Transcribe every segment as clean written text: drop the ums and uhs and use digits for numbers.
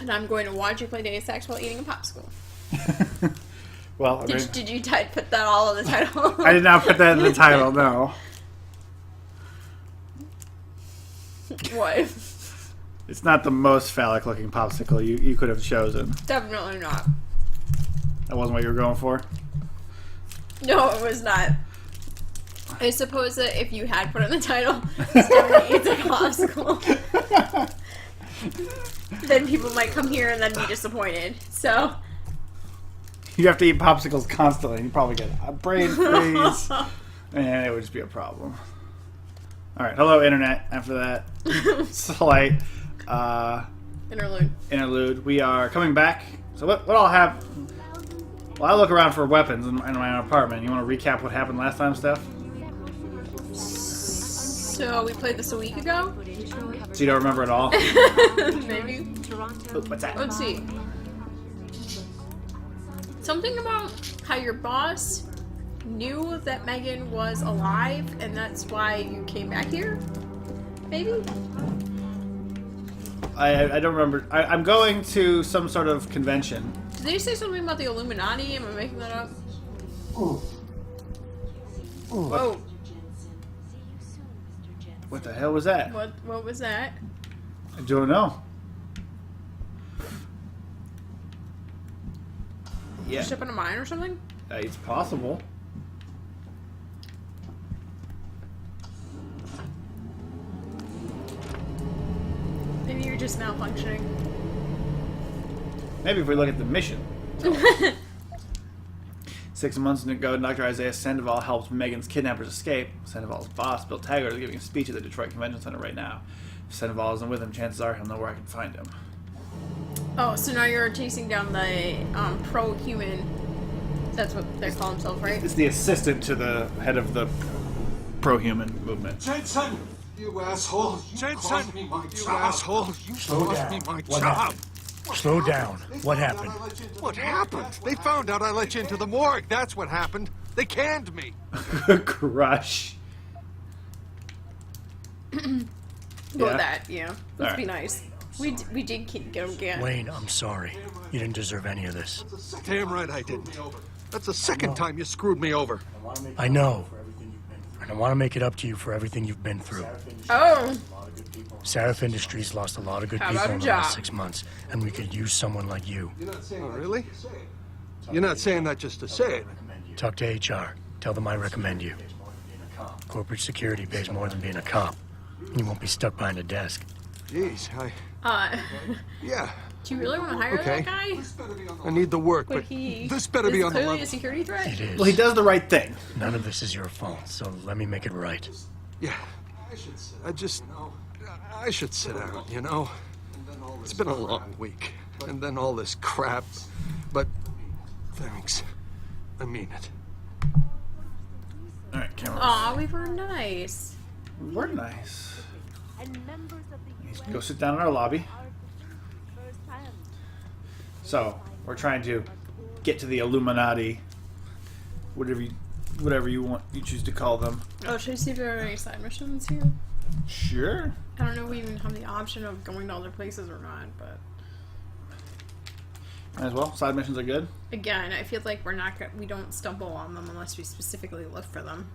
And I'm going to watch you play Deus Ex while eating a popsicle. Well, Did you put that all in the title? I did not put that in the title, no. What? It's not the most phallic-looking popsicle you could have chosen. Definitely not. That wasn't what you were going for? No, it was not. I suppose that if you had put it in the title, Stephanie eats a popsicle, then people might come here and then be disappointed. So you have to eat popsicles constantly, and you probably get a brain freeze, and it would just be a problem. All right, hello, internet. After that slight interlude, we are coming back. So what I'll have... Well, I look around for weapons in my own apartment. You want to recap what happened last time, Steph? So we played this a week ago? So you don't remember at all? Maybe. Ooh, what's that? Let's see. Something about how your boss knew that Megan was alive, and that's why you came back here? Maybe? I don't remember. I'm going to some sort of convention. Did they say something about the Illuminati? Am I making that up? Ooh. Whoa. What the hell was that? What was that? I don't know. Yeah. Ship in a mine or something? It's possible. Maybe you're just malfunctioning. Maybe if we look at the mission. 6 months ago, Dr. Isaiah Sandoval helped Megan's kidnappers escape. Sandoval's boss, Bill Taggart, is giving a speech at the Detroit Convention Center right now. If Sandoval isn't with him, chances are he'll know where I can find him. Oh, so now you're chasing down the pro-human. That's what they call themselves, right? It's the assistant to the head of the pro-human movement. Jensen! You asshole! Jensen! Cost me my You job. asshole! You Slow cost down. me my What job! happened? Slow down. What happened? What happened? They found out I let you into the morgue. That's what happened. They canned me. Crush. Go with that, yeah. Let's be nice. We did get him again. Wayne, I'm sorry. You didn't deserve any of this. Damn right I didn't. That's the second time you screwed me over. I know. And I want to make it up to you for everything you've been through. Oh. Sarif Industries lost a lot of good How people about a in the last job? 6 months, and we could use someone like you. Oh, really? You're not saying that just to say it. Talk to HR. Tell them I recommend you. Corporate security pays more than being a cop. You won't be stuck behind a desk. Jeez, yeah, Do you really want to hire Okay. that guy? I need the work, But but he this better be on the clearly level. a security threat. It is. Well, he does the right thing. None of this is your fault, so let me make it right. Yeah, I should sit down, you know? It's been a long week, and then all this crap, but thanks. I mean it. All right, camera. Aw, we were nice. We're nice. Go sit down in our lobby. So, we're trying to get to the Illuminati, whatever you want, you choose to call them. Oh, should I see if there are any side missions here? Sure. I don't know if we even have the option of going to other places or not, but Might as well. Side missions are good. again, I feel like we don't stumble on them unless we specifically look for them.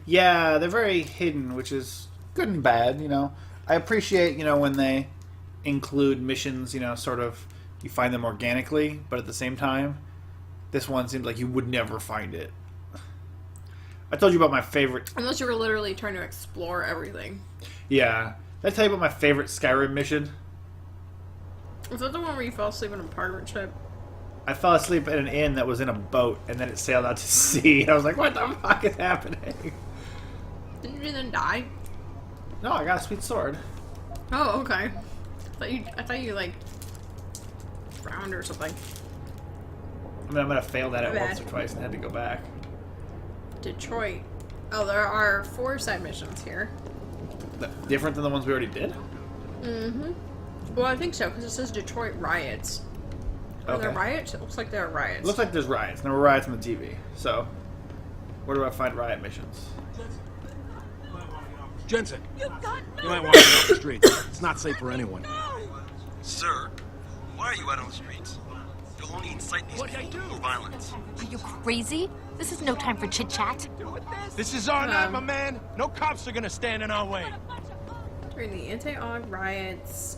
Yeah, they're very hidden, which is good and bad, you know. I appreciate, when they include missions, sort of, you find them organically, but at the same time, this one seems like you would never find it. I told you about my favorite... Unless you were literally trying to explore everything. Yeah. Did I tell you about my favorite Skyrim mission? Was that the one where you fell asleep on a pirate ship? I fell asleep at an inn that was in a boat, and then it sailed out to sea. I was like, what the fuck is happening? Didn't you then die? No, I got a sweet sword. Oh, okay. I thought you like drowned or something. I mean, I might have failed at it My once bad. or twice and had to go back. Detroit. Oh, there are 4 side missions here. Different than the ones we already did? Mm-hmm. Well, I think so, because it says Detroit riots. Are there Okay. riots? It looks like there are riots. It looks like there's riots. There were riots on the TV. So, where do I find riot missions? Jensen, you might want to get off the street. It's not safe for anyone. Sir, are you out on the streets? You'll only incite these people for violence. Are you crazy? This is no time for chit-chat. This is our night, my man. No cops are gonna stand in our way. During the anti-AUG riots,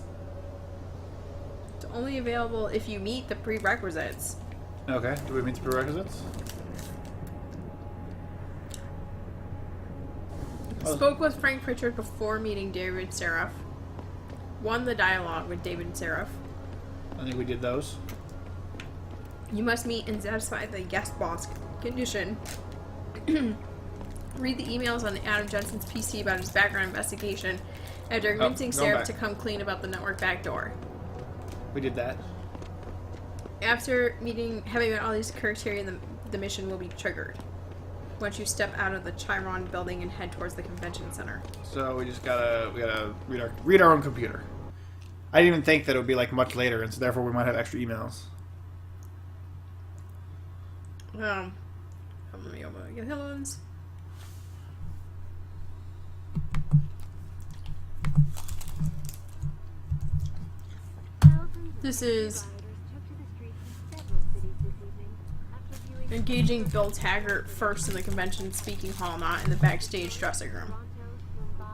it's only available if you meet the prerequisites. Okay, do we meet the prerequisites? Spoke with Frank Pritchard before meeting David Seraph. Won the dialogue with David Seraph. I think we did those. You must meet and satisfy the guest boss condition. Read the emails on Adam Jensen's PC about his background investigation after convincing Seraph to come clean about the network backdoor. We did that. After having met all these criteria, the mission will be triggered. Once you step out of the Chiron building and head towards the convention center. So we gotta read our own computer. I didn't even think that it would be like much later, and so therefore we might have extra emails. Let me open the headlines. This is engaging Bill Taggart first in the convention speaking hall, not in the backstage dressing room.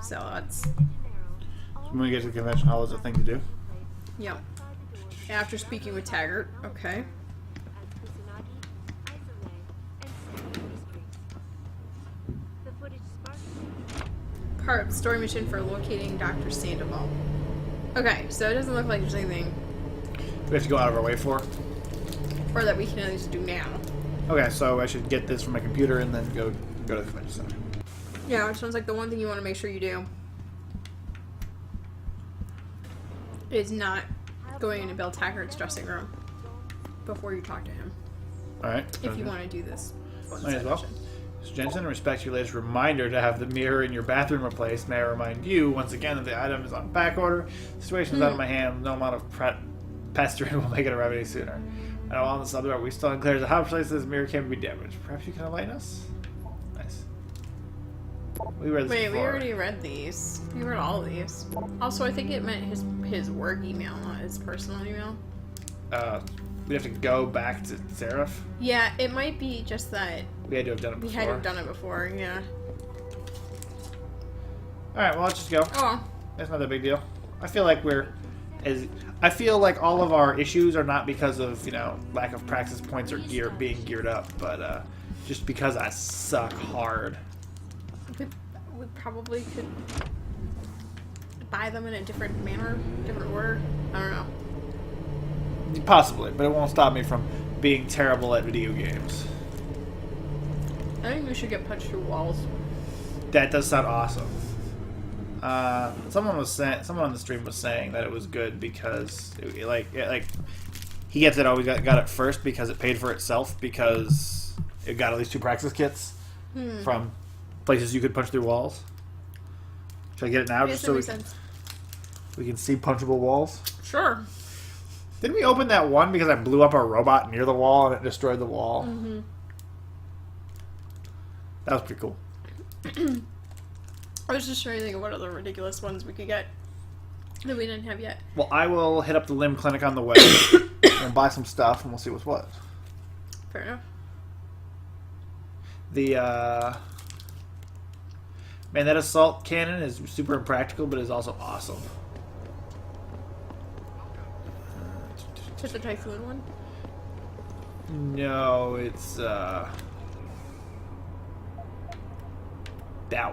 So that's... When we get to the convention hall, is a thing to do? Yep. After speaking with Taggart, okay. Part of the story mission for locating Dr. Sandoval. Okay, so it doesn't look like there's anything... We have to go out of our way for? Or that we can at least do now. Okay, so I should get this from my computer and then go to the convention center. Yeah, which sounds like the one thing you want to make sure you do is not going into Bill Taggart's dressing room before you talk to him. Alright. If you want to do this. Might as well. Mr. Jensen, in respect to your latest reminder to have the mirror in your bathroom replaced, may I remind you once again that the item is on back order. The situation is out of my hand. No amount of pestering will make it a remedy sooner. I know on the subject we still unclear as to how precisely this mirror can be damaged. Perhaps you can enlighten us? Nice. We read this before. We already read these. We read all of these. Also, I think it meant his work email, not his personal email. We'd have to go back to Seraph? Yeah, it might be just that We had to have done it before. we had to have done it before, yeah. Alright, well, let's just go. Oh. That's not that big deal. I feel like I feel like all of our issues are not because of, lack of praxis points or being geared up, but just because I suck hard. We probably could buy them in a different manner, different order. I don't know. Possibly, but it won't stop me from being terrible at video games. I think we should get punched through walls. That does sound awesome. Someone on the stream was saying that it was good because he gets it always got it first because it paid for itself because it got at least 2 praxis kits from places you could punch through walls. Should I get it now just so we can see punchable walls? Sure. Didn't we open that one because I blew up our robot near the wall and it destroyed the wall? Mm-hmm. That was pretty cool. I was just trying to think of what other ridiculous ones we could get that we didn't have yet. Well, I will hit up the limb clinic on the way and buy some stuff and we'll see what's what. Fair enough. Man, that assault cannon is super impractical, but is also awesome. Just the Typhoon one? No, it's that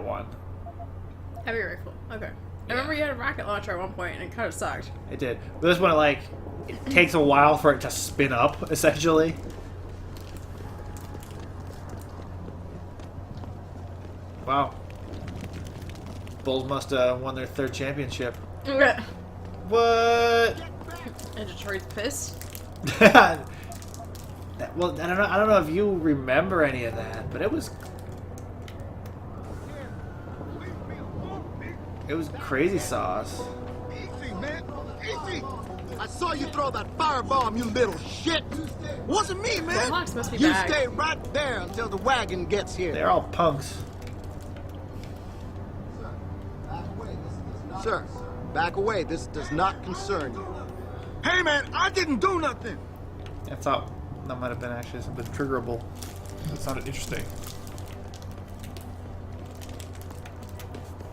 one. Heavy rifle. Okay. I remember you had a rocket launcher at one point and it kind of sucked. It did. But this one, it takes a while for it to spin up, essentially. Wow. Bulls must have won their 3rd championship. Okay. What? And Detroit's pissed? Well, I don't know if you remember any of that, but it was crazy sauce. Easy, man. Easy. I saw you throw that firebomb, you little shit. Wasn't me, man. Mohawks must be You back. stay right there until the wagon gets here. They're all punks. Sir, back away. This does not concern you. Hey Hey, man, I didn't do nothing. I thought that might have been actually something triggerable. That sounded interesting.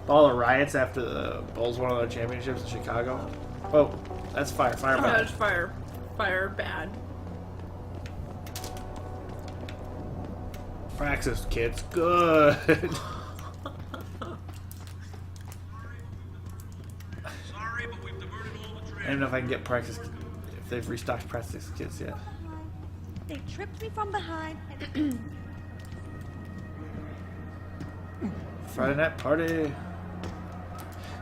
All the riots after the Bulls won all their championships in Chicago. Oh, that's fire. Fire Oh, bad. it's fire. Fire bad. Praxis, kids. Good. Sorry, but we've diverted all the I trains. don't know if I can get Praxis, if they've restocked Praxis kids yet. They tripped me from behind. Friday night party.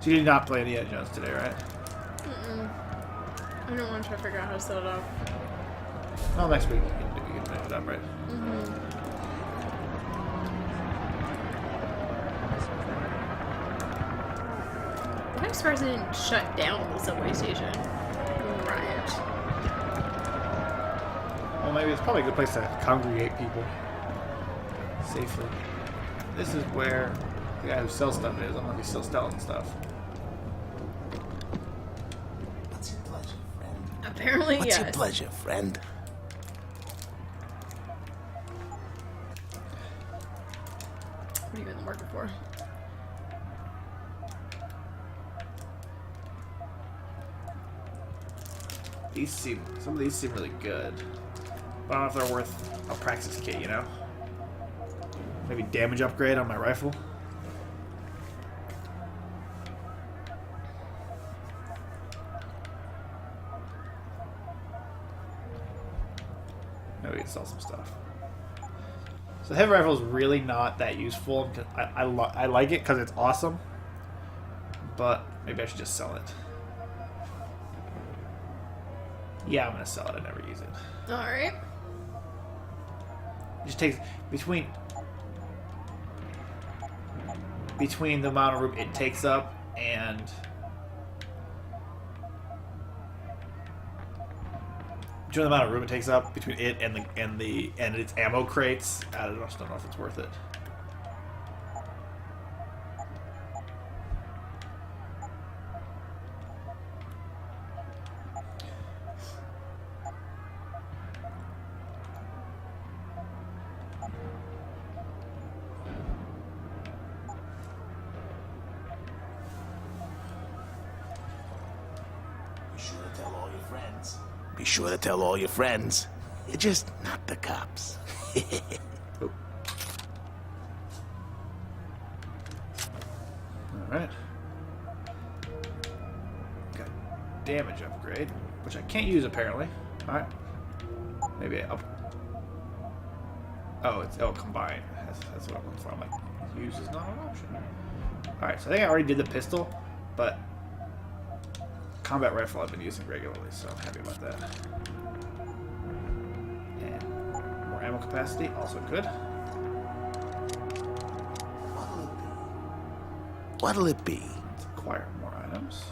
So you did not play Indiana Jones today, right? I don't want to try to figure out how to set it up. Well, next week you can finish it up, right? I'm surprised they didn't shut down the subway station. Riot. Well, maybe it's probably a good place to congregate people safely. This is where the guy who sells stuff is. I don't know if he's still selling stuff. What's your pleasure, friend? Apparently, What's yes. your pleasure, friend? What are you in the market for? Some of these seem really good. I don't know if they're worth a Praxis kit, you know? Maybe damage upgrade on my rifle. Maybe we can sell some stuff. So the heavy rifle is really not that useful. I like it because it's awesome, but maybe I should just sell it. Yeah, I'm gonna sell it. I never use it. Alright. It just takes between the amount of room it takes up and between the amount of room it takes up between it and its ammo crates. I just don't know if it's worth it. Be sure to tell all your friends. Be sure to tell all your friends. You're just not the cops. Oh. Alright. Got damage upgrade, which I can't use apparently. Alright. Maybe up. Oh, it's combine. That's what I'm looking for. I'm like, use is not an option. Alright, so I think I already did the pistol, but combat rifle I've been using regularly, so I'm happy about that. And more ammo capacity, also good. What'll it be? Let's acquire more items.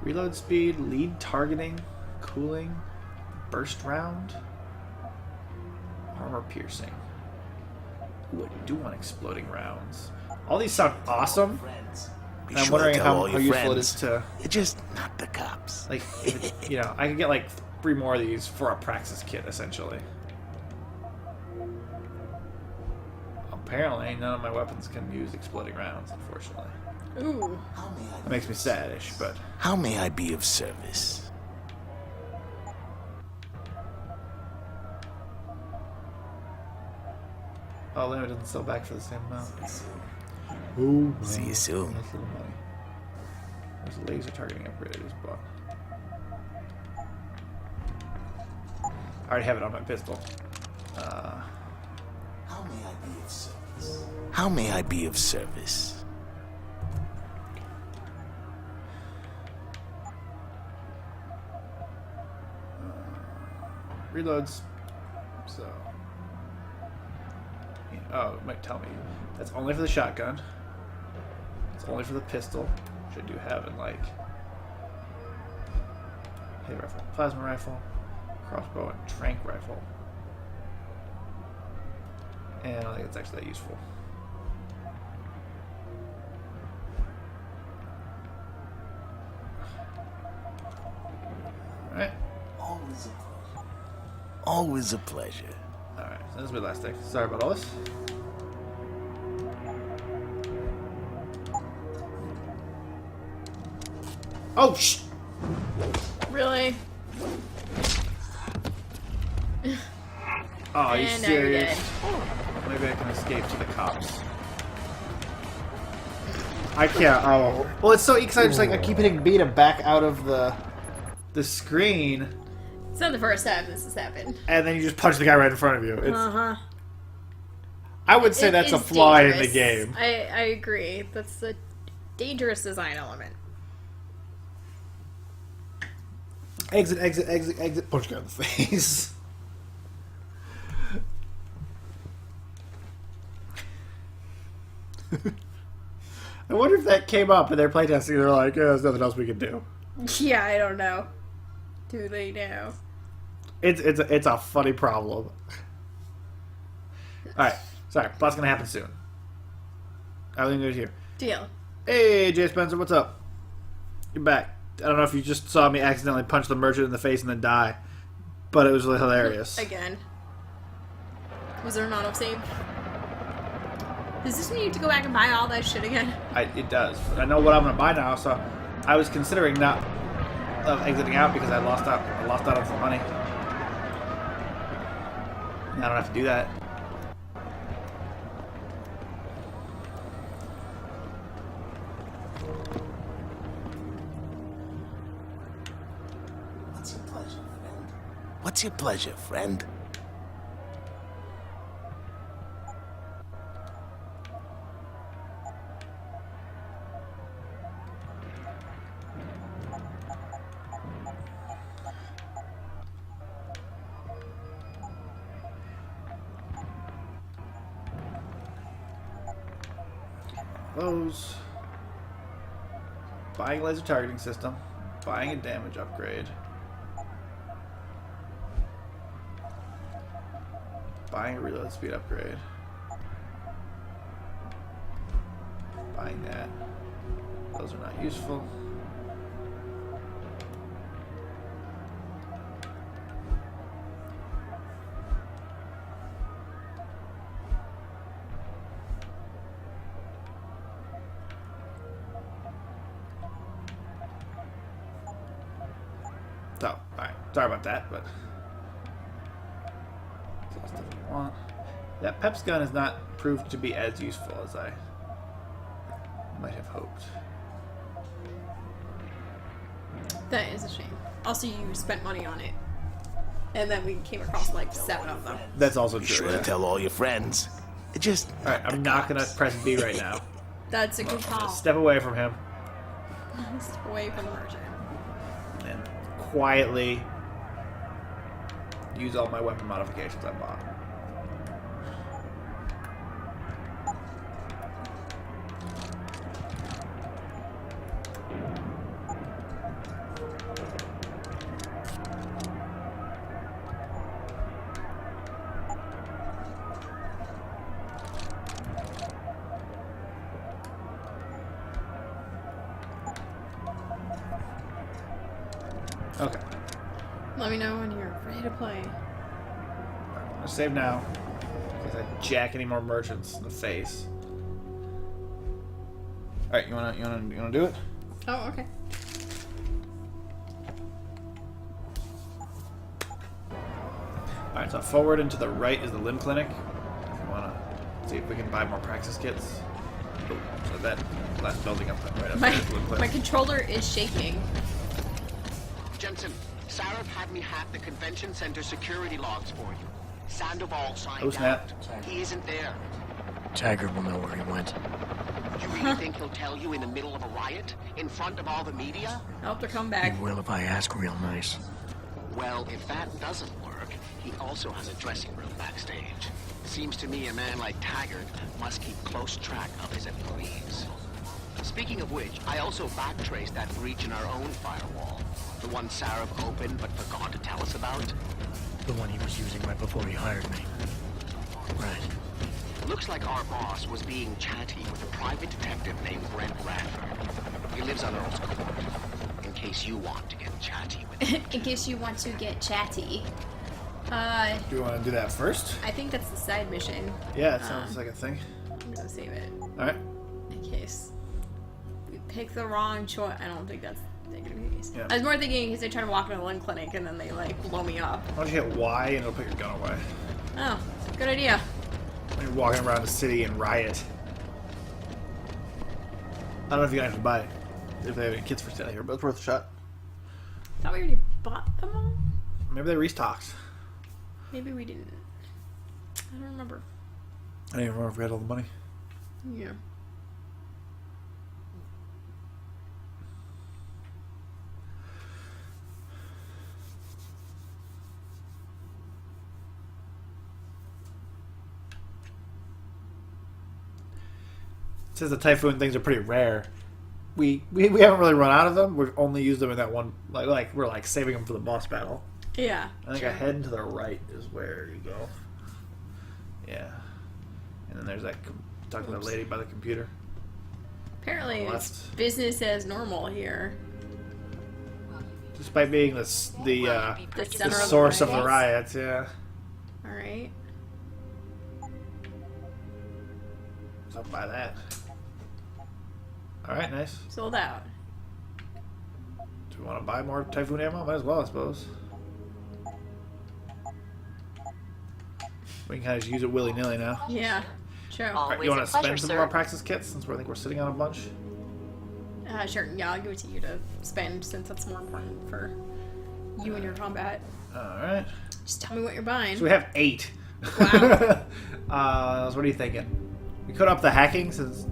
Reload speed, lead targeting, cooling, burst round, armor piercing. Ooh, I do want exploding rounds. All these sound awesome. Friends. Be And I'm sure to wondering tell how all your useful it friends. is to, You're just not the cops. like, if it, you know, I could get like 3 more of these for a Praxis kit, essentially. Apparently, none of my weapons can use exploding rounds, unfortunately. Ooh. That makes me sad-ish, but How may I be of service? oh, then it doesn't sell back for the same amount. Ooh, See you soon. nice little money. There's a laser targeting upgrade I just bought. I already have it on my pistol. How may I be of service? How may I be of service? Reloads. So. Oh, it might tell me. That's only for the shotgun. It's only for the pistol, which I do have in like heavy rifle, plasma rifle, crossbow, and trank rifle. And I don't think it's actually that useful. Alright. Always a pleasure. Always a pleasure. Alright, so this is my last thing. Sorry about all this. Oh, shh! Really? Oh, are you And now you're serious? dead. Maybe I can escape to the cops. I can't. Oh, well, it's so exciting. Just like I keep hitting B to back out of the screen, It's not the first time this has happened. and then you just punch the guy right in front of you. It's, Uh-huh. I would say It that's a is flaw in the dangerous. game. I agree. That's a dangerous design element. Exit, exit, exit, exit. Punch the guy in the face. I wonder if that came up in their playtesting. They're like, "Yeah, there's nothing else we can do." Yeah, I don't know. Do they know? It's a funny problem. All right, sorry. Plot's gonna happen soon. Everything good here. Deal. Hey, Jay Spencer, what's up? You're back. I don't know if you just saw me accidentally punch the merchant in the face and then die, but it was really hilarious. Again. Was there an autosave? Does this mean you have to go back and buy all that shit again? It does. But I know what I'm gonna buy now, so I was considering not exiting out because I lost out on some money. I don't have to do that. What's your pleasure, friend? What's your pleasure, friend? Close. Buying laser targeting system. Buying a damage upgrade. Buying a reload speed upgrade. Buying that. Those are not useful. So, alright. Sorry about that, but that's all stuff we want. That Pep's gun has not proved to be as useful as I might have hoped. That is a shame. Also, you spent money on it. And then we came across like 7 of them. That's also Be true. sure Yeah. to tell all your friends. Just Alright, I'm not gonna press B right now. That's a good call. Step away from him Step away from the merchant. and quietly use all my weapon modifications I bought. Okay. Let me know when you're ready to play. I'm gonna save now. In case I jack any more merchants in the face. Alright, you wanna do it? Oh, okay. Alright, so forward and to the right is the limb clinic. If you wanna see if we can buy more praxis kits. Oh, so that last building up right up My, there is the limb my clinic. controller is shaking. Jensen, Sarah had me hack the convention center security logs for you. Sandoval signed Oh, snap. out. He isn't there. Taggart will know where he went. You really think he'll tell you in the middle of a riot? In front of all the media? I'll have to come He back. will if I ask real nice. Well, if that doesn't work, he also has a dressing room backstage. Seems to me a man like Taggart must keep close track of his employees. Speaking of which, I also backtraced that breach in our own firewall. The one Sarah opened but forgot to tell us about. The one he was using right before he hired me. Right. Looks like our boss was being chatty with a private detective named Brent Radford. He lives on Earl's Court. In case you want to get chatty with me. In case you want to get chatty. Do you want to do that first? I think that's the side mission. Yeah, it sounds like a thing. I'm gonna save it. Alright. In case we pick the wrong choice. I don't think that's the case. Yeah. I was more thinking in case they try to walk into one clinic and then they like blow me up. Why don't you hit Y and it'll put your gun away? Oh, good idea. When you're walking around the city and riot. I don't know if you can actually buy it. If they have any kits for sale here, but it's worth a shot. Thought we already bought them all? Maybe they restocked. Maybe we didn't. I don't remember. I don't even remember if we had all the money. Yeah. Since the Typhoon things are pretty rare, we haven't really run out of them. We've only used them in that one, like we're like saving them for the boss battle. Yeah. I think ahead and to the right is where you go. Yeah. And then there's that talking to that lady by the computer. Apparently it's Left. business as normal here. Despite being the center of the source of the riots. riots, yeah. Alright. So I'll buy that. Alright, nice. Sold out. Do we want to buy more Typhoon ammo? Might as well, I suppose. We can kind of just use it willy-nilly now. Yeah. Sure. Alright, you want to spend some more praxis kits since I think we're sitting on a bunch? Sure. Yeah, I'll give it to you to spend since that's more important for you and your combat. Alright. Just tell me what you're buying. So we have 8. Wow. So what are you thinking? We could up the hacking since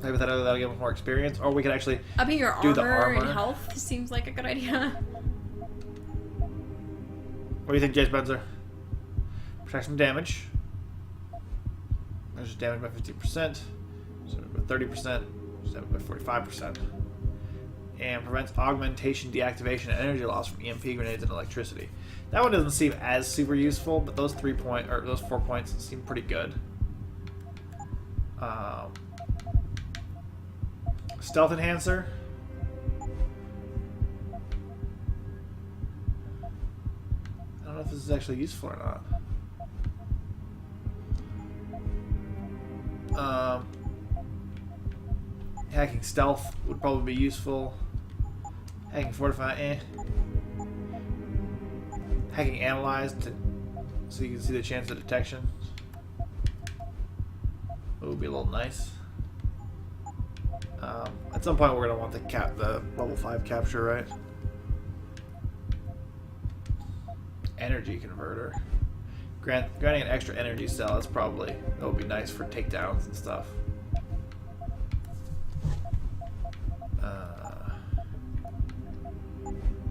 hypothetically that'll give us more experience, or we could actually Upping your do the armor and armor. health seems like a good idea. What do you think, Jay Spencer? Protect some damage. Measures damage by 15%. So by 30%. Damage by 45%. And prevents augmentation, deactivation, and energy loss from EMP grenades and electricity. That one doesn't seem as super useful, but those 4 points seem pretty good. Stealth enhancer. I don't know if this is actually useful or not. Hacking stealth would probably be useful. Hacking fortify, Hacking analyze so you can see the chance of detection. It would be a little nice. At some point, we're gonna want the level 5 capture, right? Energy converter. Granting an extra energy cell. That would be nice for takedowns and stuff.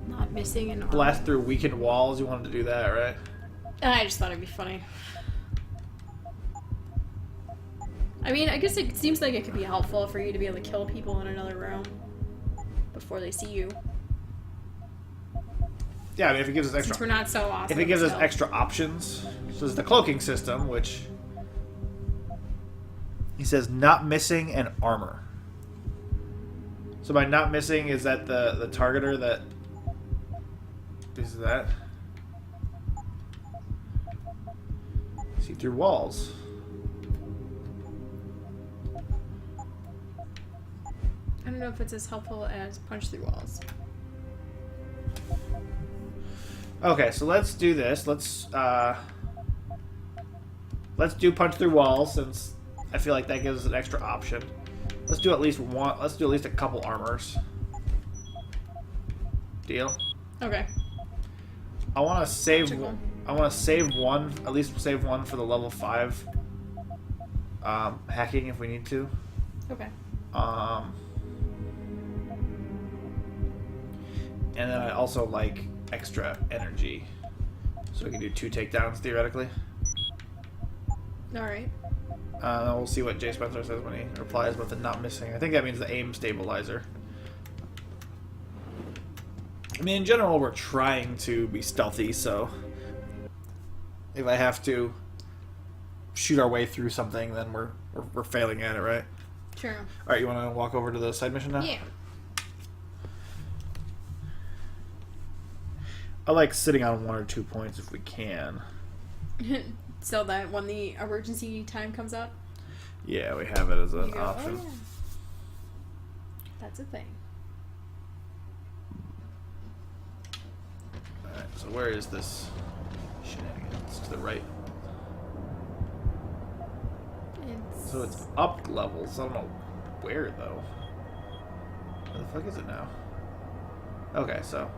Not missing an armor. Blast through weakened walls. You wanted to do that, right? I just thought it'd be funny. I mean, I guess it seems like it could be helpful for you to be able to kill people in another room before they see you. Yeah, I mean, if it gives us extra, Since we're not so awesome. if it gives us still. extra options, so there's the cloaking system, which he says not missing and armor. So by not missing, is that the targeter that is that? See through walls. I don't know if it's as helpful as punch through walls. Okay, so let's do this. Let's do punch through walls since I feel like that gives us an extra option. Let's do at least one. Let's do at least a couple armors. Deal. Okay. I want to save. Magical. I want to save one. At least save one for the level 5 hacking if we need to. Okay. And then I also like extra energy, so we can do 2 takedowns theoretically. All right. We'll see what Jay Spencer says when he replies with the not missing. I think that means the aim stabilizer. I mean, in general, we're trying to be stealthy, so if I have to shoot our way through something, then we're failing at it, right? Sure. All right, you want to walk over to the side mission now? Yeah. I like sitting on 1 or 2 points if we can. So that when the emergency time comes up, Yeah, we have it as you an go, option. oh yeah. That's a thing. Alright, so where is this shenanigans? To the right. So it's up levels. I don't know where though. Where the fuck is it now? Okay, so.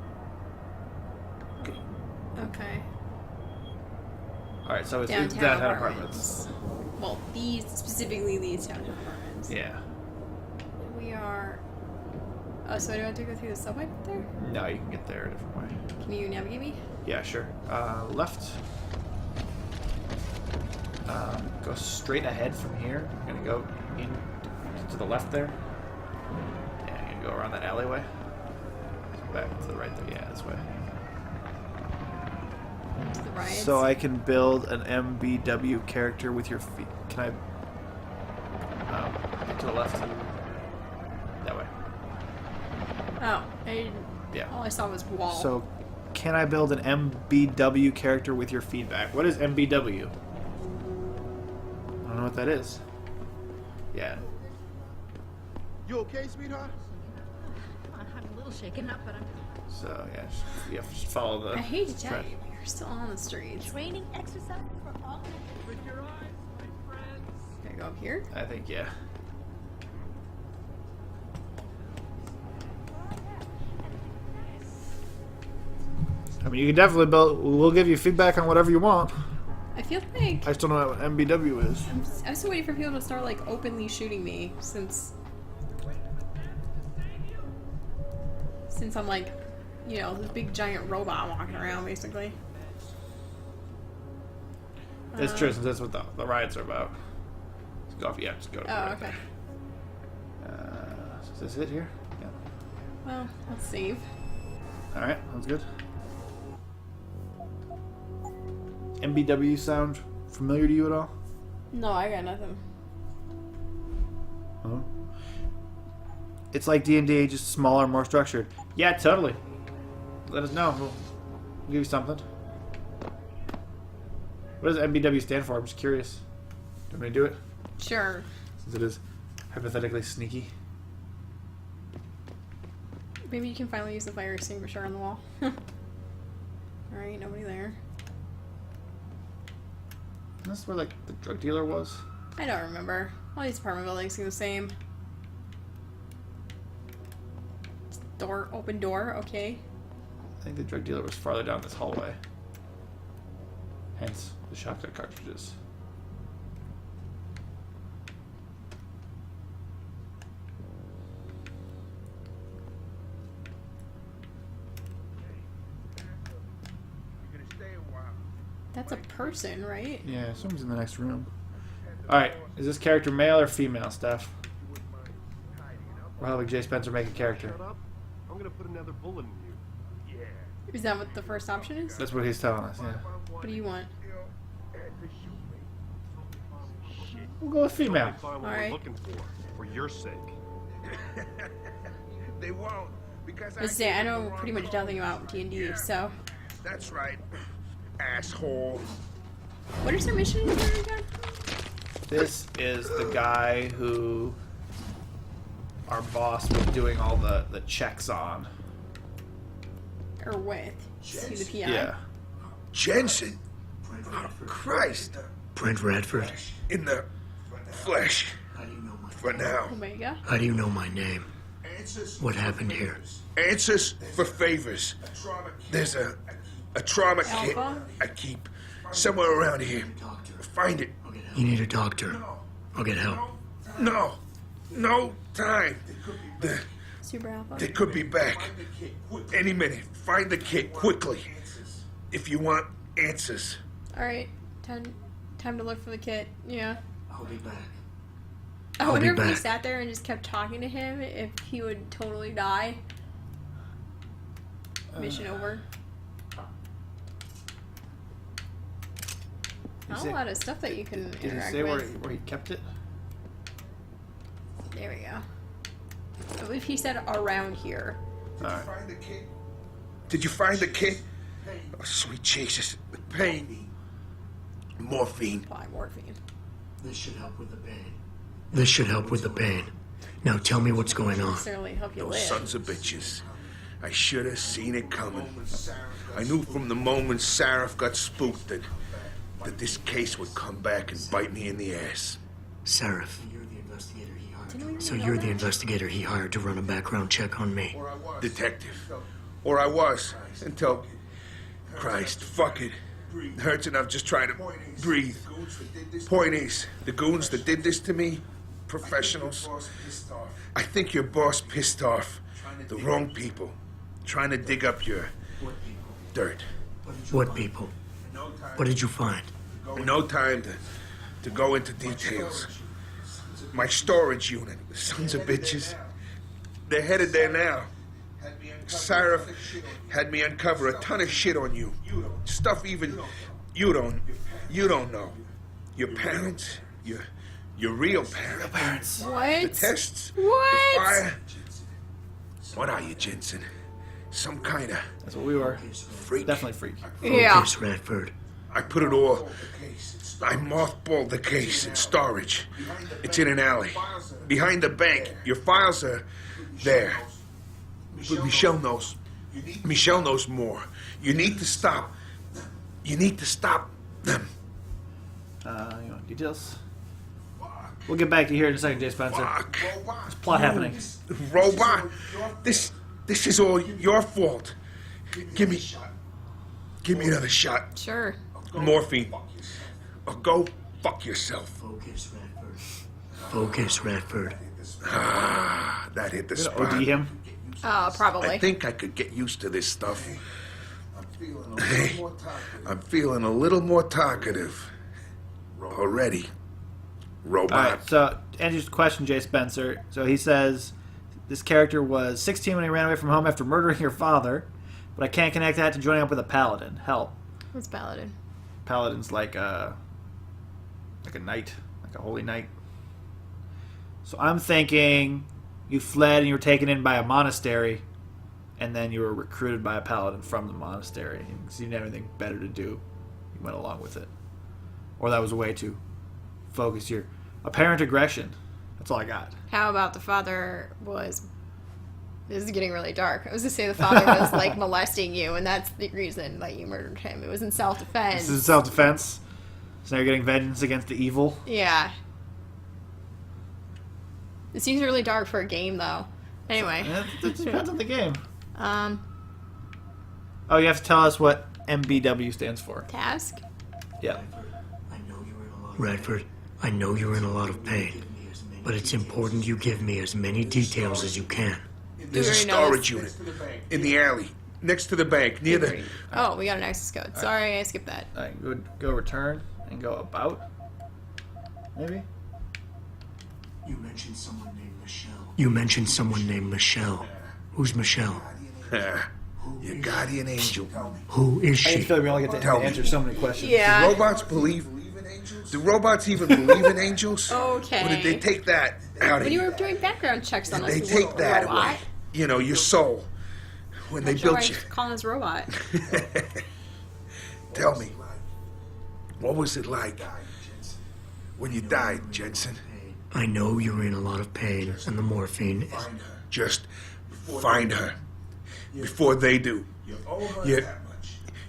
Okay. Alright, so it's Downtown downtown apartments. Well, specifically these downtown apartments. Yeah. We are. Oh, so do I have to go through the subway there? No, you can get there a different way. Can you navigate me? Yeah, sure. Left. Go straight ahead from here. You're gonna go in to the left there. Yeah, you're gonna go around that alleyway. Back to the right there. Yeah, this way. To the right. So I can build an MBW character with your feet. Can I? To the left. That way. Oh, I didn't. Yeah. All I saw was wall. So, can I build an MBW character with your feedback? What is MBW? I don't know what that is. Yeah. You okay, sweetheart? I'm a little shaken up, but I'm So, yeah, you have to just follow the. I hate to tell trend. you, you're still on the streets. training exercise for all. Gotta go up here. I think, yeah. I mean, you can definitely build. We'll give you feedback on whatever you want. I feel like I just don't know what MBW is. I'm still waiting for people to start like openly shooting me since I'm like, you know, this big giant robot walking around basically. It's true, since that's what the riots are about. Just go off. Yeah, just go to the Oh, right okay. there. Is this it here? Yeah. Well, let's save. All right, sounds good. MBW sound familiar to you at all? No, I got nothing. Oh. It's like D&D, just smaller, more structured. Yeah, totally. Let us know. We'll give you something. What does MBW stand for? I'm just curious. Do you want me to do it? Sure. Since it is hypothetically sneaky. Maybe you can finally use the fire extinguisher on the wall. Alright, nobody there. Isn't this where, like, the drug dealer was? I don't remember. All these apartment buildings seem the same. Door, open door, okay. I think the drug dealer was farther down this hallway. Hence, the shotgun cartridges. That's a person, right? Yeah, someone's in the next room. Alright, is this character male or female, Steph? We're helping Jay Spencer make a character. I'm gonna put another bullet in you. Yeah. Is that what the first option is? That's what he's telling us, yeah. What do you want? We'll go with female. Find what Alright. we're looking for your sake. They won't, because Let's say I know pretty much nothing about D&D, so That's right, asshole. what is their mission again? This is the guy who our boss was doing all the checks on. Or with? Is he the PI? Yeah. Jensen? Oh, Christ. Brent Radford. In the flesh. For now. Omega? How do you know my name? What happened here? Answers for favors. There's a trauma kit Alpha? I keep somewhere around here. Find it. You need a doctor. I'll get help. No time. Super Alpha? They could be back any minute. Find the kit quickly if you want answers. Alright, time to look for the kit. Yeah. I'll be back. I I'll wonder be if we back. sat there and just kept talking to him, if he would totally die. Mission over. Not a lot of stuff that you can Did he interact say with. where he kept it? There we go. I believe he said around here. Alright. Did you find the kit? Oh, sweet Jesus. The pain. Morphine. Why morphine? This should help with the pain. This should help with the pain. Now tell me what's going on. Necessarily help you Those live. sons of bitches. I should have seen it coming. I knew from the moment Sarif got spooked that this case would come back and bite me in the ass. Sarif. So you're the investigator he hired to run a background check on me. Detective. Or I was. Until... Christ, fuck it. It hurts enough just trying to breathe. Point is, the goons that did this to me, professionals. I think your boss pissed off the wrong people. Trying to dig up your dirt. What people? What did you find? No time to go into details. My storage unit, the sons of bitches. They're headed there now. Sarif had me uncover a ton of shit on you. Stuff even you don't know. Your parents, your real parents. What? The tests. What? The fire. What are you, Jensen? Some kind of... That's what we were. Freak. Definitely freak. Yeah. Focus, Radford. I put it all... I mothballed the case in storage. It's in an alley. Behind the bank. Your files are there. But Michelle knows. Michelle knows more. You need to stop. You need to stop them. You want details? We'll get back to you here in a second, Jay Spencer. Fuck. There's plot happening. Robot. This is all your fault. Give me another shot. Sure. Morphine. Or go fuck yourself. Focus, Radford. Focus, Radford. Ah, that hit the Gonna spot. OD him. Probably. I think I could get used to this stuff. Hey, I'm feeling a little more talkative. Already. Robot. Alright, so answers the question, Jay Spencer. So he says this character was 16 when he ran away from home after murdering your father, but I can't connect that to joining up with a paladin. Help. What's paladin? Paladin's like a knight, like a holy knight. So I'm thinking you fled and you were taken in by a monastery, and then you were recruited by a paladin from the monastery. And because you didn't have anything better to do, you went along with it. Or that was a way to focus your apparent aggression. That's all I got. How about the father was... This is getting really dark. I was going to say the father was, like, molesting you, and that's the reason that you murdered him. It was in self-defense. This is self-defense. So now you're getting vengeance against the evil. Yeah. It seems really dark for a game, though. Anyway. It depends on the game. Oh, you have to tell us what MBW stands for. task? Yeah. Radford, I know you're in a lot of pain, but it's important you give me as many details as you can. There's a storage unit in the alley, next to the bank, near the... Oh, we got an access code. Sorry, I skipped that. Go return and go about. Maybe? You mentioned someone named Michelle. Who's Michelle? Your guardian angel. Who is I she? feel like we only get to Tell me. answer so many questions. Yeah. Do robots believe... Do robots even believe in angels? Okay. Or did they take that out of When you you? were doing background checks on Did us, they take that robot. away? You know, your soul. When they Not sure built why you. you're calling us robot. Tell me, what was it like when you died, Jensen? I know you're in a lot of pain, and the morphine is... Just find her before they do.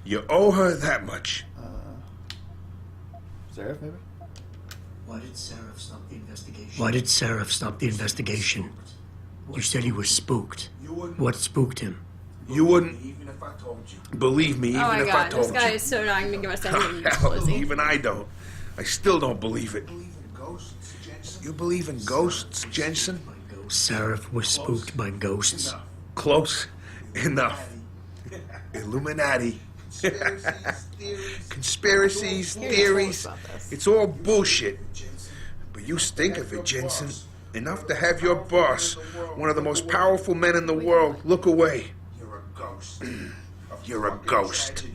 You owe her that much. Seraph, maybe? Why did Sarif stop the investigation? You said he was spooked. What spooked him? You wouldn't believe me even Oh my if I god, told this guy you. is so not going to give us anything Hell, disclosing. even I don't. I still don't believe it. You believe in ghosts, Jensen? Sarif was spooked by ghosts. Close enough. Illuminati. Conspiracies, theories. It's all bullshit. But you stink of it, Jensen. Enough to have your boss, one of the most powerful men in the world, look away. You're a ghost. You're a ghost.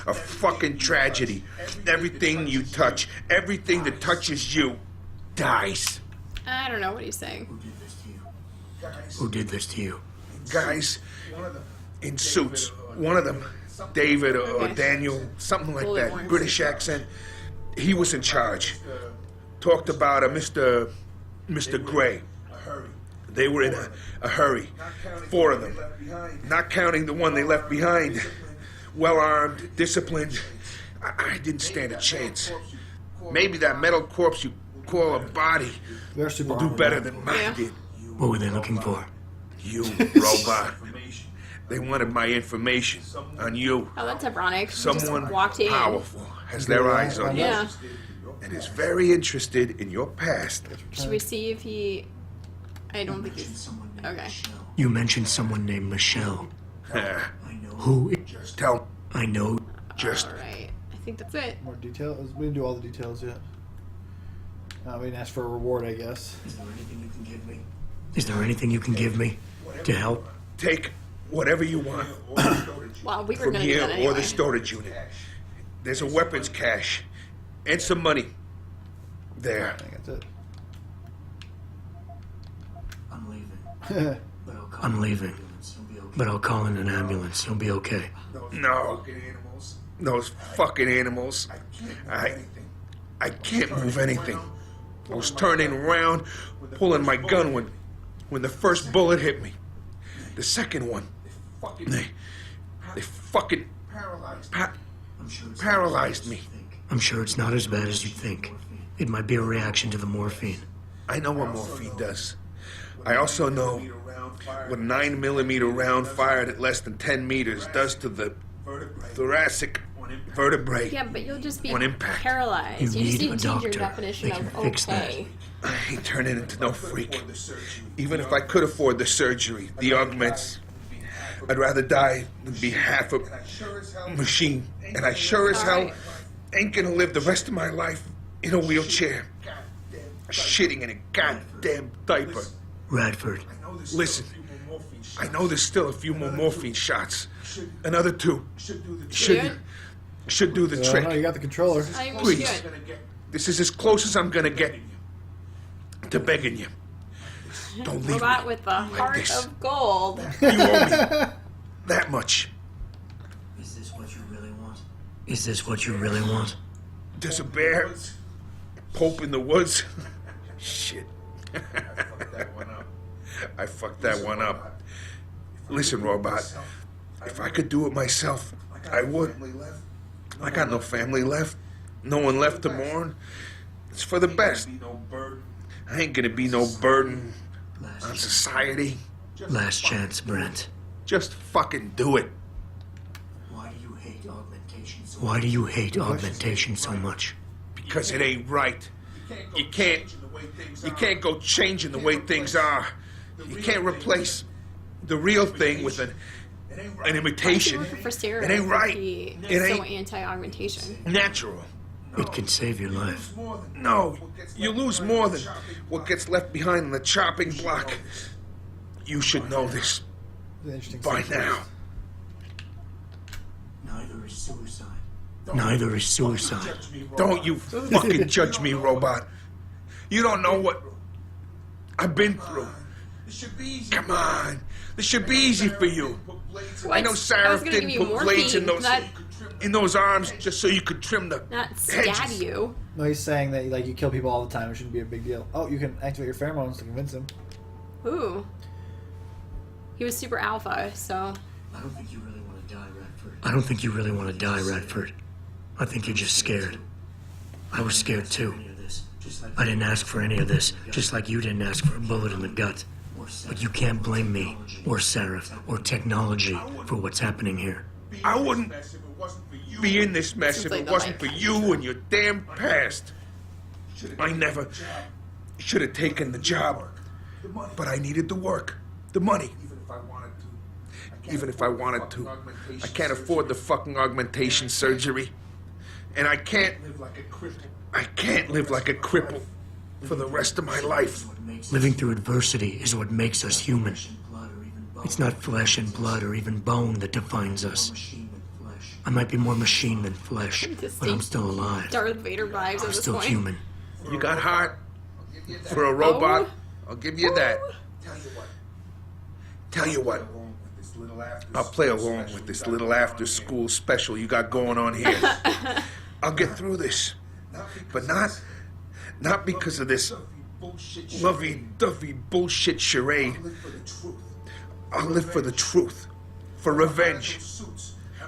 A fucking tragedy. Everything you touch, everything that touches you, dies. I don't know what he's saying. Who did this to you? Guys in suits. One of them David or Okay. Daniel, something like Bullet that, worms. British accent. He was in charge. Talked about a Mr. Gray. They were in a hurry. 4 of them. Not counting the one they left behind. Well-armed, disciplined. I didn't stand a chance. Maybe that metal corpse you call a body They're super will do armored, better right? than mine did. What were they looking for? You, robot. They wanted my information on you. Oh, that's ironic. Someone Just walked in. powerful has their eyes on you Yeah. and is very interested in your past. Should we see if he... I don't think he's... Okay. You mentioned someone named Michelle. Ah, Who? Tell I know. just Alright. I think that's it. More details? We didn't do all the details yet. We didn't ask for a reward, I guess. Is there anything you can give me? Is there anything you can give me to help? take whatever you want Wow, we were from gonna do here that or anyway. the storage unit. There's a weapons cache and some money. There. I think that's it. I'm leaving. I'm leaving. But I'll call in an ambulance. You'll be okay. No. Those fucking animals. I can't move anything. I was turning around, pulling my gun when the first bullet hit me. The second one, they fucking paralyzed me. I'm sure it's not as bad as you think. It might be a reaction to the morphine. I know what morphine does. I also know what a 9mm round fired at less than 10 meters does to the thoracic vertebrae. Yeah, but you'll just be On impact. paralyzed. You You just need need a to change your doctor. definition They can of fix that. okay. I ain't turning into no freak. Even if I could afford the surgery, the augments, I'd rather die than be half a machine. And I sure as hell ain't gonna live the rest of my life in a wheelchair, shitting in a goddamn diaper. Radford, Listen, I know there's still a few more morphine shots. Another 2 should do the No, trick. you got the controller. I mean, Please. shit. This is as close as I'm gonna get to begging you. Don't leave Robot me with the heart this. of gold. You owe me that much. is this what you really want? Is this what you really want? There's a bear, Pope in the woods. Shit. I fucked that one up. Listen, robot. If I could do it myself, I would. I got no family left. No one left to mourn. It's for the best. I ain't gonna be no burden on society. Last chance, Brent. Just fucking do it. Why do you hate augmentation so much? Why do you hate augmentation so much? Because it ain't right. You can't go changing the way things are. You can't replace the real thing with an imitation. For It ain't right. It It so ain't anti-augmentation. natural. It can save your life. No, you lose more than what gets left behind on the chopping block. You should know this Interesting by sequence. now. Neither is suicide. Neither is suicide. Don't you fucking judge me, robot. You don't know what I've been through. Come on. This should be easy for you. I know I was Sarah gonna didn't give you put blades in morphine, those arms just so you could trim the Not stab hedges. you. No, he's saying that like you kill people all the time. It shouldn't be a big deal. Oh, you can activate your pheromones to convince him. Ooh. He was super alpha, so... I don't think you really want to die, Radford. I don't think you really want to die, Radford. I think you're just scared. I was scared too. I didn't ask for any of this, just like you didn't ask for a bullet in the gut. But you can't blame me, or Seraph, or technology for what's happening here. I wouldn't be in this mess if like it the wasn't life. for you and your damn past. I never should have taken the job. But I needed the work, the money. Even if I wanted to. I can't afford the fucking augmentation surgery. And I can't live like a cripple for the rest of my life. Living through adversity is what makes us human. It's not flesh and blood or even bone that defines us. I might be more machine than flesh, but I'm still alive. Darth Vader vibes at I'm this still point. human. You got heart for a robot. I'll give you that. Tell you what. I'll play along with this little after-school special you got going on here. I'll get through this. But not because of this lovey-dovey bullshit charade. I'll live for the truth. For revenge.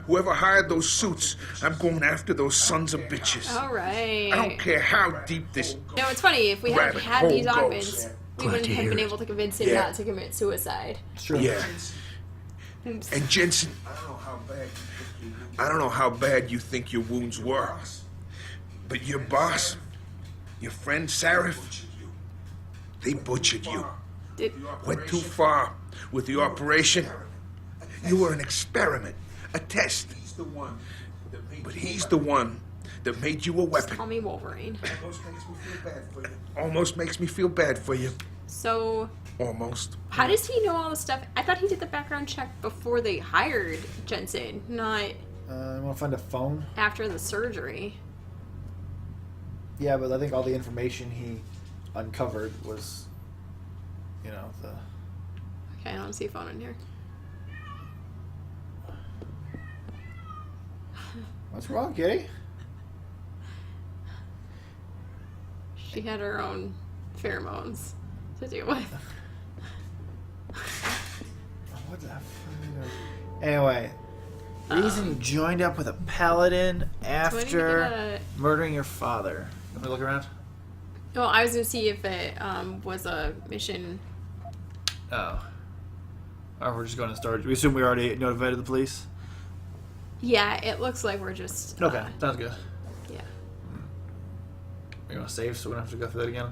Whoever hired those suits, I'm going after those sons of bitches. All right. I don't care how deep this. You know, it's funny. If we hadn't rabbit had hole these goes. arguments, we Glad wouldn't to have hear been it. able to convince him Yeah. not to commit suicide. Yeah. Oops. And Jensen, I don't know how bad you think your wounds were, but your boss, your friend Sarif, they butchered you. Went too far with the operation. You were an experiment, a test. But he's the one that made you a weapon. Call me Wolverine. Almost makes me feel bad for you. So, Almost. how does he know all this stuff? I thought he did the background check before they hired Jensen, not I want to find a phone. after the surgery. Yeah, but I think all the information he uncovered was, you know, the. Okay, I don't see a phone in here. What's wrong, Kitty? She had her own pheromones to deal with. What the fuck? Anyway, reason you joined up with a paladin after murdering your father. Let me look around. Well, I was gonna see if it was a mission. Oh. Or we're just going to storage. We assume we already notified the police? Yeah, it looks like we're just. Okay, sounds good. Yeah. You want to save so we don't have to go through that again?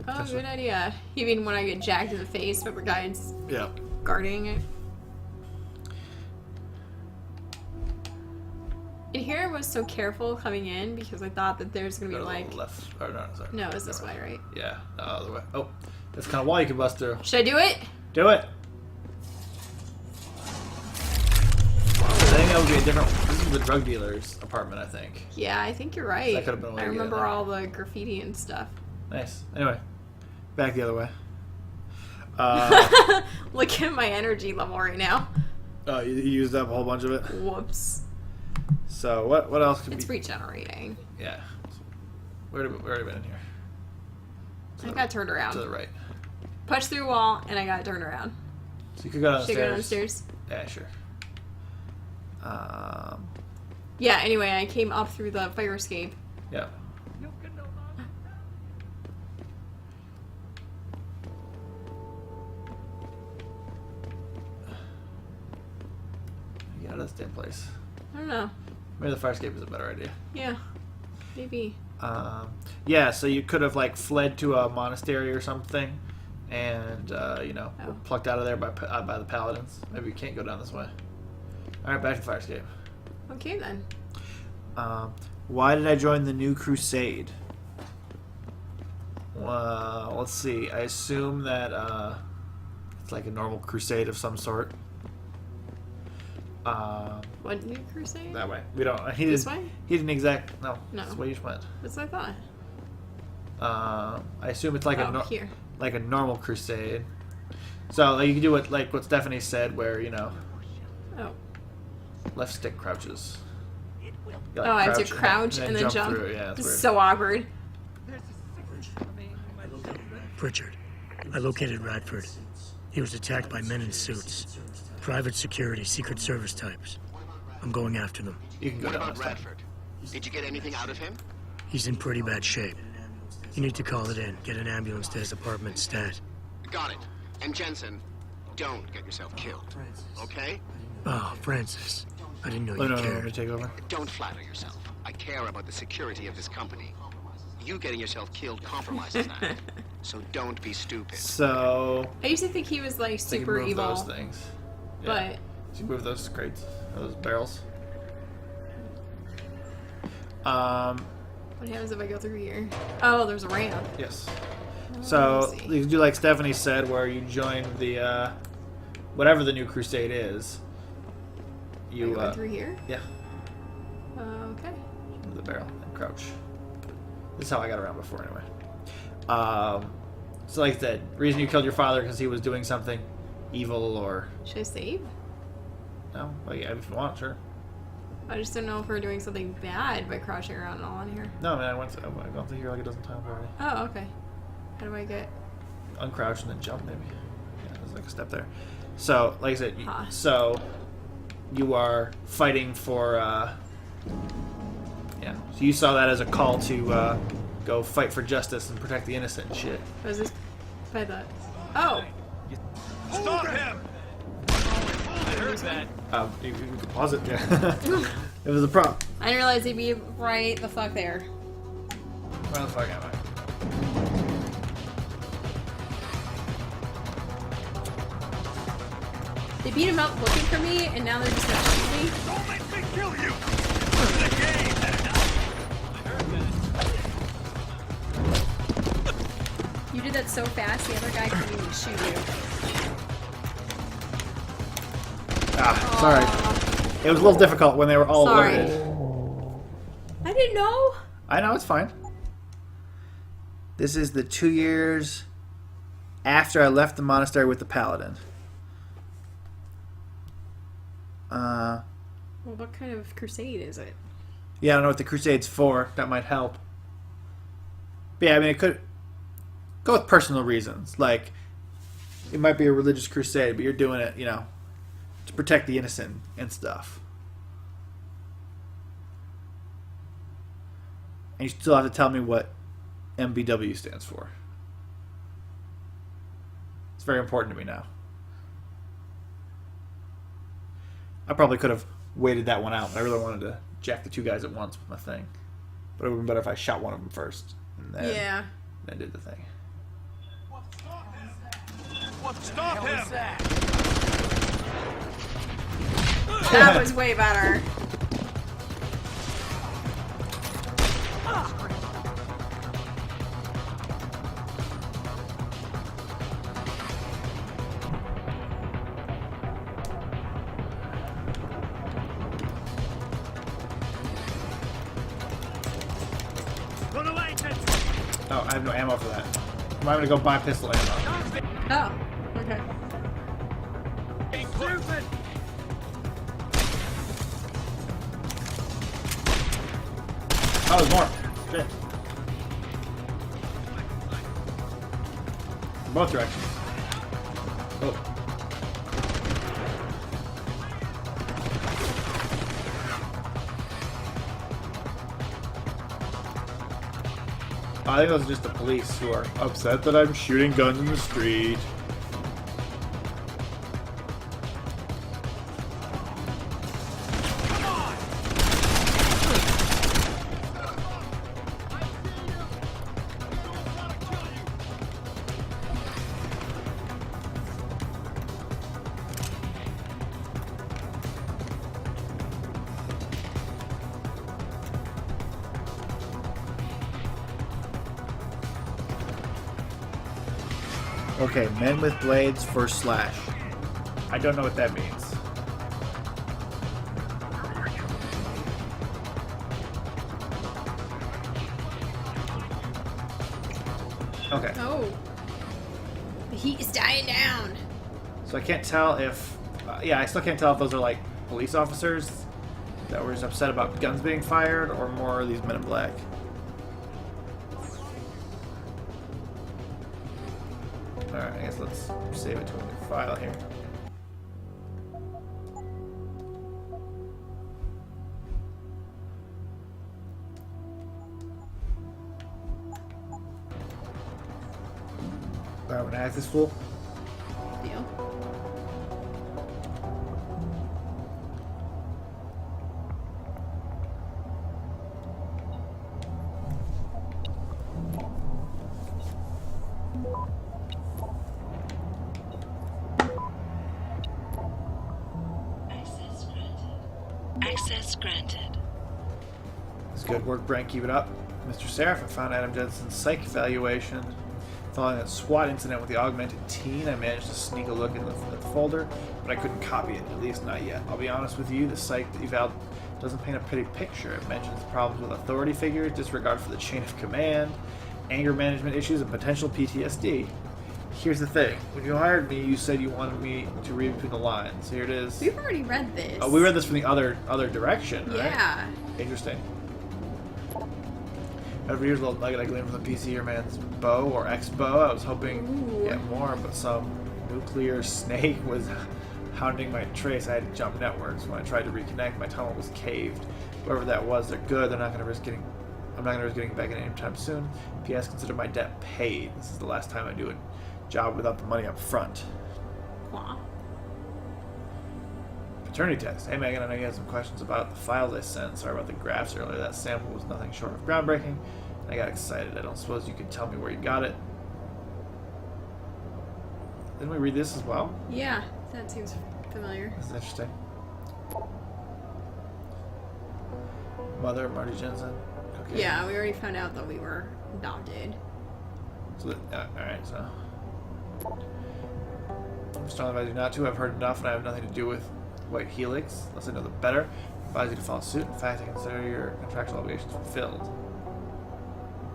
Oh, good idea. Even when I get jacked in the face, but the guy's Yeah. guarding it. And here I was so careful coming in because I thought that there's gonna be Go to like. the left. Or no, sorry. No, it's this way, right? Yeah, the other way. Oh, that's kind of wall you can bust through. Should I do it? Do it! I think that would be a different. This is the drug dealer's apartment, I think. Yeah, I think you're right. That could have been a way I to get in remember there. all the graffiti and stuff. Nice. Anyway, back the other way. Look at my energy level right now. Oh, you used up a whole bunch of it. Whoops. So what else could It's be? regenerating. Yeah. We already been in here. I got turned around. To the right. Punched through a wall and I got turned around. So you could go downstairs. Should I go downstairs? Yeah, sure. Yeah, anyway, I came up through the fire escape. Yeah. Get out of this damn place. I don't know. Maybe the fire escape is a better idea. Yeah. Maybe. Yeah, so you could have like fled to a monastery or something, and you know, were plucked out of there by the paladins. Maybe you can't go down this way. All right, back to the fire escape. Okay then. Why did I join the New Crusade? Let's see. I assume that it's like a normal crusade of some sort. What new crusade? That way. We don't. This way? He didn't exact. No. No. That's the way you just went. That's what I thought. I assume it's like here. like a normal crusade. So like, you can do what Stephanie said, where you know. Oh. Left stick crouches. You, Oh, I have to crouch and then jump. Through. Yeah, This that's is weird. so awkward. Pritchard, I located Radford. He was attacked by men in suits. Private security, Secret Service types. I'm going after them. You can go What down about this time. Radford? Did you get anything out of him? He's in pretty bad shape. You need to call it in. Get an ambulance to his apartment stat. Got it. And Jensen, don't get yourself killed. Okay? Oh, Francis. I didn't know Oh, you no, no, cared. let me take over. Don't flatter yourself. I care about the security of this company. You getting yourself killed compromises that. So don't be stupid. So I used to think he was like they can super move evil. those things. But So you move those crates, or those barrels. what happens if I go through here? Oh, there's a ramp. Yes. Oh, So I see. you can do like Stephanie said, where you join the whatever the New Crusade is. You Go through here? Yeah. Okay. Move the barrel and crouch. This is how I got around before, anyway. So like I said, reason you killed your father because he was doing something evil or Should I save? No? Well, yeah, if you want, sure. I just don't know if we're doing something bad by crouching around and all in here. No, I mean, I've gone through here like a dozen times already. Oh, okay. How do I get... Uncrouch and then jump, maybe. Yeah, there's like a step there. So, like I said, Huh. so you are fighting for, yeah. So you saw that as a call to go fight for justice and protect the innocent and shit. Was this by the... Oh! Stop him! I heard that. You can pause it, yeah. It was a prop. I didn't realize he'd be right the fuck there. Where the fuck am I? They beat him up looking for me, and now they're just gonna shoot me. Don't make me kill you! It's the game! I heard that. You did that so fast, the other guy couldn't even shoot you. Ah, sorry. It was a little difficult when they were all Sorry. alerted. I didn't know. I know, it's fine. This is the 2 years after I left the monastery with the paladin. Well, what kind of crusade is it? Yeah, I don't know what the crusade's for. That might help. But yeah, I mean, it could go with personal reasons. Like, it might be a religious crusade, but you're doing it, you know, to protect the innocent and stuff. And you still have to tell me what MBW stands for. It's very important to me now. I probably could have waited that one out, but I really wanted to jack the two guys at once with my thing. But it would have been better if I shot one of them first and then, then did the thing. Stop him! That was way better. Oh, I have no ammo for that. I'm going to go buy pistol ammo. Oh, okay. Oh, there's more. Shit. In both directions. Oh. I think those are just the police who are upset that I'm shooting guns in the street. Okay, men with blades for slash. I don't know what that means. Okay. Oh. The heat is dying down. So I can't tell if... yeah, I still can't tell if those are like police officers that were just upset about guns being fired or more of these men in black. Alright, I guess let's save it to a new file here. Alright, when I have this full. Deal. Access granted. It's good work, Brent. Keep it up. Mr. Seraph, I found Adam Jensen's psych evaluation. Following that SWAT incident with the augmented teen, I managed to sneak a look in the folder, but I couldn't copy it, at least not yet. I'll be honest with you, the psych eval doesn't paint a pretty picture. It mentions problems with authority figures, disregard for the chain of command, anger management issues, and potential PTSD. Here's the thing. When you hired me, you said you wanted me to read between the lines. Here it is. We've already read this. Oh, we read this from the other direction, right? Yeah. Interesting. Every year's a little nugget I gleaned from the PC or man's bow or ex-bow. I was hoping to get more, but some nuclear snake was hounding my trace. I had to jump networks. When I tried to reconnect, my tunnel was caved. Whoever that was, they're good. They're not going to risk getting. I'm not going to risk getting back in anytime soon. P.S. Consider my debt paid. This is the last time I do a job without the money up front. Wow. Paternity test. Hey Megan, I know you had some questions about the files I sent. Sorry about the graphs earlier. That sample was nothing short of groundbreaking. I got excited. I don't suppose you could tell me where you got it. Didn't we read this as well? Yeah, that seems familiar. This is interesting. Mother, Marty Jensen. Okay. Yeah, we already found out that we were adopted. So alright, so. I'm strongly advise you not to. I've heard enough and I have nothing to do with White Helix. Unless I know the better. I advise you to follow suit. In fact, I consider your contractual obligations fulfilled.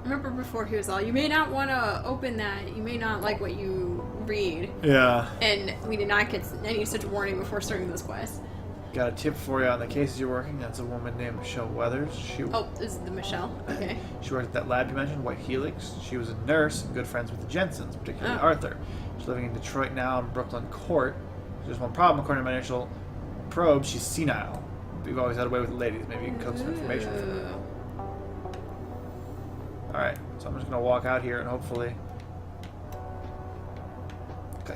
Remember before he was all, you may not want to open that. You may not like what you read. Yeah. And we did not get any such warning before starting this quest. Got a tip for you on the cases you're working. That's a woman named Michelle Weathers. Oh, this is the Michelle. Okay. She worked at that lab you mentioned, White Helix. She was a nurse and good friends with the Jensens, particularly Arthur. She's living in Detroit now in Brooklyn Court. There's one problem, according to my initial probe, she's senile. We've always had a way with the ladies. Maybe you can coax some information from her. Alright, so I'm just going to walk out here and hopefully...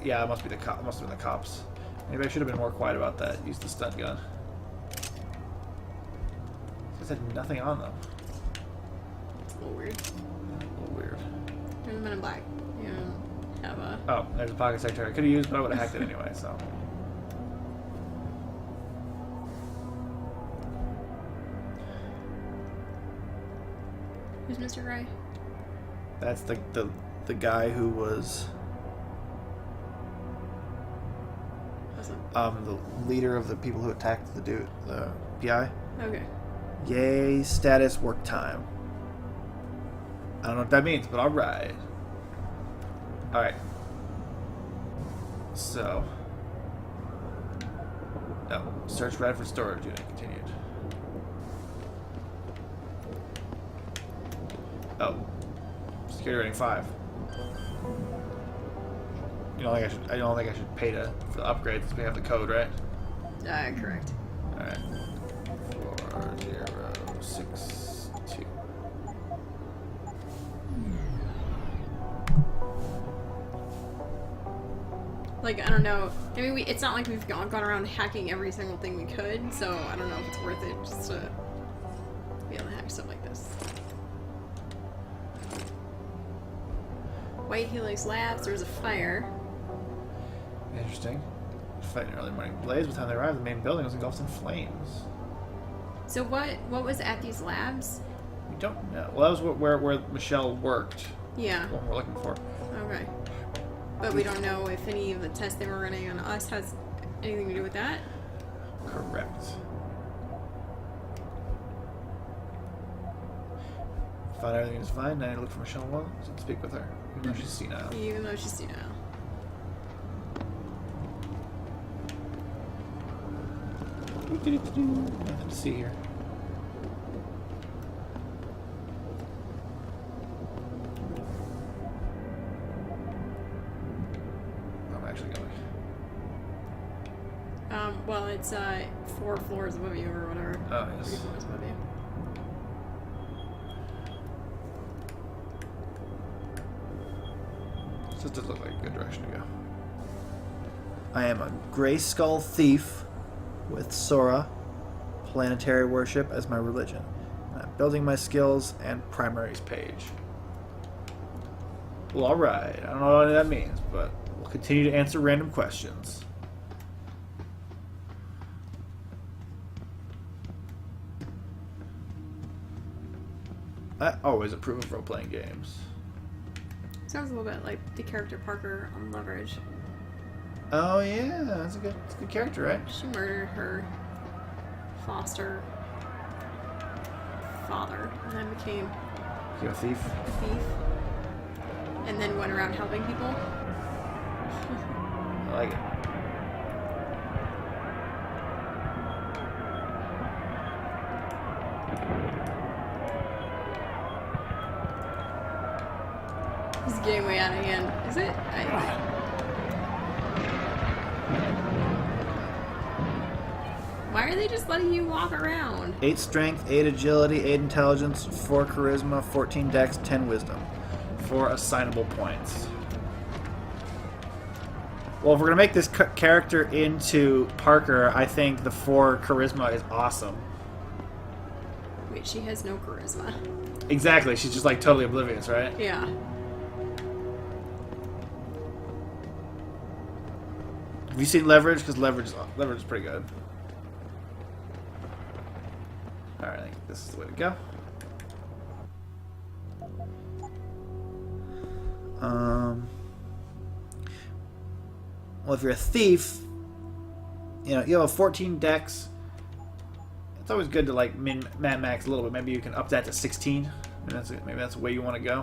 Yeah, it must be the cop. It must have been the cops. Maybe I should have been more quiet about that. Use the stun gun. These had nothing on them. It's a little weird. A little weird. There's a Men in Black. You don't have a... Oh, there's a pocket secretary I could have used, but I would have hacked it anyway, so... Who's Mr. Gray? That's the guy who was... the leader of the people who attacked the dude, the PI. Okay. Yay, status, work time. I don't know what that means, but alright. Alright. So. No. Search red for storage unit. Continued. Oh. Security rating 5. I don't think I should pay for the upgrade since we have the code, right? Correct. Alright. 4062. Like, I don't know. I mean, it's not like we've gone around hacking every single thing we could, so I don't know if it's worth it just to be able to hack stuff like this. White Helix Labs, there was a fire. Interesting. Fighting early morning blaze. By the time they arrived, the main building was engulfed in flames. So what was at these labs? We don't know. Well, that was where Michelle worked. Yeah. What we're looking for. Okay. But we don't know if any of the tests they were running on us has anything to do with that? Correct. Found everything is fine. Now I need to look for Michelle Williams and speak with her. Even though she's senile. Even though she's senile. Nothing to see here. I'm actually going. Well, it's 4 floors above you or whatever. Oh, yes. 3 floors above you. This does look like a good direction to go. I am a gray skull thief with Sora, planetary worship as my religion. I'm building my skills and primaries page. Well, alright. I don't know what that means, but we'll continue to answer random questions. I always approve of role-playing games. Sounds a little bit like the character Parker on Leverage. Oh yeah, that's a good character, right? She murdered her foster father and then became a thief. And then went around helping people. I like it. This is getting way out of hand. Is it? Why are they just letting you walk around? 8 strength, 8 agility, 8 intelligence, 4 charisma, 14 dex, 10 wisdom. 4 assignable points. Well, if we're going to make this character into Parker, I think the 4 charisma is awesome. Wait, she has no charisma. Exactly. She's just like totally oblivious, right? Yeah. Have you seen Leverage? Because Leverage is pretty good. Alright, I think this is the way to go. Well, if you're a thief, you know, you have a 14 dex. It's always good to like max a little bit. Maybe you can up that to 16. Maybe that's the way you want to go.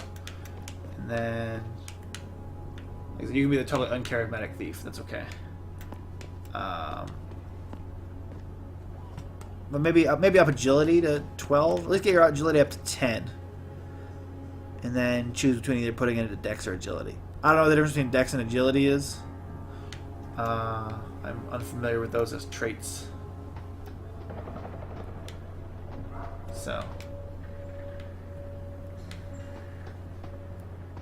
And then like I said, you can be the totally uncharismatic thief. That's okay. But maybe up agility to 12. At least get your agility up to 10. And then choose between either putting it into dex or agility. I don't know what the difference between dex and agility is. I'm unfamiliar with those as traits. So.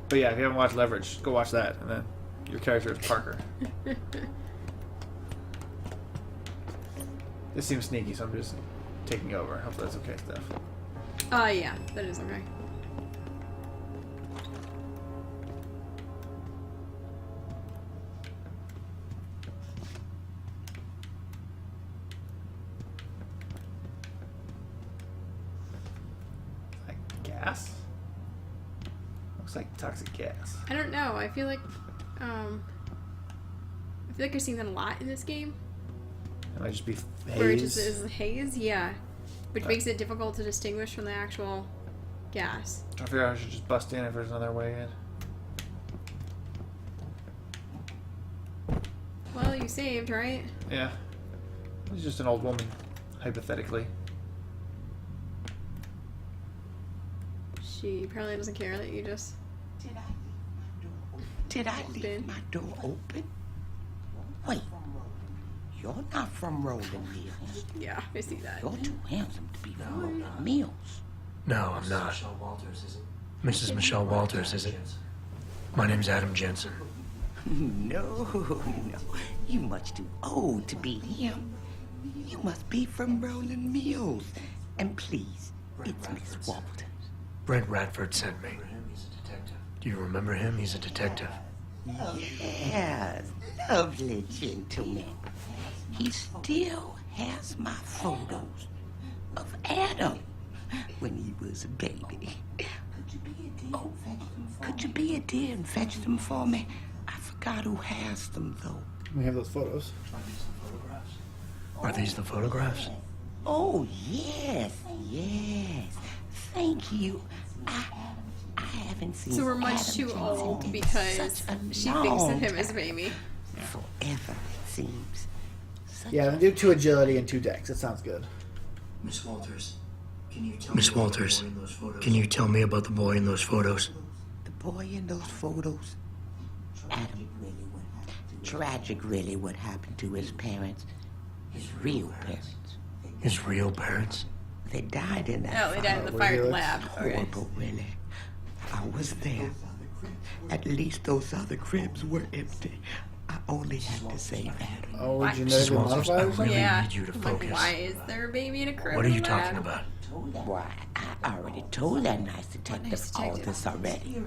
But yeah, if you haven't watched Leverage, go watch that. And then your character is Parker. This seems sneaky, so I'm just taking over. Hopefully that's okay, Steph. Yeah, that is okay. Like gas? Looks like toxic gas. I don't know. I feel like I've seen that a lot in this game. It might just be haze. Where it just is haze, yeah. Which makes it difficult to distinguish from the actual gas. I figure I should just bust in if there's another way in. Well, you saved, right? Yeah. She's just an old woman, hypothetically. She probably doesn't care that you just... Did I leave my door open? Wait. You're not from Rolling Mills. Yeah, I see that. You're too handsome to be from Rolling Mills. No, I'm not. Mrs. Michelle Walters, is it? My name's Adam Jensen. No. You're much too old to be him. You must be from Rolling Mills. And please, it's Miss Walters. Brent Radford sent me. Do you remember him? He's a detective. Yes, lovely gentleman. He still has my photos of Adam when he was a baby. Oh, could you be a dear and fetch them for me? I forgot who has them, though. We have those photos. Are these the photographs? Oh, yes. Thank you. I haven't seen So we're much Adam too Jensen old in because such a she thinks of long him as a time. baby. Forever, it seems. Yeah, then do 2 agility and 2 dex. That sounds good. Miss Walters, can you tell me about the boy in those photos? The boy in those photos? Adam. Tragic, really, what happened to his parents. His real parents. His real parents? They died in that Oh, they died in the fire. fire lab. Okay. Horrible, really. I was there. At least those other cribs were empty. I only had to save Adam. Oh, Why? genetically Walters, modified or I something? really Yeah. need you to Like, focus. why is there a baby in a crib? What are in you a talking lab? about? Why, I already told that nice detective all this already.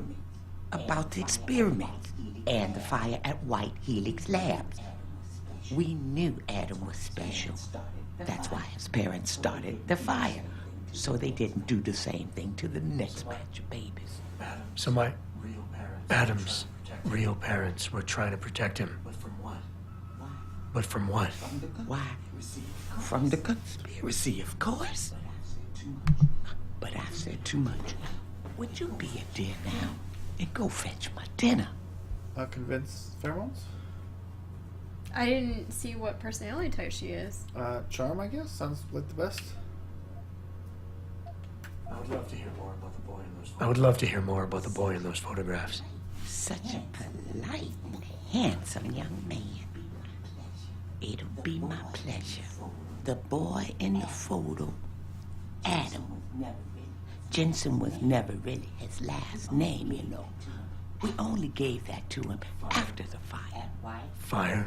About the experiments and the fire at White Helix Labs. We knew Adam was special. That's why his parents started the fire. So they didn't do the same thing to the next batch of babies. So Adam's real parents were trying to protect him. But from what? Why? From the conspiracy, of course. But I've said too much. Would you be a dear now and go fetch my dinner? Convince pheromones? I didn't see what personality type she is. Charm, I guess? Sounds like the best. I would love to hear more about the boy in those. I would love to hear more about the boy in those photographs. Such a polite and handsome young man. It'll be my pleasure. The boy in the photo, Adam. Jensen was never really his last name, you know. We only gave that to him after the fire. Fire?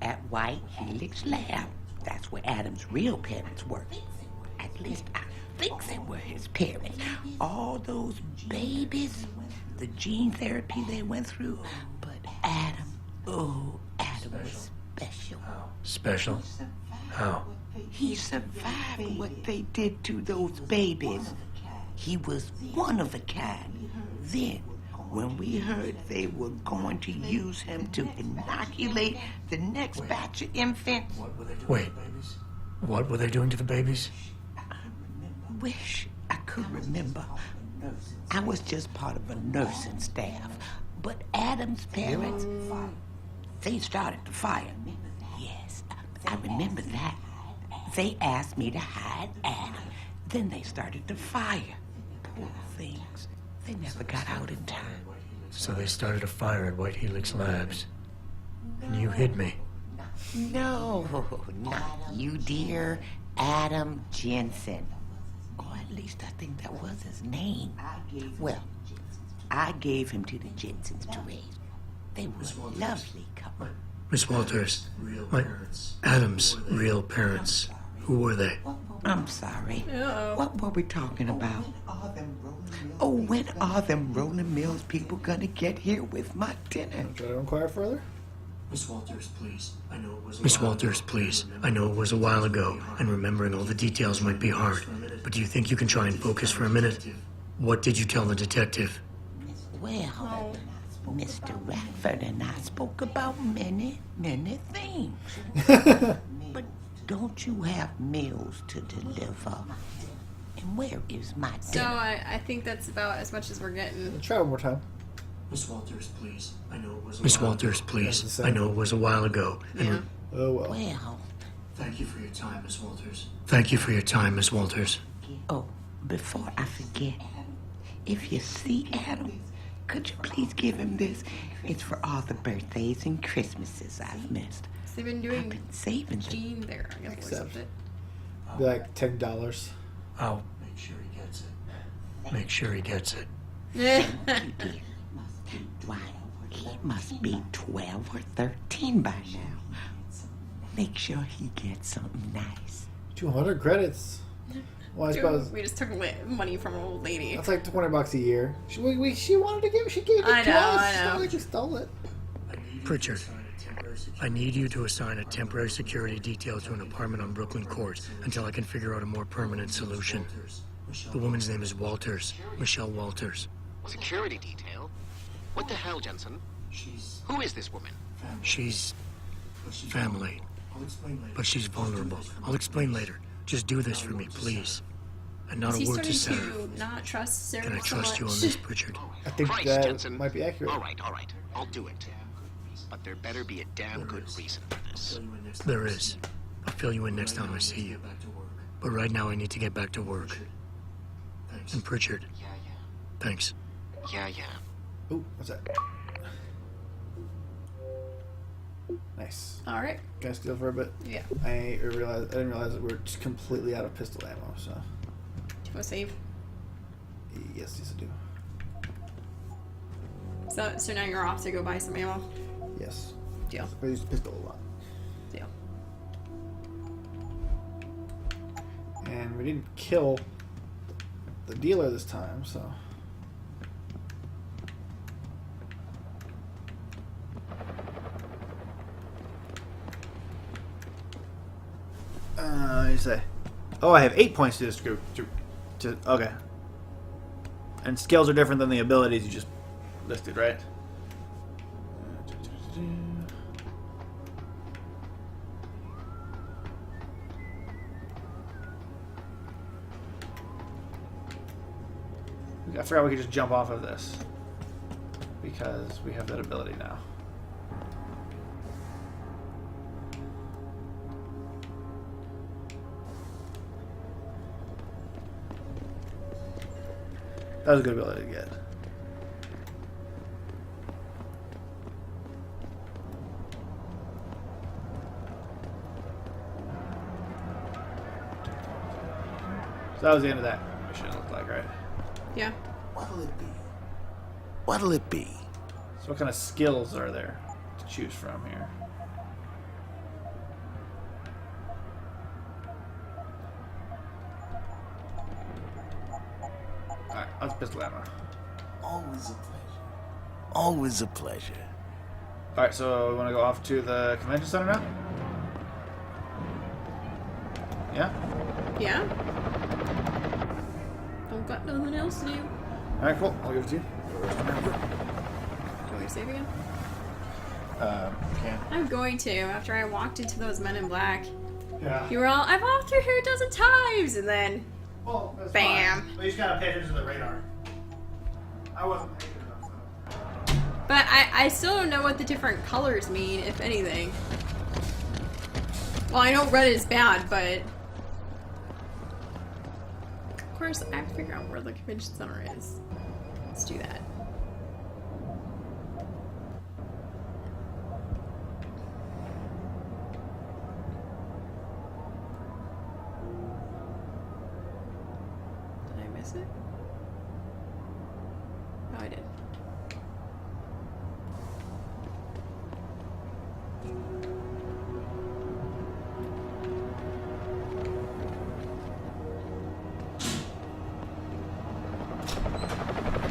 At White Helix Lab. That's where Adam's real parents worked. At least I think they were his parents. All those babies, the gene therapy they went through. But Adam, oh, Adam was special. Special? How? He survived what they did to those babies. He was one of a kind. Then, when we heard they were going to use him to inoculate the next batch of infants... Wait, what were they doing to the babies? Wish I could remember. I was just part of a nursing staff. But Adam's parents, they started the fire. Yes, I remember that. They asked me to hide Adam. Then they started the fire. Poor things. They never got out in time. So they started a fire at White Helix Labs. And you hid me. No, not you, dear. Adam Jensen. Or at least I think that was his name. Well, I gave him to the Jensens to raise. They were a lovely couple. Miss Walters, Adam's real parents. Who were they? I'm sorry. Uh-oh. What were we talking about? Oh, when are them Rolling Mills people gonna get here with my dinner? Should I inquire further? Miss Walters, please. I know it was Miss Walters, please. I know it was a while ago, and remembering all the details might be hard. But do you think you can try and focus for a minute? What did you tell the detective? Well, Mr. Radford and I spoke about many, many things. But don't you have meals to deliver? And where is my dinner? So I think that's about as much as we're getting. Try one more time. Miss Walters, please. I know it was Miss Walters, please. I know it was a while ago. And Oh, well. Well, thank you for your time, Miss Walters. Thank you for your time, Miss Walters. oh, before I forget, if you see Adam, could you please give him this? It's for all the birthdays and Christmases I've missed. So they've been doing saving them. Gene there, I guess. Except- It. Be like $10. I'll make sure he gets it. Make sure he gets it. Why, he must be 12 or 13 by now. Make sure he gets something nice. 200 credits. Well, I suppose We just took money from an old lady. that's like $20 a year. She wanted to give. She gave it I to know, us. I It's know. not like she stole it. Pritchard, I need you to assign a temporary security detail to an apartment on Brooklyn Court until I can figure out a more permanent solution. The woman's name is Walters, Michelle Walters. Security detail? What the hell, Jensen? Who is this woman? She's family, but she's vulnerable. I'll explain later. Just do this for me, please. And not Is he a word to starting Sarah. to not trust Sarah Can I so trust you on much? this, Pritchard? I think Christ, that Jensen. might be accurate. All right. I'll do it. But there better be a damn good reason for this. There is. I'll fill you in next time I see you. But right now I need to get back to work. And Pritchard, thanks. Yeah. Ooh, what's that? Nice. All right. Can I steal for a bit? Yeah. I didn't realize that we're just completely out of pistol ammo. So Do you want to save? yes, I do. So now you're off to go buy some ammo? Yes. Deal. I use the pistol a lot. Deal. And we didn't kill the dealer this time, so. You say, oh, I have 8 points to this group. Okay. And skills are different than the abilities you just listed, right? I forgot we could just jump off of this. because we have that ability now. That was a good ability to get. So that was the end of that mission, it looked like, right? Yeah. What'll it be? What'll it be? So what kind of skills are there to choose from here? Alright, that's pistol ammo. Always a pleasure. Always a pleasure. Alright, so we want to go off to the convention center now? Yeah? Yeah? Don't got nothing else to do. Alright, cool. I'll give it to you. Do you want me to save again? Can. I'm going to, after I walked into those men in black. Yeah. You were all, I've walked through here a dozen times! And then, Well, that's bam. fine. But you just gotta pay attention to the radar. I wasn't paying enough, so. But I still don't know what the different colors mean, if anything. Well, I know red is bad, but... Of course, I have to figure out where the convention center is. Let's do that. Did I miss it? Oh, I did.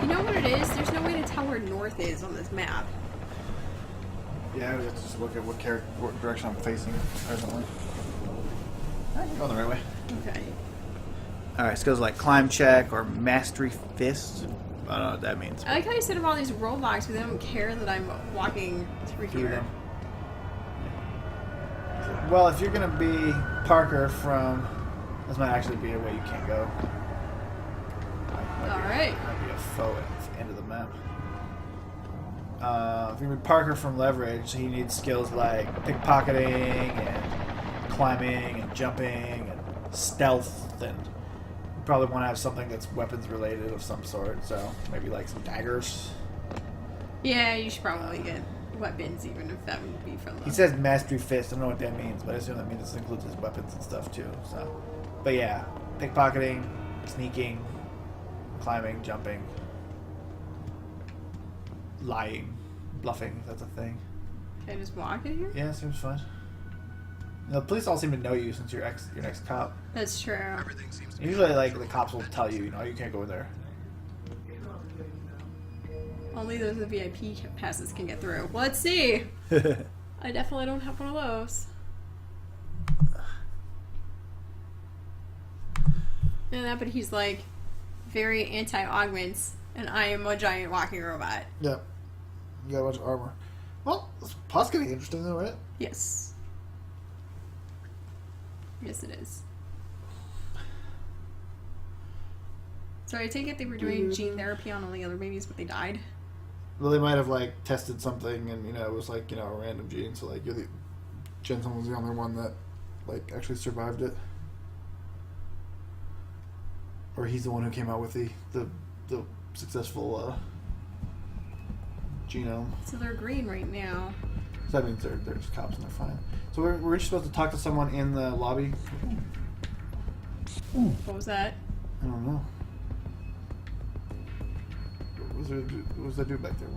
You know what it is? There's no way to tell where north is on this map. Yeah, we have to just look at what direction I'm facing presently. Alright, you're going the right way. Okay. Alright, skills like climb check or mastery fist. I don't know what that means. I like how you set up all these roadblocks, but they don't care that I'm walking through Do here. them. Well, if you're gonna be Parker from, this might actually be a way you can't go. Alright. Might be a foe at the end of the map. If you're gonna be Parker from Leverage, he needs skills like pickpocketing and climbing and jumping and stealth, and you probably want to have something that's weapons related of some sort. So maybe like some daggers. Yeah, you should probably get weapons, even if that would be from the... He says mastery fist. I don't know what that means, but I assume that means this includes his weapons and stuff too. So, but yeah, pickpocketing, sneaking, climbing, jumping, lying, bluffing. If that's a thing. Can I just walk in here? Yeah, seems fun. You know, the police all seem to know you since you're your next cop. That's true. Usually, like the cops will tell you, you can't go in there. Only those with VIP passes can get through. Let's see. I definitely don't have one of those. Yeah, but he's like very anti-augments, and I am a giant walking robot. Yeah. You got a bunch of armor. Well, this pot's getting interesting though, right? Yes. Yes, it is. So I take it they were doing gene therapy on all the other babies, but they died? Well, they might have like tested something, and it was like a random gene. So like Jensen was the only one that like actually survived it, or he's the one who came out with the successful genome. So they're green right now. So that means they're just cops and they're fine. So we're just supposed to talk to someone in the lobby. What was that? I don't know. What was that dude back there? You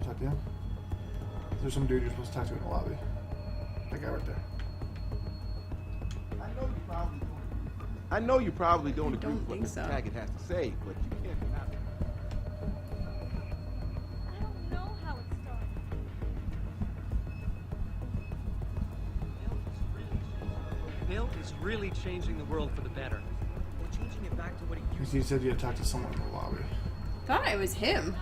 talk to him? Is there some dude you're supposed to talk to in the lobby? That guy right there. I know you probably don't I agree don't with what think Mr. so. Taggart has to say, but you can't deny it. I don't know how it started. Bill is really changing the world for the better. We're changing it back to what it used You said you had to talk to someone in the lobby. Thought it was him.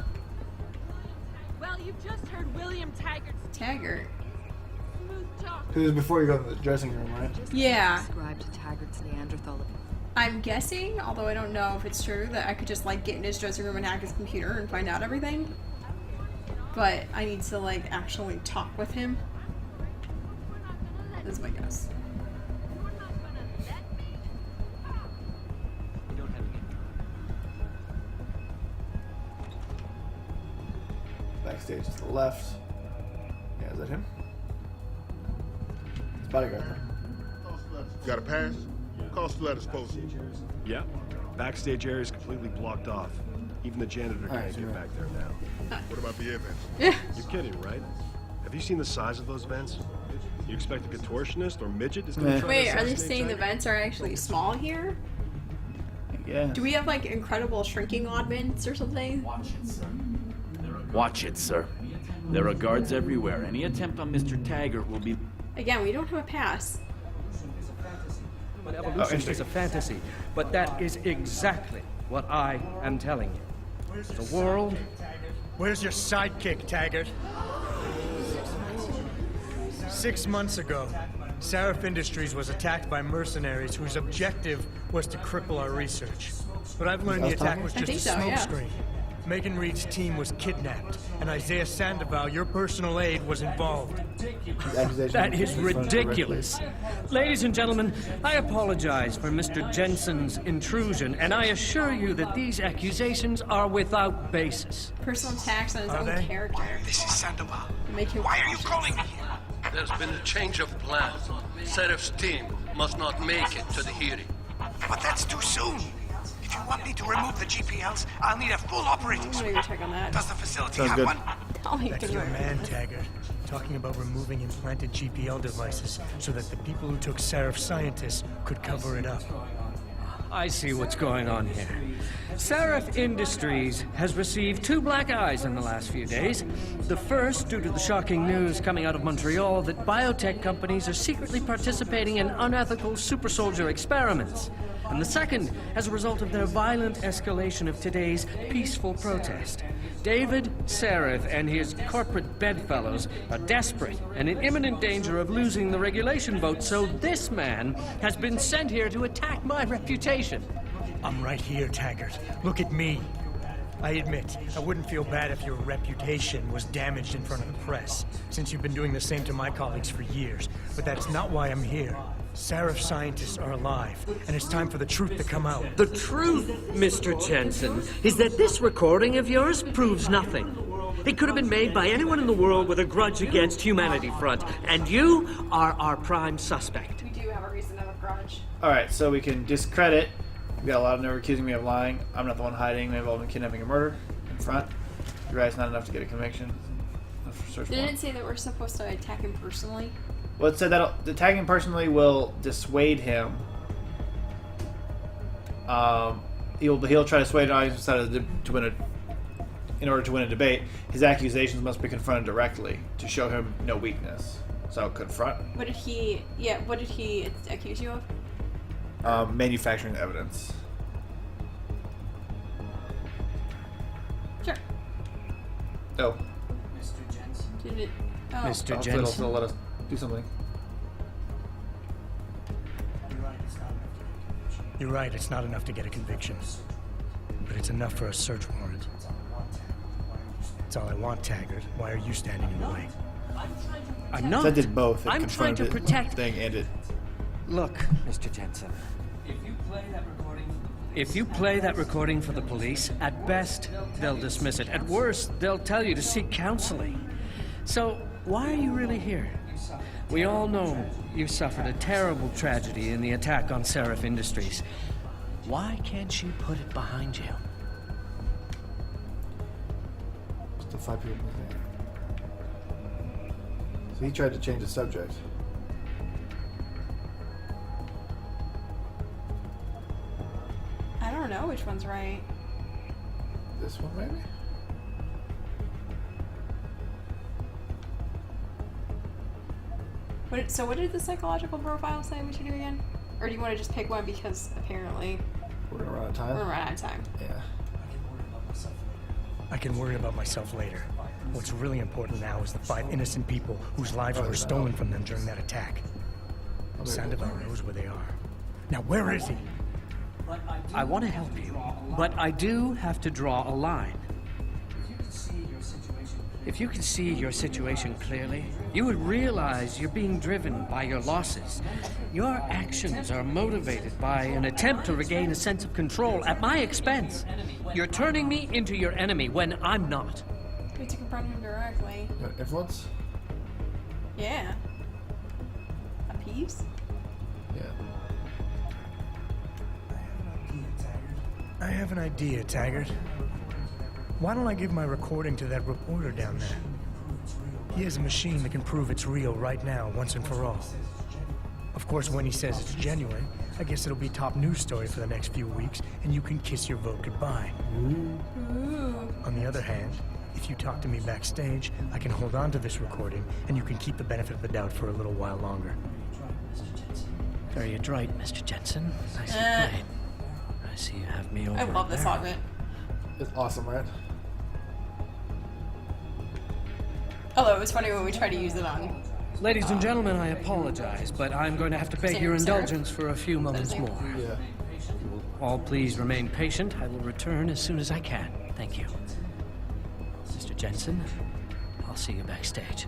Well, you've just heard William Taggart's Taggart. smooth talk. It was before you go to the dressing room, right? Yeah. Described Taggart's Neanderthal. I'm guessing, although I don't know if it's true, that I could just like get in his dressing room and hack his computer and find out everything. but I need to like actually talk with him. That's my guess. Backstage to the left. Yeah, is that him? It's bodyguard. Got a pass? Cost letters posted. Yeah. Backstage area is completely blocked off. Even the janitor can't get back there now. What about the event? Yeah. You're kidding, right? Have you seen the size of those vents? You expect a contortionist or midget is going to try Wait, to are they assassinate saying the Tiger? vents are actually small here? Yeah. Do we have like incredible shrinking oddments or something? Watch it, sir. There are guards everywhere. Any attempt on Mr. Taggart will be... Again, we don't have a pass. But evolution is a fantasy, but that is exactly what I am telling you. The world... Where's your sidekick, Taggart? 6 months ago, Seraph Industries was attacked by mercenaries whose objective was to cripple our research. But I've learned the attack was just a smokescreen. Megan Reed's team was kidnapped, and Isaiah Sandoval, your personal aide, was involved. That is ridiculous. Ladies and gentlemen, I apologize for Mr. Jensen's intrusion, and I assure you that these accusations are without basis. Personal attacks on his own character. This is Sandoval. Make him Why are you calling me here? There's been a change of plans. Seraph's team must not make it to the hearing. But that's too soon. If you want me to remove the GPLs, I'll need a full operating I'm gonna suite. go check on that. Does the facility Sounds have good. one? Tell me That's your man, Taggart. Talking about removing implanted GPL devices so that the people who took Seraph scientists could cover it up. I see what's going on here. Seraph Industries has received 2 black eyes in the last few days. The first, due to the shocking news coming out of Montreal that biotech companies are secretly participating in unethical super soldier experiments. And the second, as a result of their violent escalation of today's peaceful protest. David Seraph and his corporate bedfellows are desperate and in imminent danger of losing the regulation vote, so this man has been sent here to attack my reputation. I'm right here, Taggart. Look at me. I admit, I wouldn't feel bad if your reputation was damaged in front of the press, since you've been doing the same to my colleagues for years. But that's not why I'm here. Seraph scientists are alive, and it's time for the truth to come out. The truth, Mr. Jensen, is that this recording of yours proves nothing. It could have been made by anyone in the world with a grudge against Humanity Front, and you are our prime suspect. We do have a reason to have a grudge. Alright, so we can discredit. We got a lot of them accusing me of lying. I'm not the one hiding. I'm involved in kidnapping and murder in front. Your guy's not enough to get a conviction. Search Didn't warrant. it say that we're supposed to attack him personally? Well, it said that attacking him personally will dissuade him. He'll try to sway an audience to win in order to win a debate. His accusations must be confronted directly to show him no weakness. So confront. What did he accuse you of? Manufacturing evidence. Sure. Oh. Mr. Jensen. Did it? Oh. Mr. Hopefully Jensen. it'll let us do something. You're right, it's not enough to get a conviction. But it's enough for a search warrant. That's all I want, Taggart. Why are you standing in the way? I'm not. So I did both. It I'm trying to confronted protect. Thing and it. Look, Mr. Jensen. If you play that recording for the police, at best, they'll dismiss it. At worst, they'll tell you to seek counseling. So, why are you really here? We all know you suffered a terrible tragedy in the attack on Seraph Industries. Why can't you put it behind you? Still 5 people missing. So he tried to change the subject. I don't know which one's right. This one, maybe? So what did the psychological profile say we should do again? Or do you want to just pick one because apparently We're gonna run out of time. we're running out of time? Yeah. I can worry about myself later. What's really important now is the 5 innocent people whose lives were stolen from them during that attack. Sandoval knows where they are. Now, where is he? I want to help you, but I do have to draw a line. If you could see your situation clearly, you would realize you're being driven by your losses. Your actions are motivated by an attempt to regain a sense of control at my expense. You're turning me into your enemy when I'm not. Good to confront him directly. Influence? Yeah. Appease? Yeah. I have an idea, Taggart. Why don't I give my recording to that reporter down there? He has a machine that can prove it's real right now, once and for all. Of course, when he says it's genuine, I guess it'll be top news story for the next few weeks, and you can kiss your vote goodbye. Ooh. On the other hand, if you talk to me backstage, I can hold on to this recording, and you can keep the benefit of the doubt for a little while longer. Very adroit, Mr. Jensen. Nicely played. I see you have me over. I love this augment. It's awesome, right? Although it was funny when we tried to use it on. Ladies and gentlemen, I apologize, but I'm going to have to beg your indulgence for a few moments more. Yeah. All please remain patient. I will return as soon as I can. Thank you. Mr. Jensen, I'll see you backstage.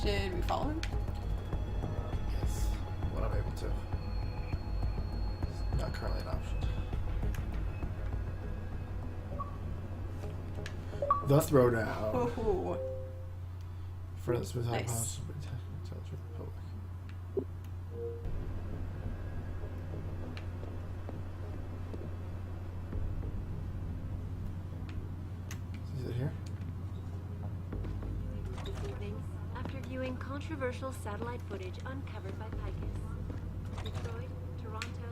Should we follow him? Yes. When I'm able to. It's not currently an option. The Throwdown. Ooh. For the Smith Nice. House. Is it here? This evening, after viewing controversial satellite footage uncovered by Picus, Detroit, Toronto,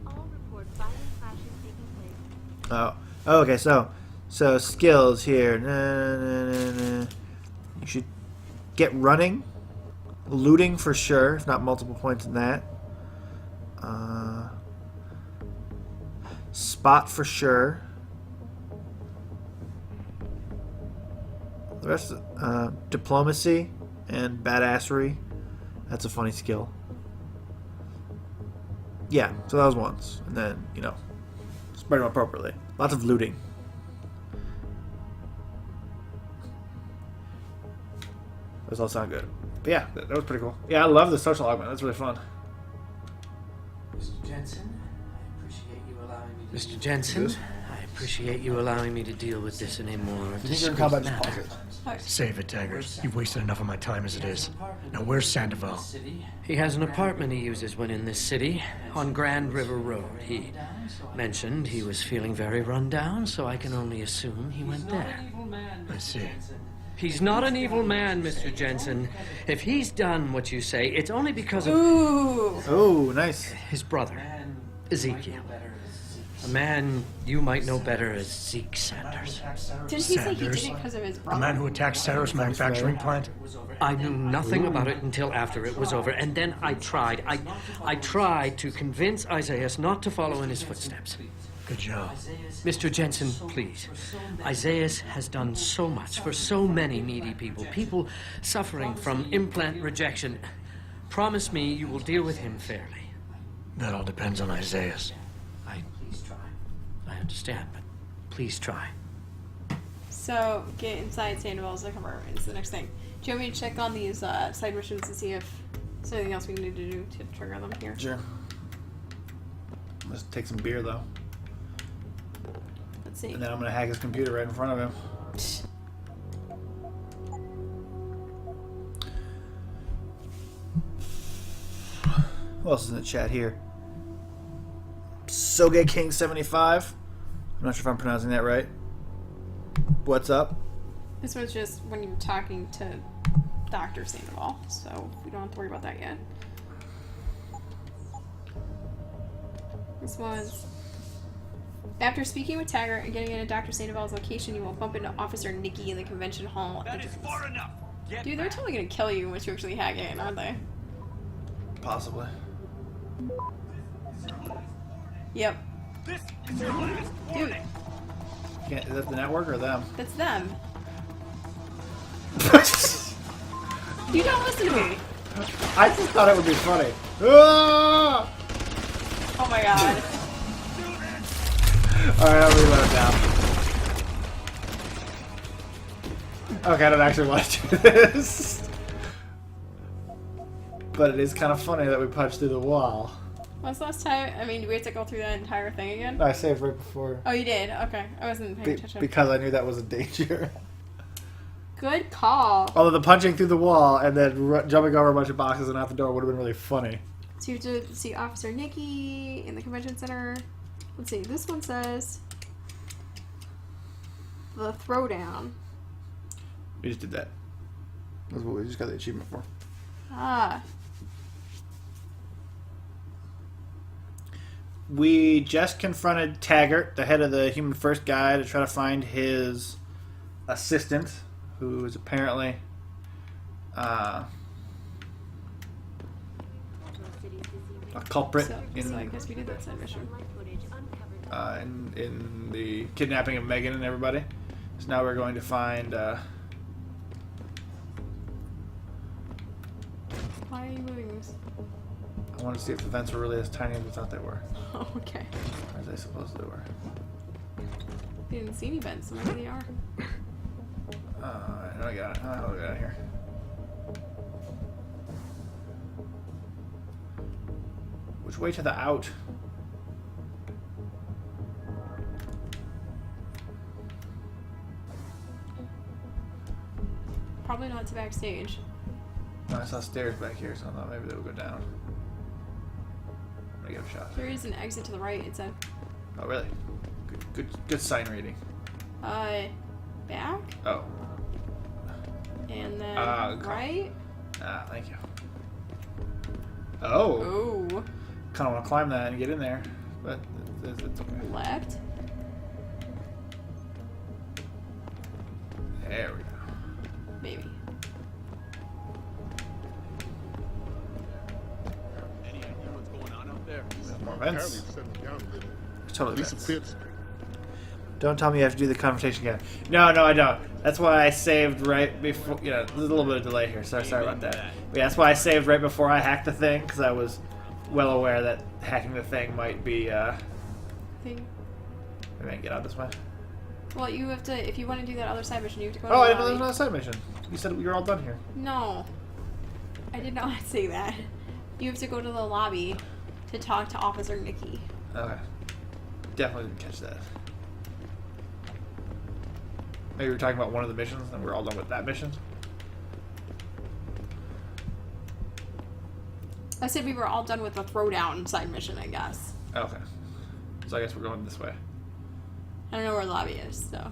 all report violent clashes taking place. Oh, okay. So skills here. You should get running, looting for sure, if not multiple points in that. Spot for sure. The rest, diplomacy and badassery. That's a funny skill. Yeah, so that was once, and then spread them appropriately. Lots of looting. Those all sound good. But yeah, that was pretty cool. Yeah, I love the social augment. That's really fun. Mr. Jensen, I appreciate you allowing me to... Mr. Jensen, I appreciate you allowing me to deal with this in a more discreet manner. Save it, Taggart. You've wasted enough of my time as it is. Now, where's Sandoval? He has an apartment he uses when in this city, on Grand River Road. He mentioned he was feeling very run down, so I can only assume he went there. I see. He's not an evil man, Mr. Jensen. If he's done what you say, it's only because of... Ooh. Oh, nice. His brother, Ezekiel. A man you might know better as Zeke Sanders. Didn't he say he did it because of his brother? The man who attacked Saros manufacturing plant? I knew nothing about it until after it was over, and then I tried. I tried to convince Isaiah not to follow in his footsteps. Good job. Mr. Jensen, please. Isaiah has done so much for so many needy people. People suffering from implant rejection. Promise me you will deal with him fairly. That all depends on Isaiah. I understand, but please try. So, get inside Sandoval's compartment is the next thing. Do you want me to check on these side missions to see if there's anything else we need to do to trigger them here? Sure. Let's take some beer, though. Let's see. And then I'm going to hack his computer right in front of him. Who else is in the chat here? Soge King 75. I'm not sure if I'm pronouncing that right. What's up? This was just when you were talking to Dr. Sandoval, so we don't have to worry about that yet. This was... After speaking with Taggart and getting into Dr. Sandoval's location, you will bump into Officer Nikki in the convention hall. That is far enough. Dude, they're totally gonna kill you once you actually hack in, aren't they? Possibly. Yep. This is your last Dude, Is that the network or them? that's them. You don't listen to me. I just thought it would be funny. Ah! Oh my god. Alright, I'll reload now. Okay, I don't actually want to do this. But it is kind of funny that we punched through the wall. When's the last time? I mean, do we have to go through that entire thing again? No, I saved right before. Oh, you did? Okay. I wasn't paying attention. Because I knew that was a danger. Good call. Although the punching through the wall and then jumping over a bunch of boxes and out the door would have been really funny. So you have to see Officer Nikki in the convention center. Let's see. This one says the throwdown. We just did that. That's what we just got the achievement for. Ah. We just confronted Taggart, the head of the Human First guy, to try to find his assistant, who is apparently a culprit So I guess we did that side mission. in the kidnapping of Megan and everybody. So now we're going to find. Why are you moving this? I wanted to see if the vents were really as tiny as we thought they were. Oh, okay. Or as they supposedly were. We didn't see any vents, so maybe they are. I got it. I'll get out of here. Which way to the out? Probably not to backstage. No, I saw stairs back here, so I thought maybe they would go down. I'm gonna give it a shot. There is an exit to the right, it said. Oh, really? Good sign reading. Back? Oh. And then Cool. right? Thank you. Oh. Oh. Kind of want to climb that and get in there, but it's okay. Left? There we go. Maybe. Any idea what's going on out there? More vents. Totally Piece of vents. pits. Don't tell me you have to do the confrontation again. No, I don't. That's why I saved right before. You know, there's a little bit of delay here. Sorry about that. But yeah, that's why I saved right before I hacked the thing, because I was well aware that hacking the thing might be. Thing. Maybe I can get out this way. Well, you have to. If you want to do that other side mission, you have to go. Oh, to I the didn't know there was lobby. another side mission. You said you're all done here. No, I did not say that. You have to go to the lobby to talk to Officer Nikki. Okay. Definitely didn't catch that. Maybe we're talking about one of the missions, and we're all done with that mission. I said we were all done with the throwdown side mission, I guess. Okay. So I guess we're going this way. I don't know where the lobby is, so.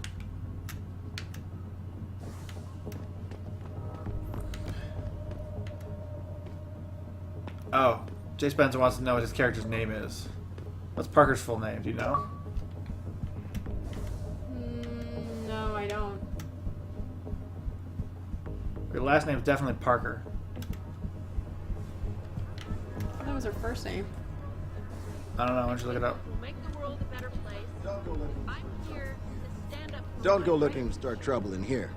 Oh, Jay Spencer wants to know what his character's name is. What's Parker's full name? Do you know? No, I don't. Her last name's definitely Parker. I thought it was her first name. I don't know. Why don't you look it up? Make the world a better place. I'm here to stand up. Don't go looking to start trouble in here.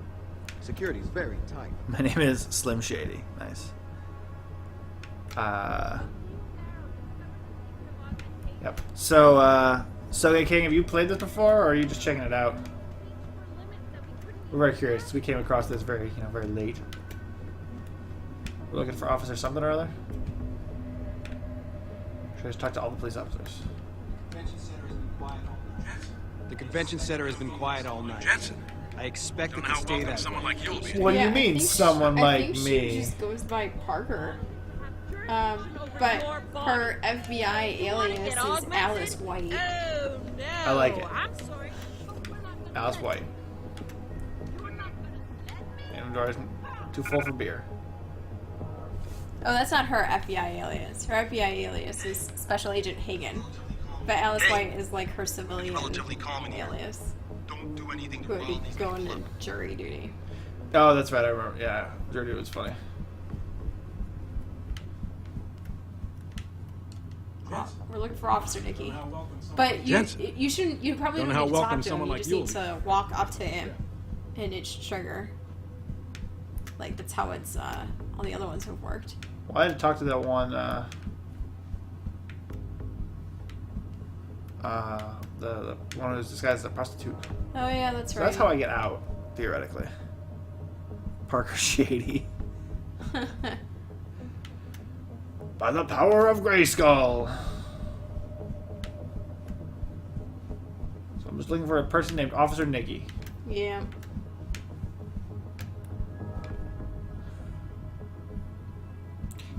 Security's very tight. My name is Slim Shady. Nice. Yep. So, Soge King, have you played this before, or are you just checking it out? We're very curious. We came across this very late. We're looking for Officer something or other. Should I just talk to all the police officers? The convention center has been quiet all night. Jensen. I expect it to stay that someone way. like you'll be. What do you mean, someone like I think me? She just goes by Parker. But her FBI alias is Alice White. I like it. Alice White. Inventory's too full for beer. Oh, that's not her FBI alias. Her FBI alias is Special Agent Hagen. But Alice White is like her civilian alias. Don't do anything Who would be going to jury duty. Oh, that's right. I remember. Yeah, Dirty was funny. We're looking for Officer Nikki. But you shouldn't. You probably don't need to talk to him. You just need to walk up to him and it's trigger. Like that's how it's all the other ones have worked. Well, I had to talk to that one. The one who's disguised as a prostitute. Oh yeah, that's So right. that's how I get out, theoretically. Parker shady. By the power of Grayskull. So I'm just looking for a person named Officer Nikki. Yeah.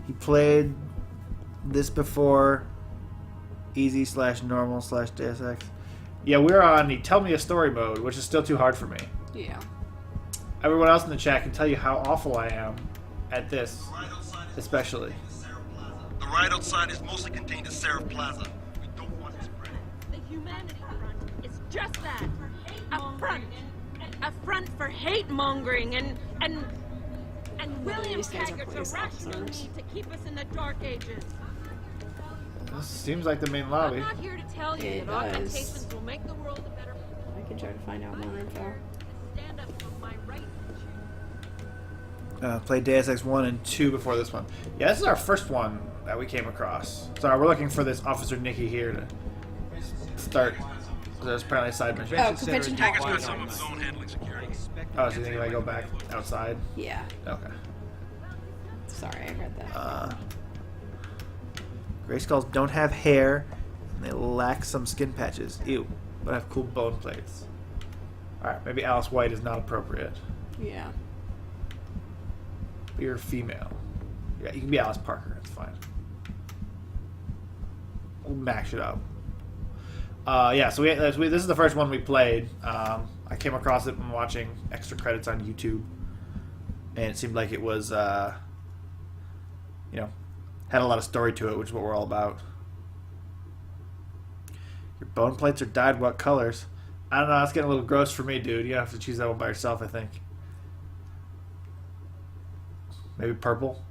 He played this before easy/normal/Deus Ex. Yeah, we're on the Tell Me a Story mode, which is still too hard for me. Yeah. Everyone else in the chat can tell you how awful I am at this, especially. The ride outside is mostly contained in Seraph Plaza. We don't want to spread. The Humanity Front is just that. A front. A front for hate mongering and William Taggart's a rational need to keep us in the Dark Ages. This seems like the main lobby. I'm not here to tell you It that does. augmentations will make the world a better place. I can try to find out more info. Stand up for my right. Played Deus Ex 1 and 2 before this one. Yeah, this is our first one that we came across. So we're looking for this Officer Nikki here to start. There's apparently a side mission. Oh, convention Taggart's hall. got some of his own handling security. Oh, so you think if I go back outside? Yeah. Okay. Sorry, I heard that. Grayskulls don't have hair, and they lack some skin patches. Ew. But have cool bone plates. Alright, maybe Alice White is not appropriate. Yeah. But you're a female. Yeah, you can be Alice Parker. It's fine. We'll max it up. Yeah, so this is the first one we played. I came across it when watching extra credits on YouTube, and it seemed like it was, had a lot of story to it, which is what we're all about. Your bone plates are dyed what colors? I don't know. That's getting a little gross for me, dude. You have to choose that one by yourself, I think. Maybe purple.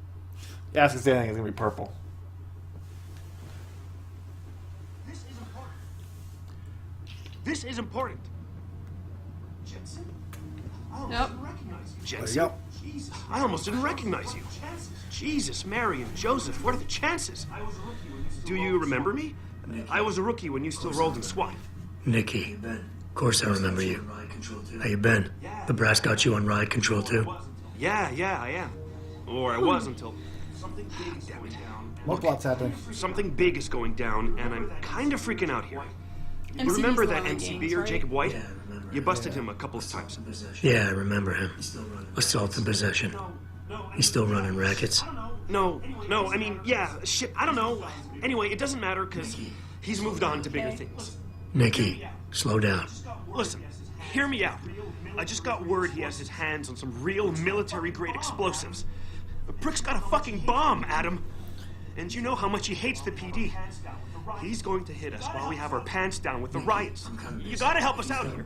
Yeah, I was gonna say I think it's gonna be purple. This is important. Jensen? Nope. Jensen? There I almost didn't recognize you. Jesus, Mary, and Joseph, what are the chances? Do you remember me? I was a rookie when you still rolled in SWAT. Nikki. Of course I remember you. How you been? The brass got you on ride control too? Yeah, I am. Or I was until... Damn it. What plot's happening? Something big is going down, and I'm kind of freaking out here. You MCB's remember the that one in MCBer, gangs, right? Jacob White? You busted him a couple of times. Yeah, I remember him. Assault and possession. He's still running rackets. No, I mean, yeah, shit, I don't know. Anyway, it doesn't matter, because he's moved on to bigger things. Nikki, slow down. Listen, hear me out. I just got word he has his hands on some real military-grade explosives. The prick's got a fucking bomb, Adam. And you know how much he hates the PD. He's going to hit us while we have our pants down with the riots. You gotta help us out here.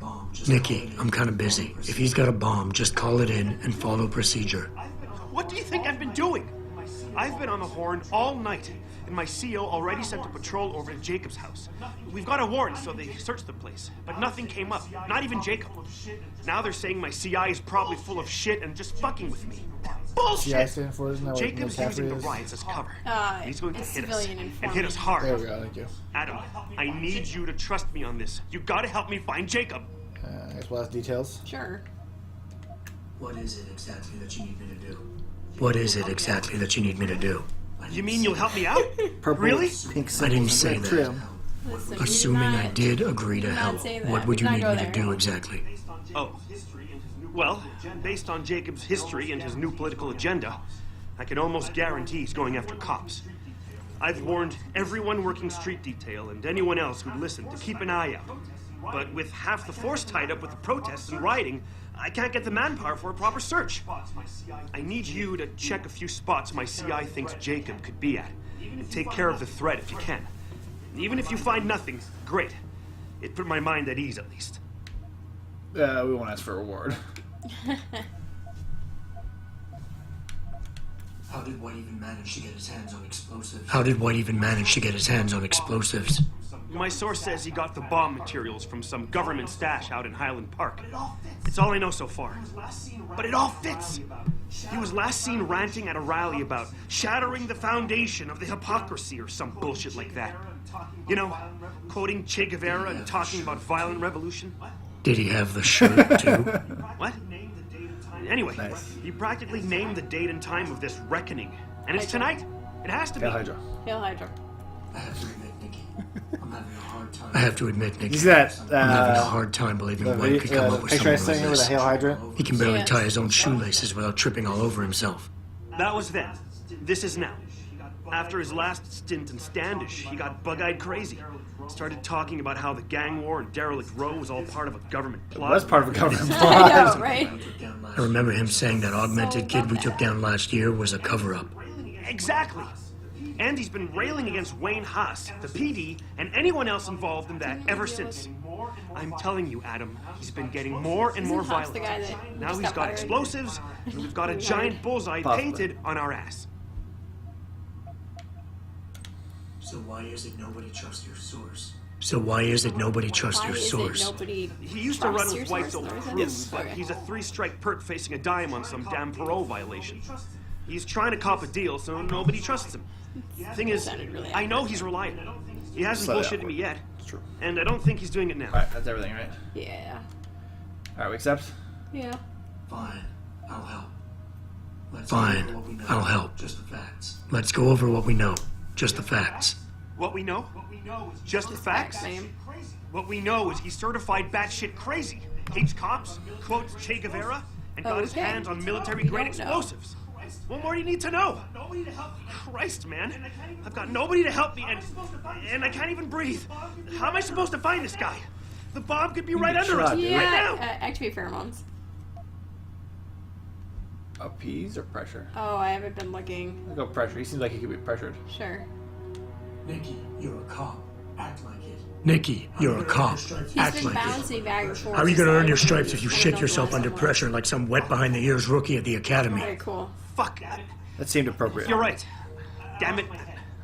Nikki, I'm kind of busy. If he's got a bomb, just call it in and follow procedure. What do you think I've been doing? I've been on the horn all night, and my CO already sent a patrol over to Jacob's house. We've got a warrant, so they searched the place, but nothing came up, not even Jacob. Now they're saying my CI is probably full of shit and just fucking with me. Bullshit! CI stand for, isn't that what Jacob's McCaffrey using the is? riots as cover. He's going to it's hit us, civilian and hit us hard. There we go, thank you. Adam, I need you to trust me on this. You gotta help me find Jacob. I guess we'll ask details. Sure. What is it exactly that you need me to do? What is it exactly that you need me to do? You mean you'll help me out? Purple, Really? pink I didn't say red that. trim. Listen, Assuming I did agree to not help, say that. what would We you did need not me go to there. do exactly? Oh. Well, based on Jacob's history and his new political agenda, I can almost guarantee he's going after cops. I've warned everyone working street detail and anyone else who'd listen to keep an eye out. But with half the force tied up with the protests and rioting, I can't get the manpower for a proper search. I need you to check a few spots my CI thinks Jacob could be at, and take care of the threat if you can. Even if you find nothing, great. It put my mind at ease, at least. We won't ask for a reward. How did White even manage to get his hands on explosives? How did White even manage to get his hands on explosives? My source says he got the bomb materials from some government stash out in Highland Park. It's all I know so far. But it all fits. He was last seen ranting at a rally about shattering the foundation of the hypocrisy or some bullshit like that. You know, quoting Che Guevara and talking about violent revolution. Did he have the shirt, too? What? Anyway, Nice. he practically named the date and time of this reckoning. And it's tonight. It has to be. Hail Hydra. Hail Hydra. I have to admit, Nikki, You see that? I'm having a hard time believing White could come up with picture I something sent like you with a this. Hail Hydra? He can barely Yeah. tie his own shoelaces without tripping all over himself. That was then. This is now. After his last stint in Standish, he got bug-eyed crazy. Started talking about how the gang war and Derelict Row was all part of a government plot. It was part of a government I plot. know, right? I remember him saying that augmented kid we took down last year was a cover-up. Exactly. And he's been railing against Wayne Haas, the PD, and anyone else involved in that ever since. I'm telling you, Adam, he's been getting more and more Isn't Haas the violent. guy that Now just he's got got fired? explosives, and we've got a giant bullseye Possibly. painted on our ass. So why is it nobody trusts your source? So why is it nobody trusts Why your is it source? nobody He used to run trusts with your White's source? old Or is it- crew, Yes. but Okay. he's a three-strike pert facing a dime on some damn parole violation. He's trying to cop a deal, so nobody trusts him. Thing is, I know he's reliable. He hasn't Slow down, bullshitted me White. yet, It's true. and I don't think he's doing it now. Alright, that's everything, right? Yeah. Alright, we accept? Yeah. Fine, I'll help. Fine, I'll help. Just the facts. Let's go over what we know. Just the facts. What we know? Just the facts? Same. What we know is he's certified batshit crazy, hates cops, quotes Che Guevara, and got his Okay. hands on We military-grade don't know. explosives. What more do you need to know? Christ, man. I've got nobody to help me, and I can't even breathe. How am I supposed to find this guy? The bomb could be right under us, try, dude. right Yeah. now. Activate pheromones. Appease or pressure? Oh, I haven't been looking. I'll go pressure. He seems like he could be pressured. Sure. Nikki, you're a cop. Act like it. Nikki, you're a cop. He's Act been like it. bouncing back and forth. How are you going to so earn I your don't know stripes if you what's shit going yourself on under somewhere. pressure like some wet behind the ears rookie at the academy? Very cool. Fuck. That seemed appropriate. You're right. Damn it.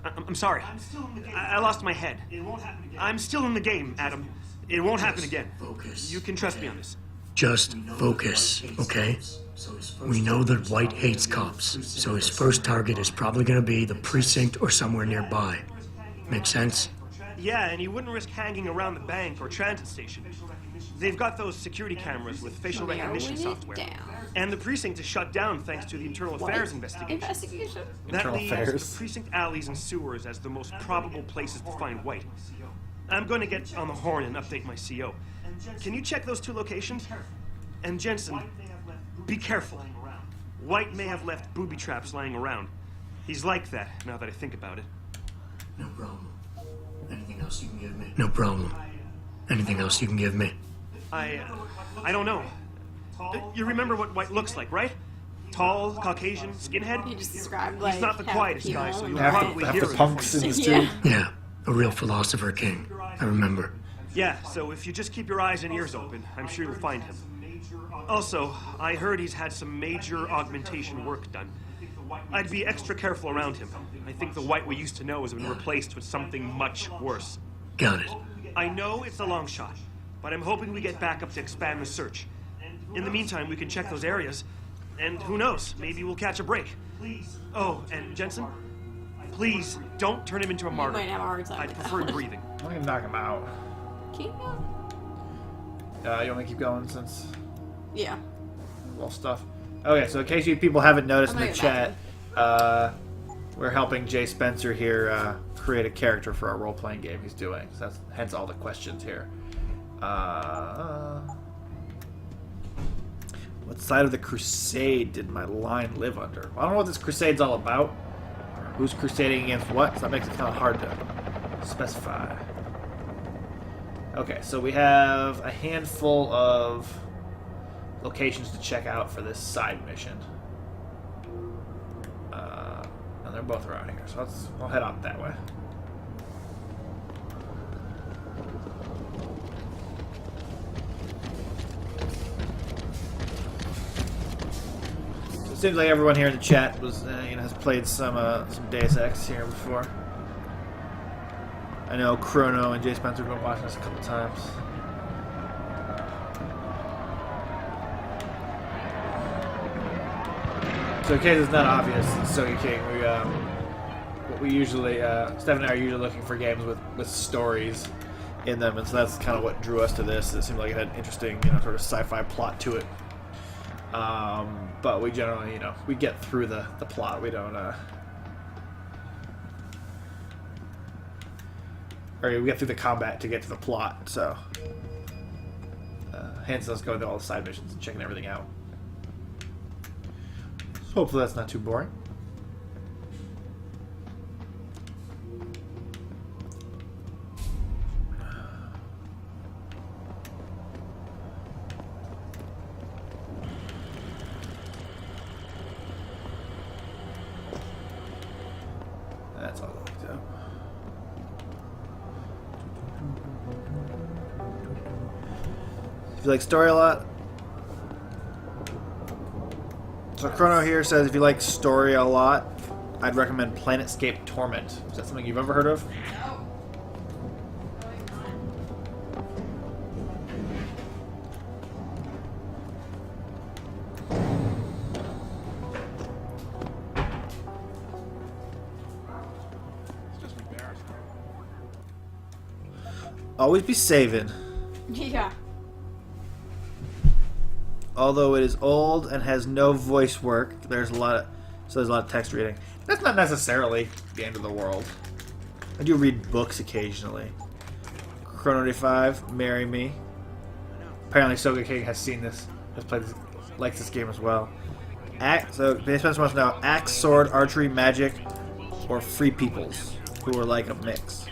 I'm sorry. I lost my head. I'm still in the game, Adam. It won't happen again. Focus. You can trust me on this. Just focus, okay? We know that White hates cops, so his first target is probably going to be the precinct or somewhere nearby. Make sense? Yeah, and he wouldn't risk hanging around the bank or transit station. They've got those security cameras with facial recognition software. And the precinct is shut down thanks to the Internal Affairs investigation. Investigation? That Internal leaves Affairs. the precinct alleys and sewers as the most probable places to find White. I'm going to get on the horn and update my CO. Can you check those two locations? And Jensen, be careful. White may have left booby traps lying around. He's like that, now that I think about it. No problem. Anything else you can give me? No problem. Anything else you can give me? I don't know. You remember what White looks like, right? Tall, Caucasian, skinhead? You just described like He's not the half quietest the guy, people so in you'll the probably half hear the him punks before in you this see him. dude. Yeah, a real philosopher king. I remember. Yeah, so if you just keep your eyes and ears open, I'm sure you'll find him. Also, I heard he's had some major augmentation work done. I'd be extra careful around him. I think the White we used to know has been replaced with something much worse. Got it. I know it's a long shot, but I'm hoping we get backup to expand the search. In the meantime, we can check those areas, and who knows, maybe we'll catch a break. Oh, and Jensen, please don't turn him into a martyr. might have a hard time I'd with prefer that one. breathing. I'm gonna knock him out. Keep going. You want me to keep going since Yeah. well stuff? Okay, so in case you people haven't noticed I'm in the gonna chat, we're helping Jay Spencer here create a character for our role-playing game he's doing. So that's hence all the questions here. What side of the crusade did my line live under? Well, I don't know what this crusade's all about. Who's crusading against what? So that makes it kind of hard to specify. Okay, so we have a handful of locations to check out for this side mission. And they're both around here, so we'll head out that way. So it seems like everyone here in the chat was, has played some Deus Ex here before. I know Chrono and Jay Spencer have been watching this a couple times. So in case it's not obvious, Sogi King, what we usually, Steph and I are usually looking for games with stories in them, and so that's kind of what drew us to this. It seemed like it had an interesting, sort of sci-fi plot to it. But we generally, we get through the plot. We don't, or we get through the combat to get to the plot, so hence us going to all the side missions and checking everything out. So hopefully that's not too boring. That's all looked up. If you like story a lot, so Chrono here says if you like story a lot, I'd recommend Planetscape Torment. Is that something you've ever heard of? Always be saving. Yeah. Although it is old and has no voice work, there's a lot of text reading. That's not necessarily the end of the world. I do read books occasionally. Chrono Day 5, Marry Me. Apparently Soga King has seen this, has played this, likes this game as well. So Base Spencer wants to know axe, sword, archery, magic, or free peoples, who are like a mix.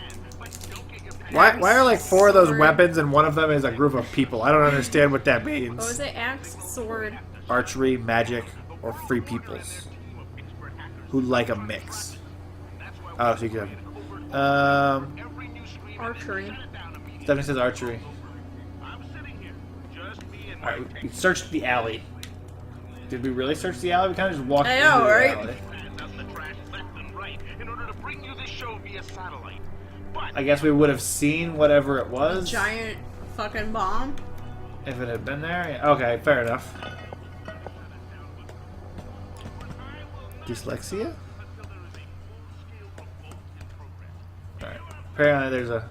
Why are like 4 of those weapons and one of them is a group of people? I don't understand what that means. What was it? Axe, sword, archery, magic, or free peoples who like a mix. Oh, so you could. archery. Stephanie says archery. Alright, we searched the alley. Did we really search the alley? We kind of just walked into the alley. I guess we would have seen whatever it was. A giant fucking bomb. If it had been there? Yeah. Okay, fair enough. Dyslexia? Alright. Apparently there's a...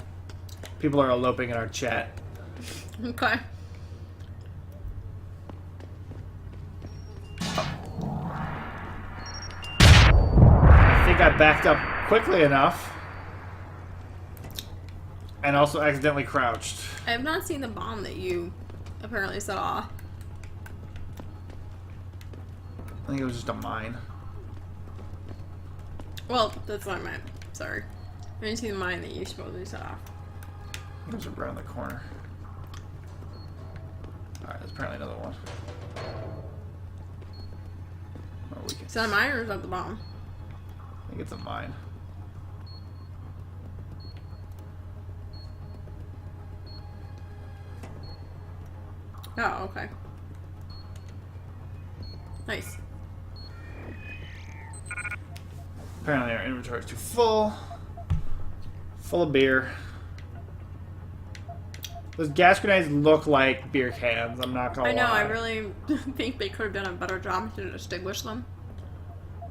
People are eloping in our chat. Okay. I think I backed up quickly enough. And also accidentally crouched. I have not seen the bomb that you apparently set off. I think it was just a mine. Well, that's what I meant. Sorry. I didn't see the mine that you supposedly set off. It was around the corner. Alright, there's apparently another one. Oh, we can... Is that a mine or is that the bomb? I think it's a mine. Oh, okay. Nice. Apparently our inventory is too full. Full of beer. Those gas grenades look like beer cans, I'm not gonna lie. I know, I really think they could have done a better job to distinguish them.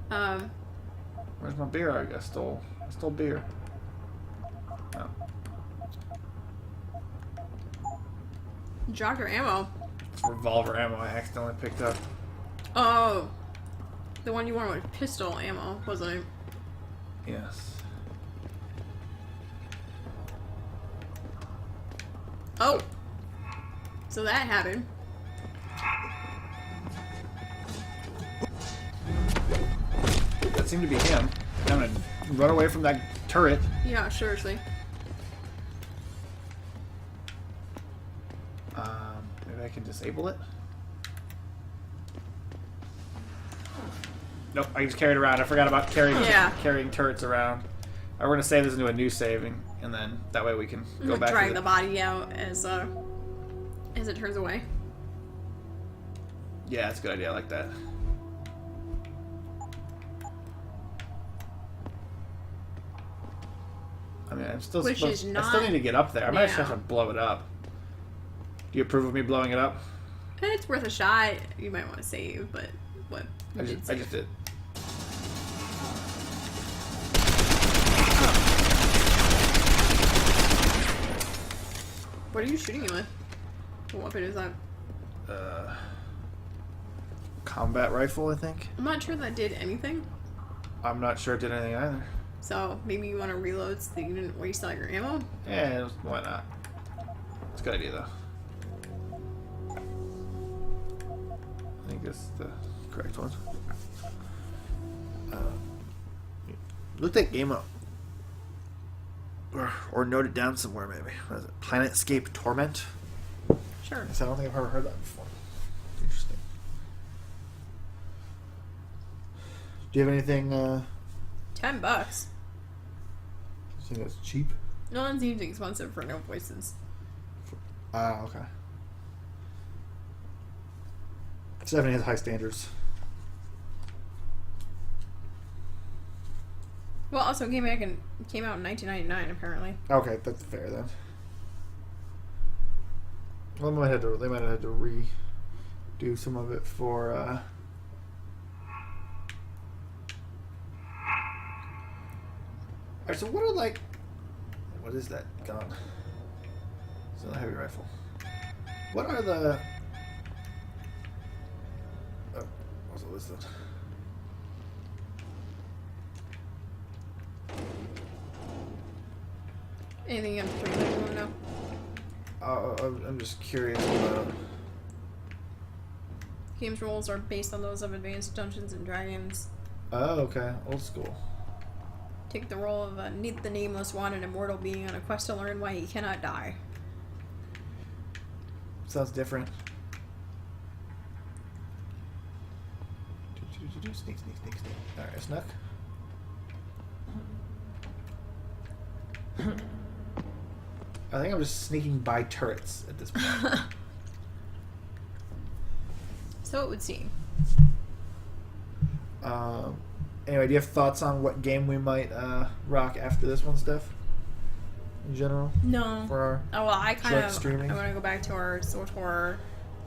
Where's my beer? I stole beer. Oh. Jogger ammo. It's revolver ammo I accidentally picked up. Oh. The one you wanted was pistol ammo, wasn't it? Yes. Oh. So that happened. That seemed to be him. I'm gonna run away from that turret. Yeah, seriously. Maybe I can disable it? Nope, I just carried it around. I forgot about carrying turrets around. We're gonna save this into a new saving, and then that way we can go back. Drag the body out as it turns away. Yeah, that's a good idea. I like that. I mean, I still need to get up there. I might just have to blow it up. Do you approve of me blowing it up? It's worth a shot. You might want to save, but what? I just did. What are you shooting him with? What weapon is that? combat rifle, I think. I'm not sure that did anything. I'm not sure it did anything either. So maybe you want to reload so that you didn't waste all your ammo? Yeah, why not? It's a good idea, though. I think that's the correct one. Look that game up. Or note it down somewhere, maybe. What is it? Planetscape Torment? Sure. I don't think I've ever heard that before. Interesting. Do you have anything, $10. you think that's cheap? No one seems expensive for no voices. Ah, okay. 7 has high standards. Well, also came out in 1999 apparently. Okay, that's fair then. Well, they might have to redo some of it for. Alright, so what are what is that gun? It's not a heavy rifle. What are the? Oh, what's it listed? Anything in particular you want to know? I'm just curious about. Game's rules are based on those of Advanced Dungeons and Dragons. Oh, okay, old school. Take the role of the nameless one, an immortal being on a quest to learn why he cannot die. Sounds different. Sneak. Alright, snuck. I think I'm just sneaking by turrets at this point. So it would seem. Anyway, do you have thoughts on what game we might rock after this one, Steph? In general? No. For our I kind of streaming? I want to go back to our SWTOR,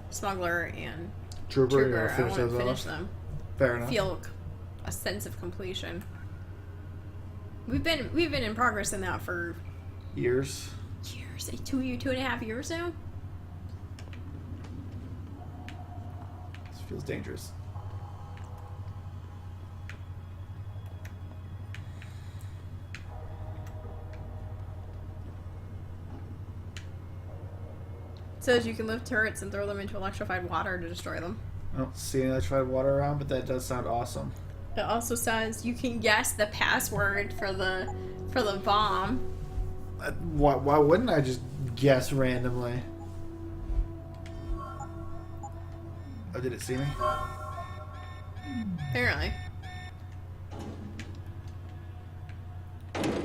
Smuggler, and Trooper. I want to finish them. Fair enough. Feel a sense of completion. We've been in progress in that for years. Like 2.5 years now. This feels dangerous. It says you can lift turrets and throw them into electrified water to destroy them. I don't see any electrified water around, but that does sound awesome. It also says you can guess the password for the bomb. Why wouldn't I just guess randomly? Oh, did it see me? Apparently. Let's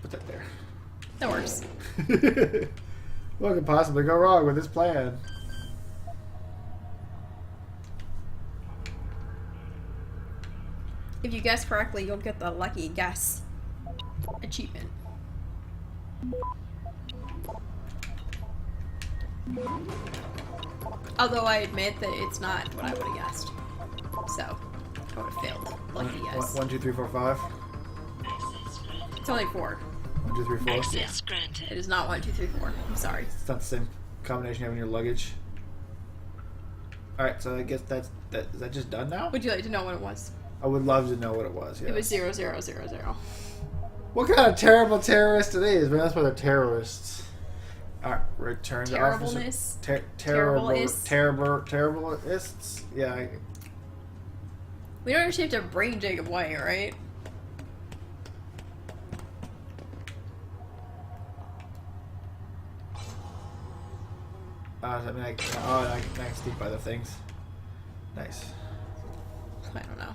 put that there. That works. What could possibly go wrong with this plan? If you guess correctly, you'll get the lucky guess achievement. Although I admit that it's not what I would have guessed. So, I would have failed. Lucky guess. 1, 2, 3, 4, 5. It's only 4. 1, 2, 3, 4. Yeah. It is not 1, 2, 3, 4. I'm sorry. It's not the same combination you have in your luggage. Alright, so I guess is that just done now? Would you like to know what it was? I would love to know what it was, yeah. It was 0000. What kind of terrible terrorist are these? Man, that's why they're terrorists. Alright, return to officer. Terrible-ists. Terrible-ists? Yeah. We don't actually have to bring Jacob White, right? I mean, I can sneak by the things. Nice. I don't know.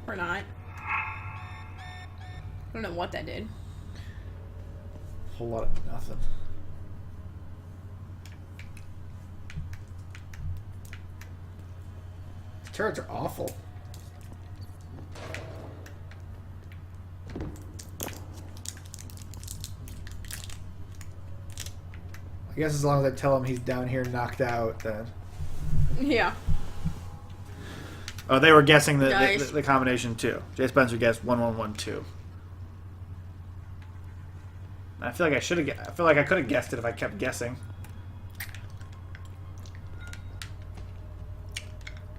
Or not. I don't know what that did. Whole lot of nothing. These turrets are awful. I guess as long as I tell him he's down here knocked out, then. Yeah. Oh, they were guessing the combination too. Jay Spencer guessed 1112. I feel like I should have. I feel like I could have guessed it if I kept guessing.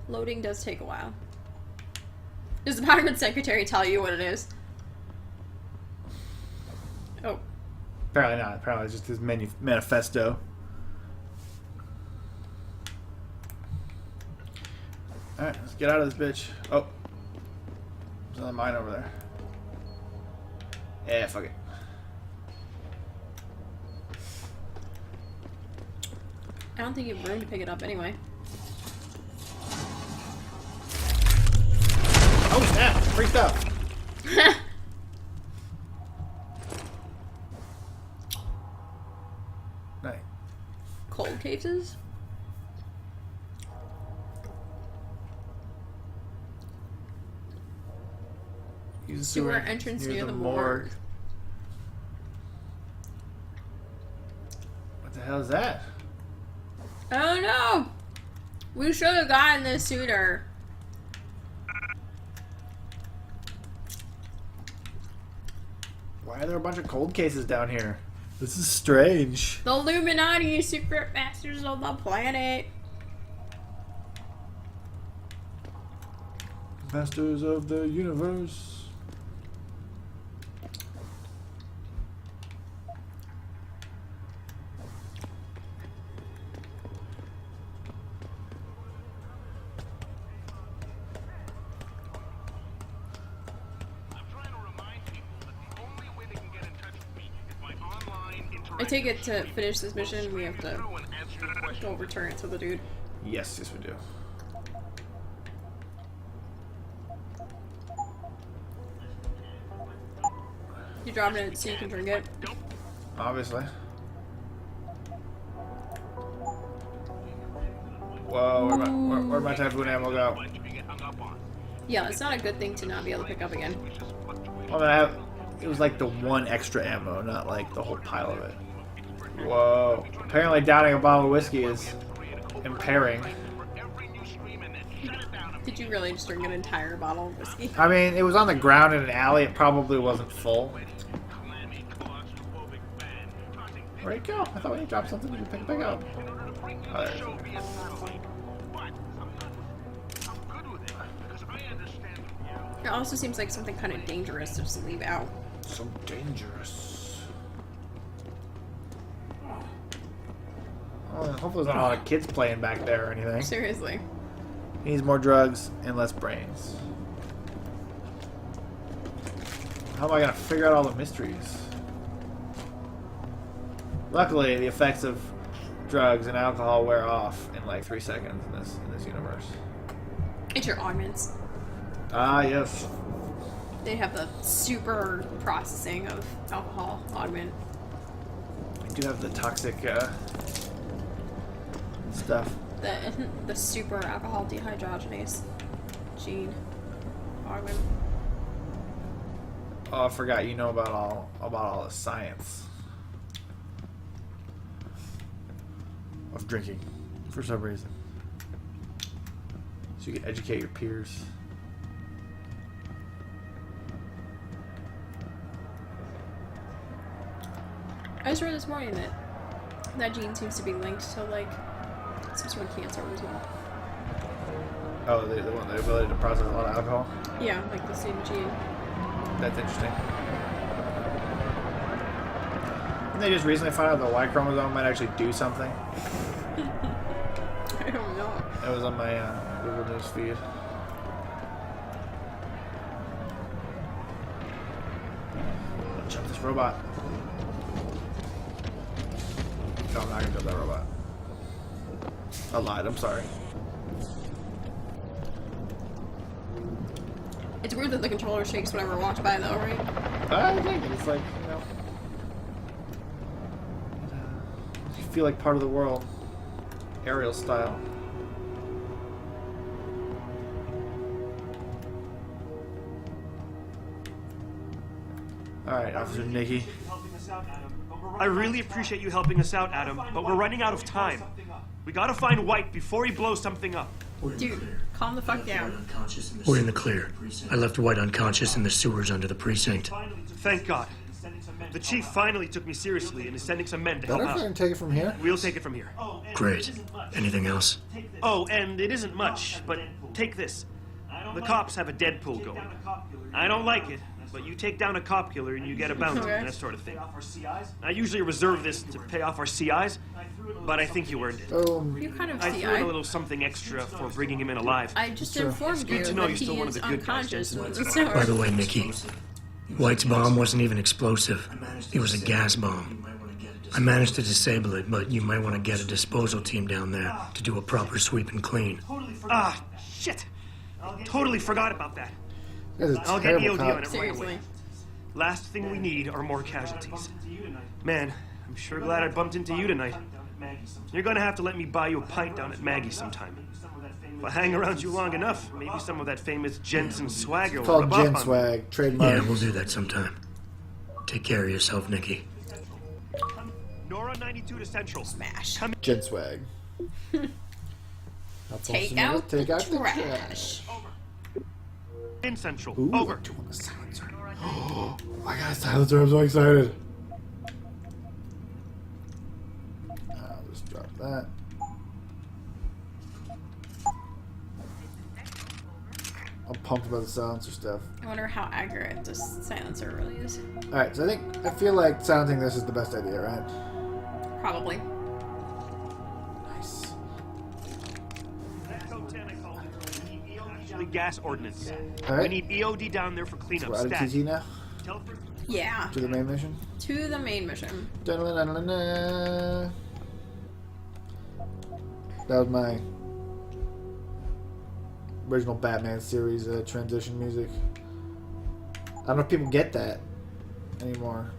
Loading does take a while. Does the pirate secretary tell you what it is? Oh. Apparently not. Apparently it's just his manifesto. Alright, let's get out of this bitch. Oh. There's another mine over there. Yeah, fuck it. I don't think you have room to pick it up anyway. Oh snap! Freaked out. Nice. Cold cases? Sewer entrance near the morgue. What the hell is that? I don't know. We should have gotten this sooner. Why are there a bunch of cold cases down here? This is strange. The Illuminati, secret masters of the planet. Masters of the universe. I take it to finish this mission, we have to go return it to the dude. Yes, yes we do. You dropping it so you can drink it? Obviously. Whoa, where'd my typhoon ammo go? Yeah, it's not a good thing to not be able to pick up again. Well, it was like the one extra ammo, not like the whole pile of it. Whoa. Apparently downing a bottle of whiskey is impairing. Did you really just drink an entire bottle of whiskey? I mean, it was on the ground in an alley. It probably wasn't full. Where'd it go? I thought when you dropped something, you could pick it back up. Oh, there it is. It also seems like something kind of dangerous to just leave out. So dangerous. Oh, hopefully there's not a lot of kids playing back there or anything. Seriously. He needs more drugs and less brains. How am I gonna figure out all the mysteries? Luckily, the effects of drugs and alcohol wear off in like 3 seconds in this universe. It's your augments. Ah, yes. They have the super processing of alcohol augment. I do have the toxic stuff. The super alcohol dehydrogenase gene augment. Oh, I forgot you know about all the science of drinking for some reason, so you can educate your peers. I just read this morning that gene seems to be linked to like some sort of cancer as well. Oh, the ability to process a lot of alcohol? Yeah, like the same gene. That's interesting. Didn't they just recently find out the Y chromosome might actually do something? I don't know. It was on my Google News feed. Let's jump this robot. No, I'm not gonna jump that robot. I lied, I'm sorry. It's weird that the controller shakes whenever I walk by though, right? I think it's like, you know, you feel like part of the world. Aerial style. Alright, Officer Nikki. I really appreciate you helping us out, Adam, but we're running out of time. We gotta find White before he blows something up. Dude, calm the fuck down. We're in the clear. I left White unconscious in the sewers under the precinct. Thank God. The chief finally took me seriously and is sending some men to help Better if I out. can take it from here. We'll take it from here. Great. Anything else? Oh, and it isn't much, but take this. The cops have a Deadpool going. I don't like it, but you take down a cop killer and you get a bounty, that sort of thing. I usually reserve this to pay off our CIs, but I think you earned it. You kind of I CI. threw in a little something extra for bringing him in alive. I just informed you Good to know that you're still he one of is the good guys, unconscious Jensen. when the start. By the way, Nikki, White's bomb wasn't even explosive. It was a gas bomb. I managed to disable it, but you might want to get a disposal team down there to do a proper sweep and clean. Ah, shit! Totally forgot about that. That's a I'll get terrible EOD on cop. it right away. Last thing we need are more casualties. Man, I'm sure glad I bumped into you tonight. You're gonna have to let me buy you a pint down at Maggie's sometime. If I hang around you long enough, maybe some of that famous Jensen swagger will Called rub Gen off on me. Swag, trademark. Yeah, we'll do that sometime. Take care of yourself, Nikki. Nora 92 to Central. Smash. Gen Swag. Take out Take the out the trash. In Central. Ooh, Over. I want a silencer. Oh, I got a silencer. I'm so excited. I'll just drop that. I'm pumped about the silencer stuff. I wonder how accurate this silencer really is. Alright, so I feel like silencing this is the best idea, right? Probably. Nice. Gas ordnance. All right. We need EOD down there for cleanup. So we're out of Stat. TT now? Yeah. To the main mission? To the main mission. Dun-dun-dun-dun-dun. That was my original Batman series transition music. I don't know if people get that anymore.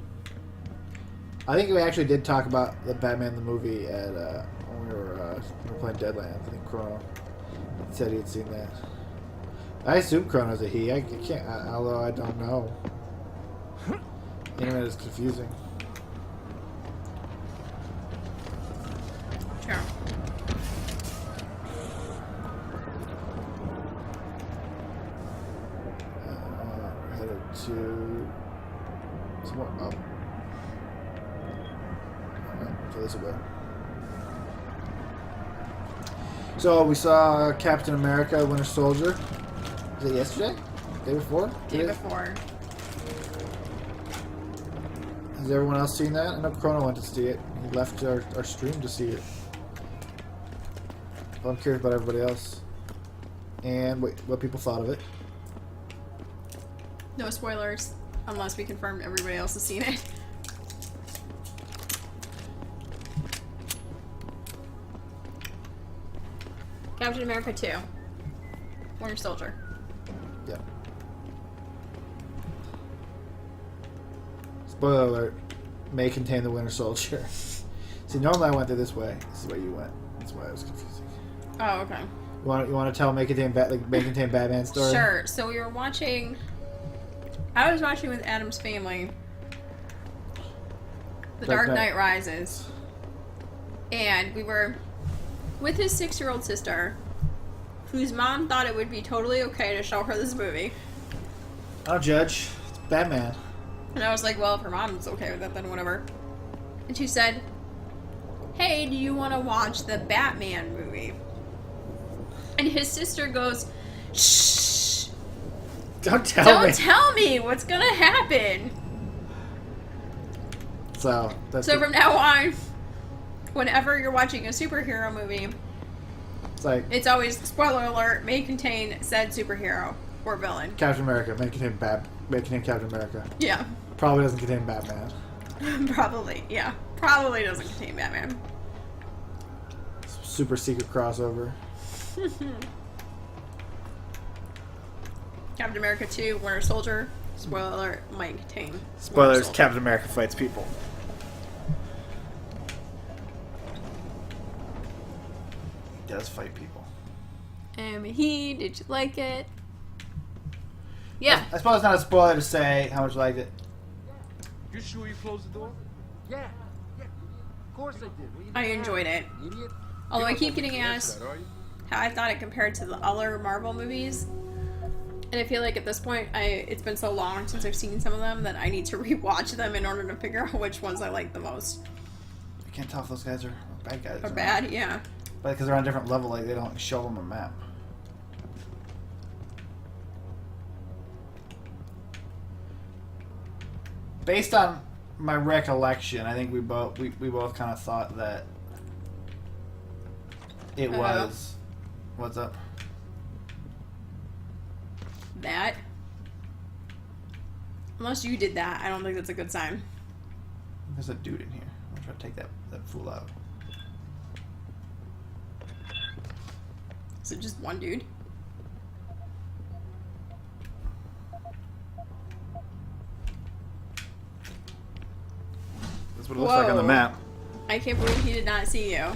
I think we actually did talk about the Batman the movie at when we were playing Deadlands. I think Chrono said he had seen that. I assume Chrono's a he. I can't, although I don't know. The internet is confusing. Sure. Headed to somewhere up. Alright, so this way. So we saw Captain America: Winter Soldier. Was it yesterday? Day before? Day before. Has everyone else seen that? I know Chrono went to see it. He left our stream to see it. Well, I'm curious about everybody else. And what people thought of it. No spoilers, unless we confirm everybody else has seen it. Captain America 2. Winter Soldier. Yeah. Spoiler alert. May contain the Winter Soldier. See, normally I went through this way. This is where you went. That's why I was confusing. Oh, okay. You want to tell May contain Batman story? Sure. So we were watching. I was watching with Adam's family. The Dark Knight Rises. And we were with his 6-year-old sister, whose mom thought it would be totally okay to show her this movie. I'll judge. It's Batman. And I was like, well, if her mom's okay with it, then whatever. And she said, hey, do you want to watch the Batman movie? And his sister goes, shh. Don't tell me. Don't tell me what's going to happen. So from now on, whenever you're watching a superhero movie, it's always, spoiler alert, may contain said superhero or villain. Captain America may contain Captain America. Yeah. Probably doesn't contain Batman. Probably, yeah. Probably doesn't contain Batman. Super secret crossover. Captain America 2, Winter Soldier, spoiler alert, might contain. Spoilers, Captain America fights people. He does fight people. Did you like it? Yeah. I suppose it's not a spoiler to say how much you liked it. You sure you closed the door? Yeah. Of course I did. I enjoyed it. Although I keep getting asked how I thought it compared to the other Marvel movies. And I feel like at this point, it's been so long since I've seen some of them that I need to rewatch them in order to figure out which ones I like the most. I can't tell if those guys are bad guys. Or bad, yeah. But because they're on a different level, like they don't show them a map. Based on my recollection, I think we both kind of thought that it was. What's up? That? Unless you did that, I don't think that's a good sign. There's a dude in here. I'm trying to take that fool out. Is it just one dude? That's what it looks like on the map. I can't believe he did not see you.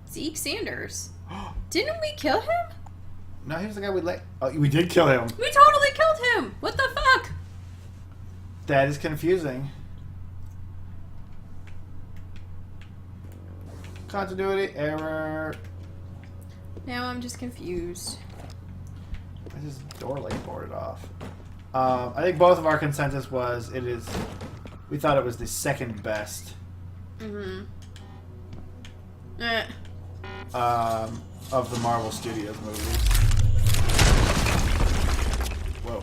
Zeke Sanders. Didn't we kill him? No, he was the guy we let. Oh, we did kill him. We totally killed him! What the fuck? That is confusing. Continuity error. Now I'm just confused. I just door lane boarded off. I think both of our consensus was we thought it was the second best. Mm-hmm. Of the Marvel Studios movies. Whoa.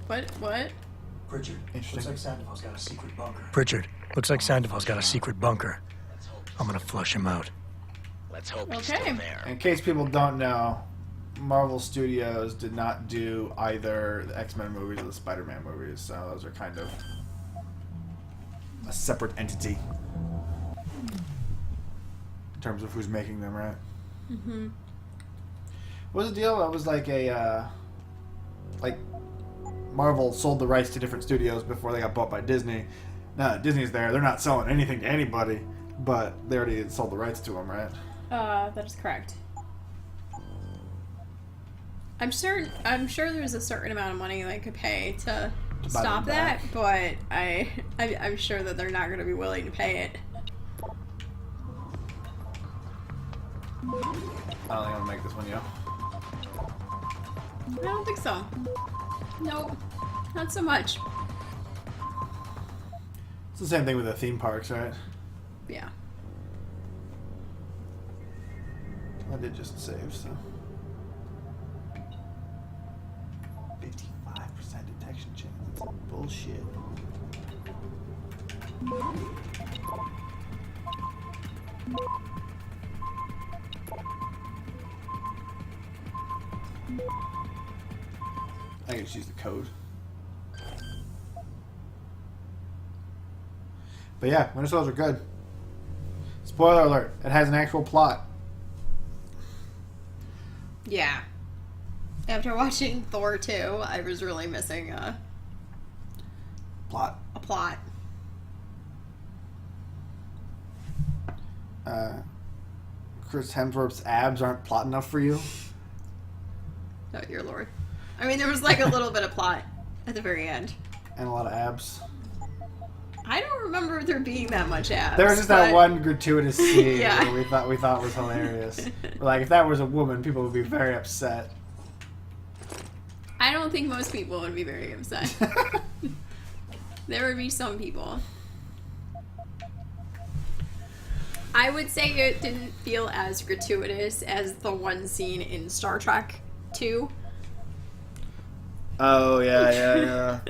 What? Pritchard. Interesting. Looks like Sandoval's got a secret bunker. Pritchard. Looks like Sandoval's got a secret bunker. I'm gonna flush him out. Let's hope he's still there. In case people don't know, Marvel Studios did not do either the X-Men movies or the Spider-Man movies, so those are kind of a separate entity in terms of who's making them, right? Mm-hmm. What was the deal? That was like like Marvel sold the rights to different studios before they got bought by Disney. Now that Disney's there, they're not selling anything to anybody, but they already sold the rights to them, right? That is correct. I'm sure there's a certain amount of money they could pay to stop that, but I'm sure that they're not going to be willing to pay it. I don't think I'm gonna make this one, yo. I don't think so. Nope. Not so much. It's the same thing with the theme parks, right? Yeah. I did just save, so. 55% detection chance. That's bullshit. I can just use the code. But yeah, Winter Soldier are good. Spoiler alert, it has an actual plot. Yeah. After watching Thor 2, I was really missing a plot. Chris Hemsworth's abs aren't plot enough for you? Oh, dear Lord. I mean, there was like a little bit of plot at the very end. And a lot of abs. I don't remember there being that much abs. There was just that one gratuitous scene Yeah. where we thought was hilarious. Like, if that was a woman, people would be very upset. I don't think most people would be very upset. There would be some people. I would say it didn't feel as gratuitous as the one scene in Star Trek 2. Oh, yeah.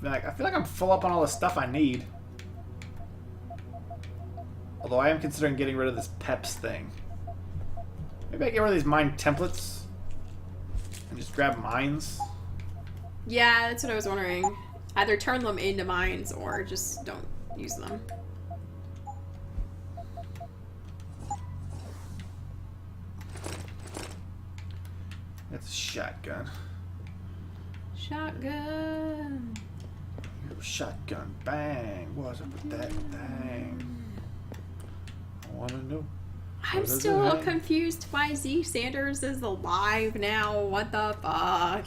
I feel like I'm full up on all the stuff I need. Although I am considering getting rid of this PEPs thing. Maybe I get rid of these mine templates and just grab mines. Yeah, that's what I was wondering. Either turn them into mines or just don't use them. That's a shotgun. Shotgun. Shotgun. Bang. What's up with that thing? I want to know. I'm still confused why Zeke Sanders is alive now. What the fuck?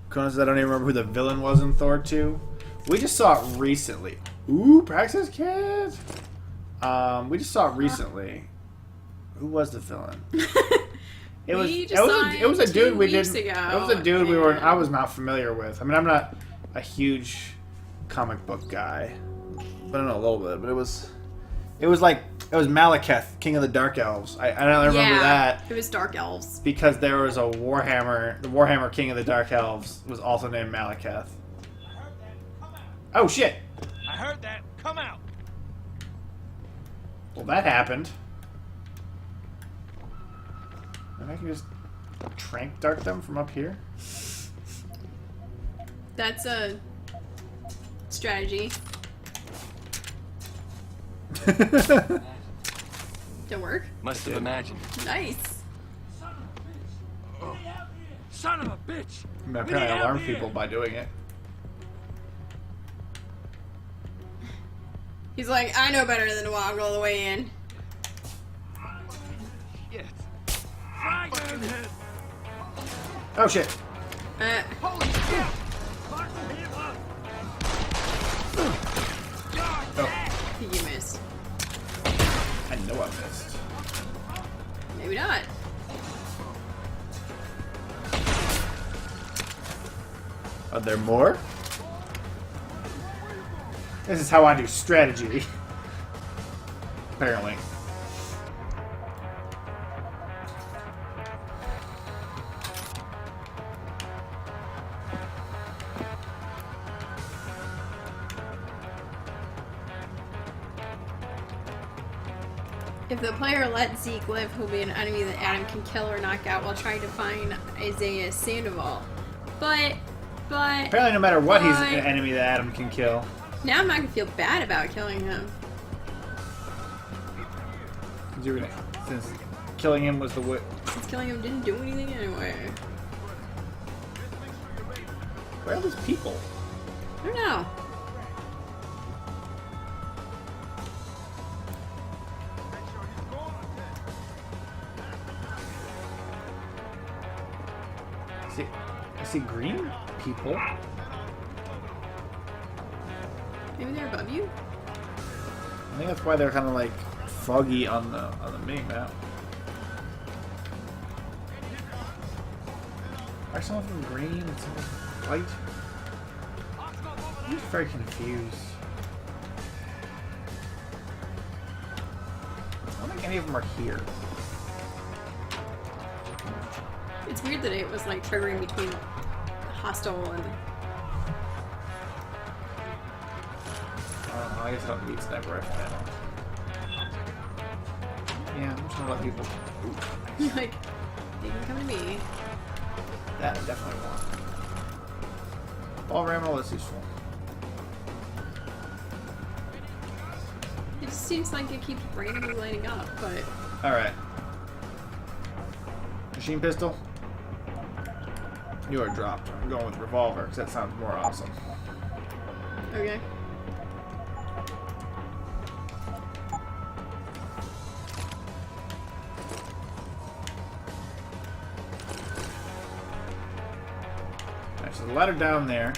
Conan says I don't even remember who the villain was in Thor 2. We just saw it recently. Ooh, Praxis Kid. We just saw it recently. Who was the villain? It was a dude we didn't. It was a dude I was not familiar with. I mean, I'm not a huge comic book guy, but I know a little bit. But it was Malekith, King of the Dark Elves. I don't remember that. It was Dark Elves because there was a Warhammer. The Warhammer King of the Dark Elves was also named Malekith. Oh shit! I heard that. Come out. Well, that happened. And I can just trank dart them from up here. That's a strategy. Did it work? Must have imagined. Nice. Oh. Son of a bitch! I mean, apparently I alarm people by doing it. He's like, I know better than to walk all the way in. Shit. Oh shit. Holy shit! Oh. I think you missed. I know I missed. Maybe not. Are there more? This is how I do strategy. Apparently. If the player lets Zeke live, he'll be an enemy that Adam can kill or knock out while trying to find Isaiah Sandoval. But apparently no matter what, he's an enemy that Adam can kill. Now I'm not gonna feel bad about killing him. Since killing him was the way. Since killing him didn't do anything anyway. Where are those people? I don't know. I see green people. Maybe they're above you? I think that's why they're kind of like foggy on the mini map. Are some of them green and some of them white? I'm just very confused. I don't think any of them are here. It's weird that it was like triggering between hostile and... I guess I don't need sniper rifle ammo. Yeah, I'm just gonna let people... You're like, they can come to me. That I definitely want. Ball ammo is useful. It just seems like it keeps randomly lighting up, but... Alright. Machine pistol? You are dropped. I'm going with revolver because that sounds more awesome. Okay. Alright, so the ladder down there.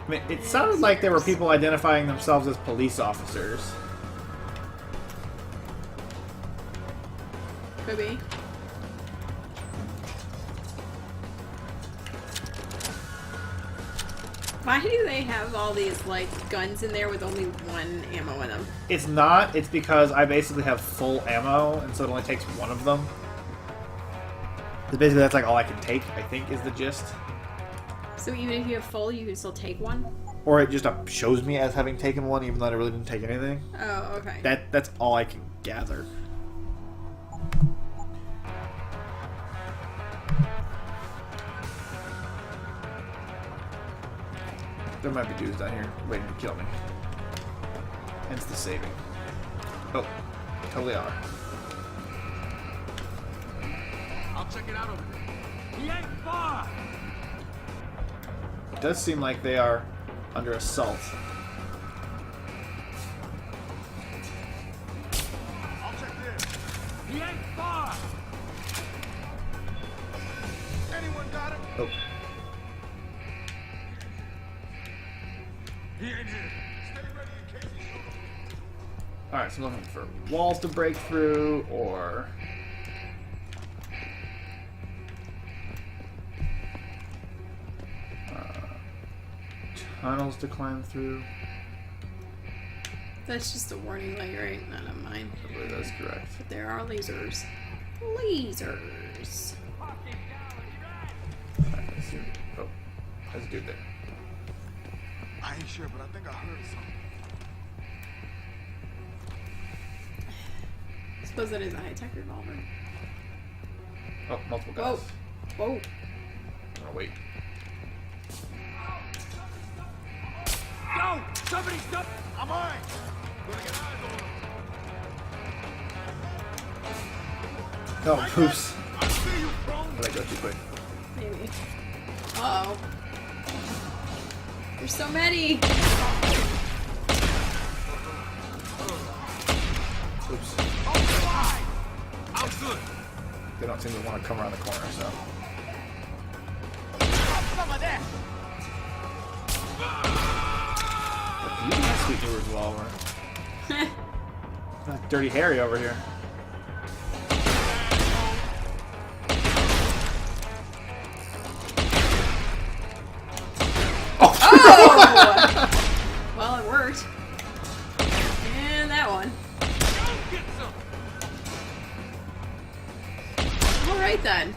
I mean, it sounded like there were people identifying themselves as police officers. Could be. Why do they have all these, like, guns in there with only one ammo in them? It's not. It's because I basically have full ammo, and so it only takes one of them. So basically, that's like all I can take, I think, is the gist. So even if you have full, you can still take one? Or it just shows me as having taken one, even though I really didn't take anything. Oh, okay. That's all I can gather. There might be dudes down here waiting to kill me. Hence the saving. Oh, totally are. I'll check it out over there. He ain't far. It does seem like they are under assault. I'll check this. He ain't far. Anyone got him? Oh. So I'm looking for walls to break through, or tunnels to climb through. That's just a warning light, right? None of mine. I believe that's correct. But there are lasers. Lasers. Let's see. Oh, there's a dude there. I ain't sure, but I think I heard something. I suppose that is a high-tech revolver. Oh, multiple guys. Whoa. Whoa. I'm gonna wait. Go! Somebody stop! I'm on. Gonna get eyes on him. Oh, poops. I see you, bro. Did I go too quick? Maybe. Uh-oh. There's so many! Oops. I'm good. They don't seem to want to come around the corner, so. Some of that. You got sweet new revolver. Dirty Harry over here. Oh! Well, it worked. And that one. Alright then.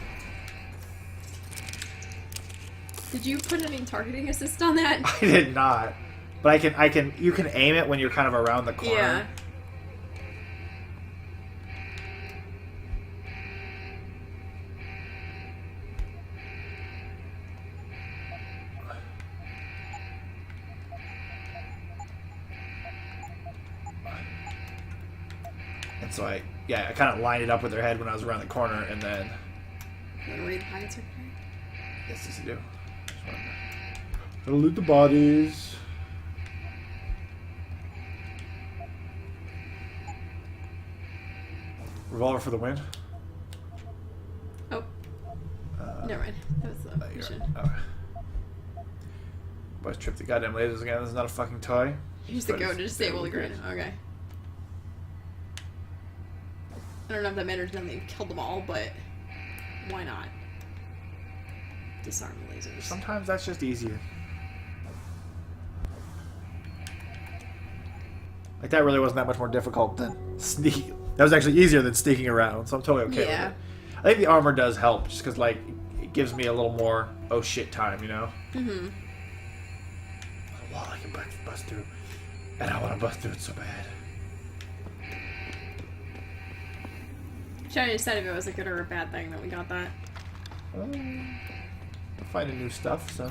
Did you put any targeting assist on that? I did not. But you can aim it when you're kind of around the corner. Yeah. And so I kind of lined it up with their head when I was around the corner, and then. Read heights, okay? Yes, you do. Gotta loot the bodies. Revolver for the win. Oh. Never mind. That was the mission. Okay. Boys trip the goddamn lasers again. This is not a fucking toy. Use the go to disable the grid. Okay. I don't know if that matters now that you've killed them all, but why not? Disarm the lasers. Sometimes that's just easier. Like, that really wasn't that much more difficult than sneak. That was actually easier than sneaking around, so I'm totally okay with it. I think the armor does help, just because, like, it gives me a little more oh shit time, you know? Mm-hmm. A wall I can bust through. And I want to bust through it so bad. I'm trying to decide if it was a good or a bad thing that we got that. I'm finding new stuff, so.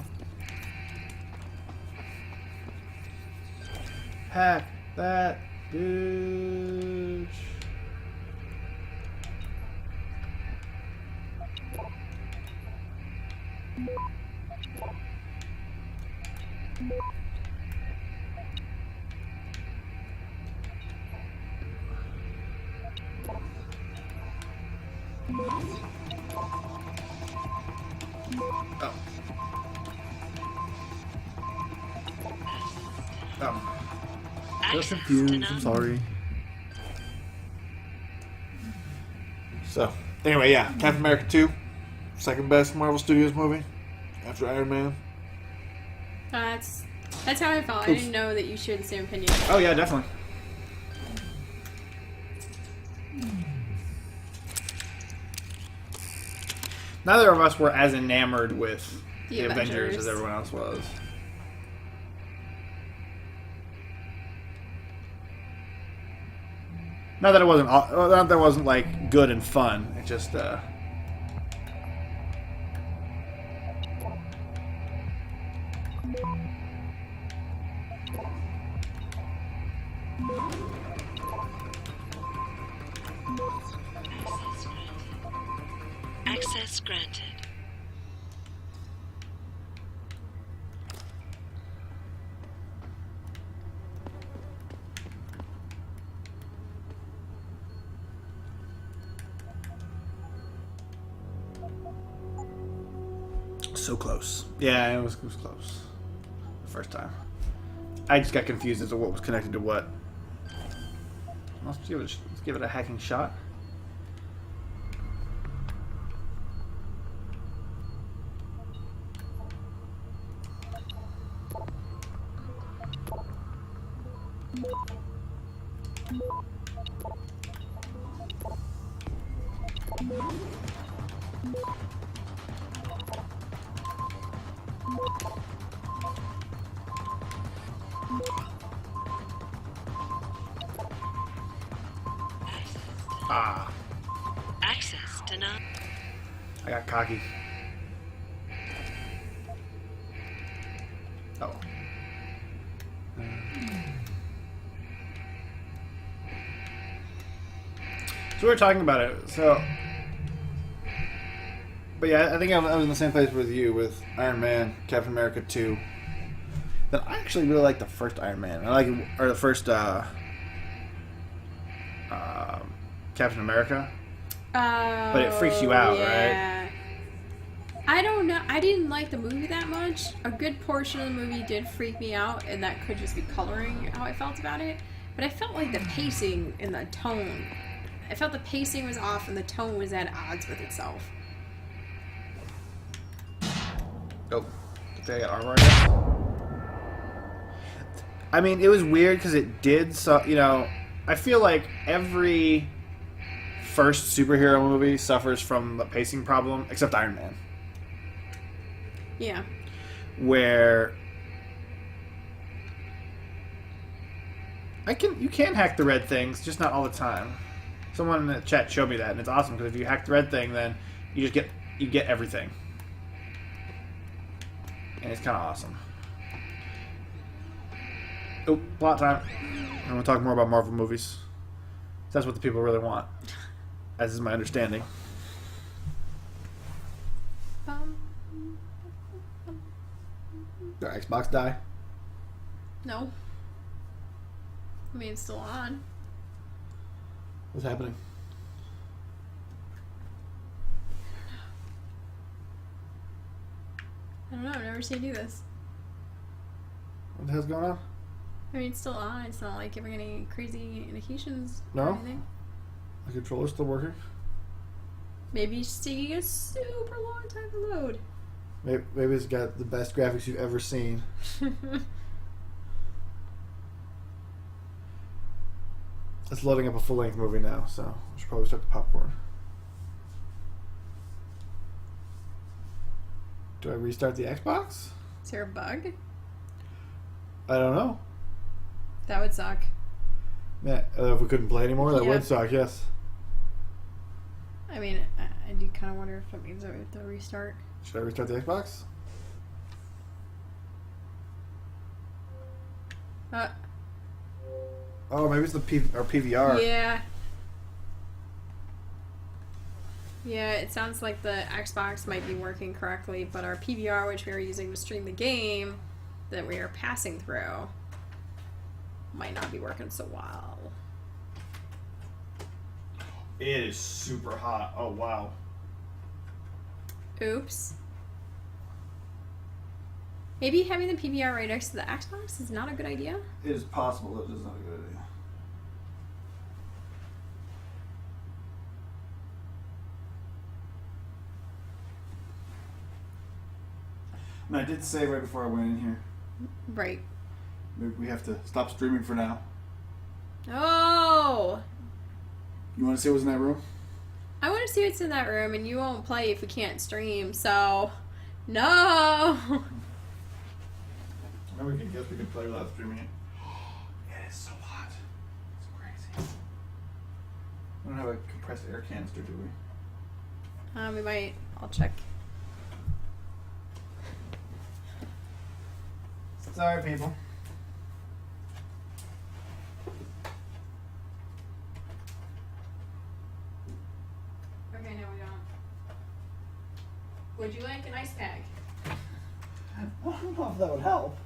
Hack that bitch. Oh. Just confused. I'm sorry. So, anyway, yeah, Captain America 2, second best Marvel Studios movie after Iron Man. That's how I felt. I didn't know that you shared the same opinion. Oh yeah, definitely. Neither of us were as enamored with the Avengers as everyone else was. Not that it wasn't like good and fun. It just Access granted. so close. Yeah, it was close. The first time. I just got confused as to what was connected to what. let's give it a hacking shot. Ah. Access denied. I got cocky. Oh. So we were talking about it. So, but yeah, I think I was in the same place with you with Iron Man, Captain America 2. Then I actually really like the first Iron Man. I like it, or the first Captain America. But it freaks you out, right? I don't know. I didn't like the movie that much. A good portion of the movie did freak me out, and that could just be coloring how I felt about it. But I felt like the pacing and the tone. I felt the pacing was off and the tone was at odds with itself. Oh, did I get armor? I guess? I mean, it was weird because it did. So you know, I feel like every first superhero movie suffers from the pacing problem, except Iron Man. Yeah. Where you can hack the red things, just not all the time. Someone in the chat showed me that, and it's awesome because if you hack the red thing, then you just get everything, and it's kind of awesome. Oh, plot time. I'm gonna talk more about Marvel movies. That's what the people really want, as is my understanding. Did our Xbox die? No. I mean, it's still on. What's happening? I don't know. I've never seen you do this. What the hell's going on? I mean, it's still on. It's not like giving any crazy indications No? or anything. The controller's still working? Maybe it's taking a super long time to load. Maybe it's got the best graphics you've ever seen. It's loading up a full-length movie now, so I should probably start the popcorn. Do I restart the Xbox? Is there a bug? I don't know. That would suck. Yeah, if we couldn't play anymore, that Yeah. would suck, yes. I mean, I do kind of wonder if that means that we have to restart. Should I restart the Xbox? Oh, maybe it's the PVR. Yeah. Yeah, it sounds like the Xbox might be working correctly, but our PVR, which we are using to stream the game that we are passing through, might not be working so well. It is super hot. Oh, wow. Oops. Maybe having the PVR right next to the Xbox is not a good idea? It is possible that it is not a good idea. And I did say right before I went in here, Right. maybe we have to stop streaming for now. Oh! You want to see what's in that room? I want to see what's in that room, and you won't play if we can't stream, so... No! Maybe we can guess we can play without streaming it. It is so hot. It's crazy. We don't have a compressed air canister, do we? We might. I'll check. Sorry, people. Okay, no, we don't. Would you like an ice pack? I don't know if that would help.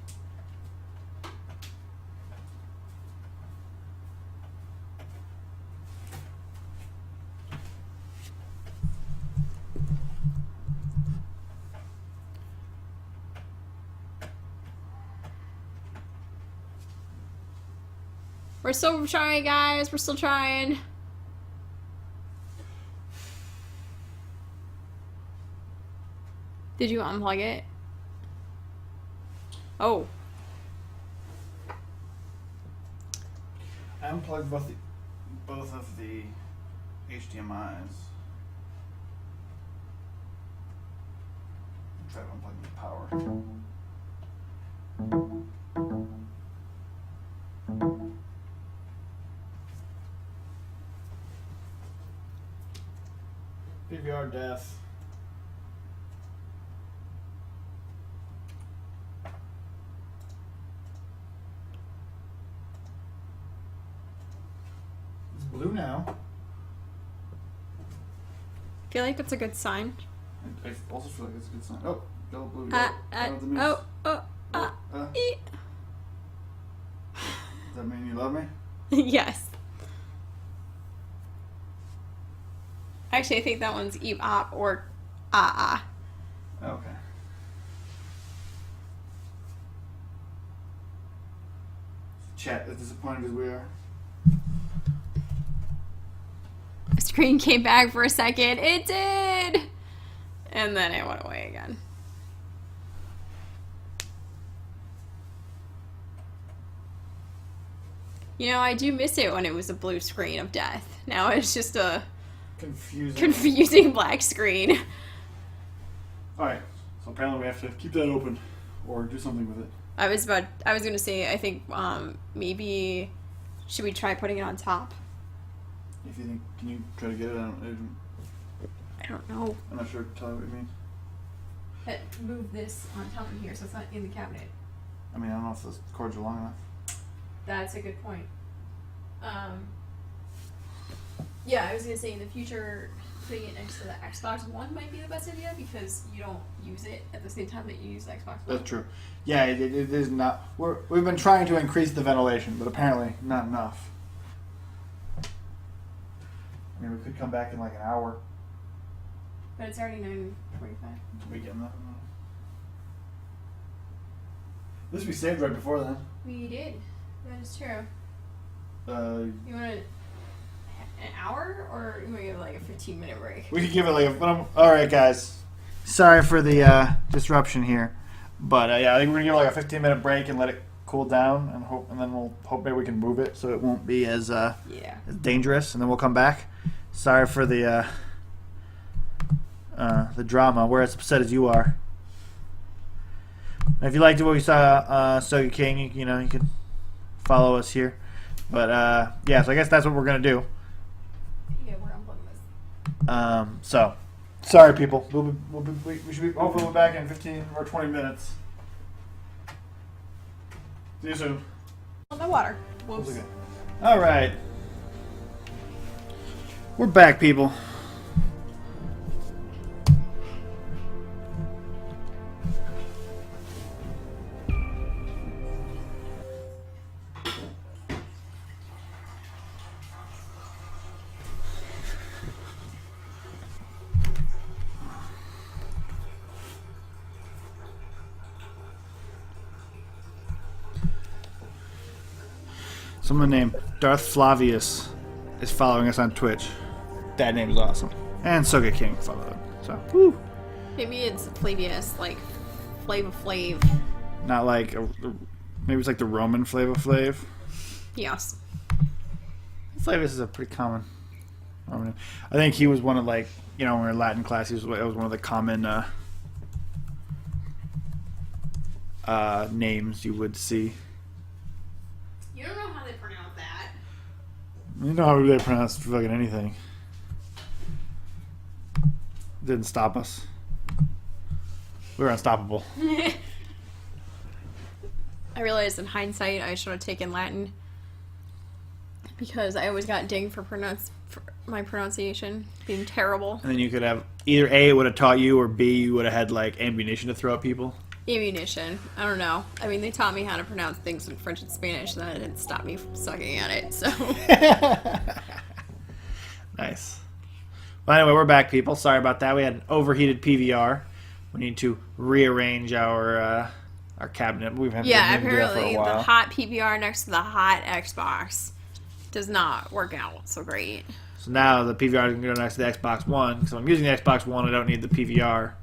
We're We're still trying, guys. We're still trying. Did you unplug it? Oh. I unplugged both of the HDMIs. Try to unplug the power. PVR death. It's blue now. I feel like that's a good sign. I also feel like it's a good sign. Oh, yellow, blue, Oh, Does that mean you love me? Yes. Actually, I think that one's eep op or ah. Okay. Chat as disappointed as we are. The screen came back for a second. It did! And then it went away again. You know, I do miss it when it was a blue screen of death. Now it's just a confusing black screen. Alright, so apparently we have to keep that open or do something with it. I was gonna say, I think maybe should we try putting it on top? If you think, can you try to get it? I don't know. I'm not sure. Tell me what you mean. Move this on top of here so it's not in the cabinet. I mean, I don't know if those cords are long enough. That's a good point. Yeah, I was gonna say in the future, putting it next to the Xbox One might be the best idea because you don't use it at the same time that you use the Xbox One. That's true. Yeah, it is not. We've been trying to increase the ventilation, but apparently not enough. I mean, we could come back in like an hour. But it's already 9:45. We get that. At least we saved right before then. We did. That is true. You want an hour, or you want to give like a 15-minute break? We could give it like a. All right, guys. Sorry for the disruption here, but yeah, I think we're gonna give it like a 15-minute break and let it cool down, and then we'll hope maybe we can move it so it won't be as as dangerous, and then we'll come back. Sorry for the drama. We're as upset as you are. And if you liked what we saw, Soga King, you know you can follow us here. But yeah, so I guess that's what we're gonna do. Yeah, we're unplugging this. So sorry, people. We should be hopefully we're back in 15 or 20 minutes. See you soon. Oh, no water. Whoops. Okay. All right, we're back, people. Someone named Darth Flavius is following us on Twitch. That name is awesome. And Soga King followed him. So, woo. Maybe it's Flavius, like Flava Flav. Not like maybe it's like the Roman Flava Flav. Yes. Flavius is a pretty common Roman name. I think he was one of, like, you know, when we were in Latin class, it was one of the common names you would see. You don't know how they pronounce that. You know how they pronounce fucking anything. Didn't stop us. We were unstoppable. I realized in hindsight I should have taken Latin because I always got dinged for my pronunciation being terrible. And then you could have either A, it would have taught you, or B, you would have had like ammunition to throw at people. Ammunition. I don't know. I mean, they taught me how to pronounce things in French and Spanish, and that didn't stop me from sucking at it, so. Nice. Well, anyway, we're back, people. Sorry about that. We had an overheated PVR. We need to rearrange our cabinet. We've had yeah, to do that for apparently a while. the hot PVR next to the hot Xbox does not work out so great. So now the PVR can go next to the Xbox One. Because if I'm using the Xbox One, I don't need the PVR.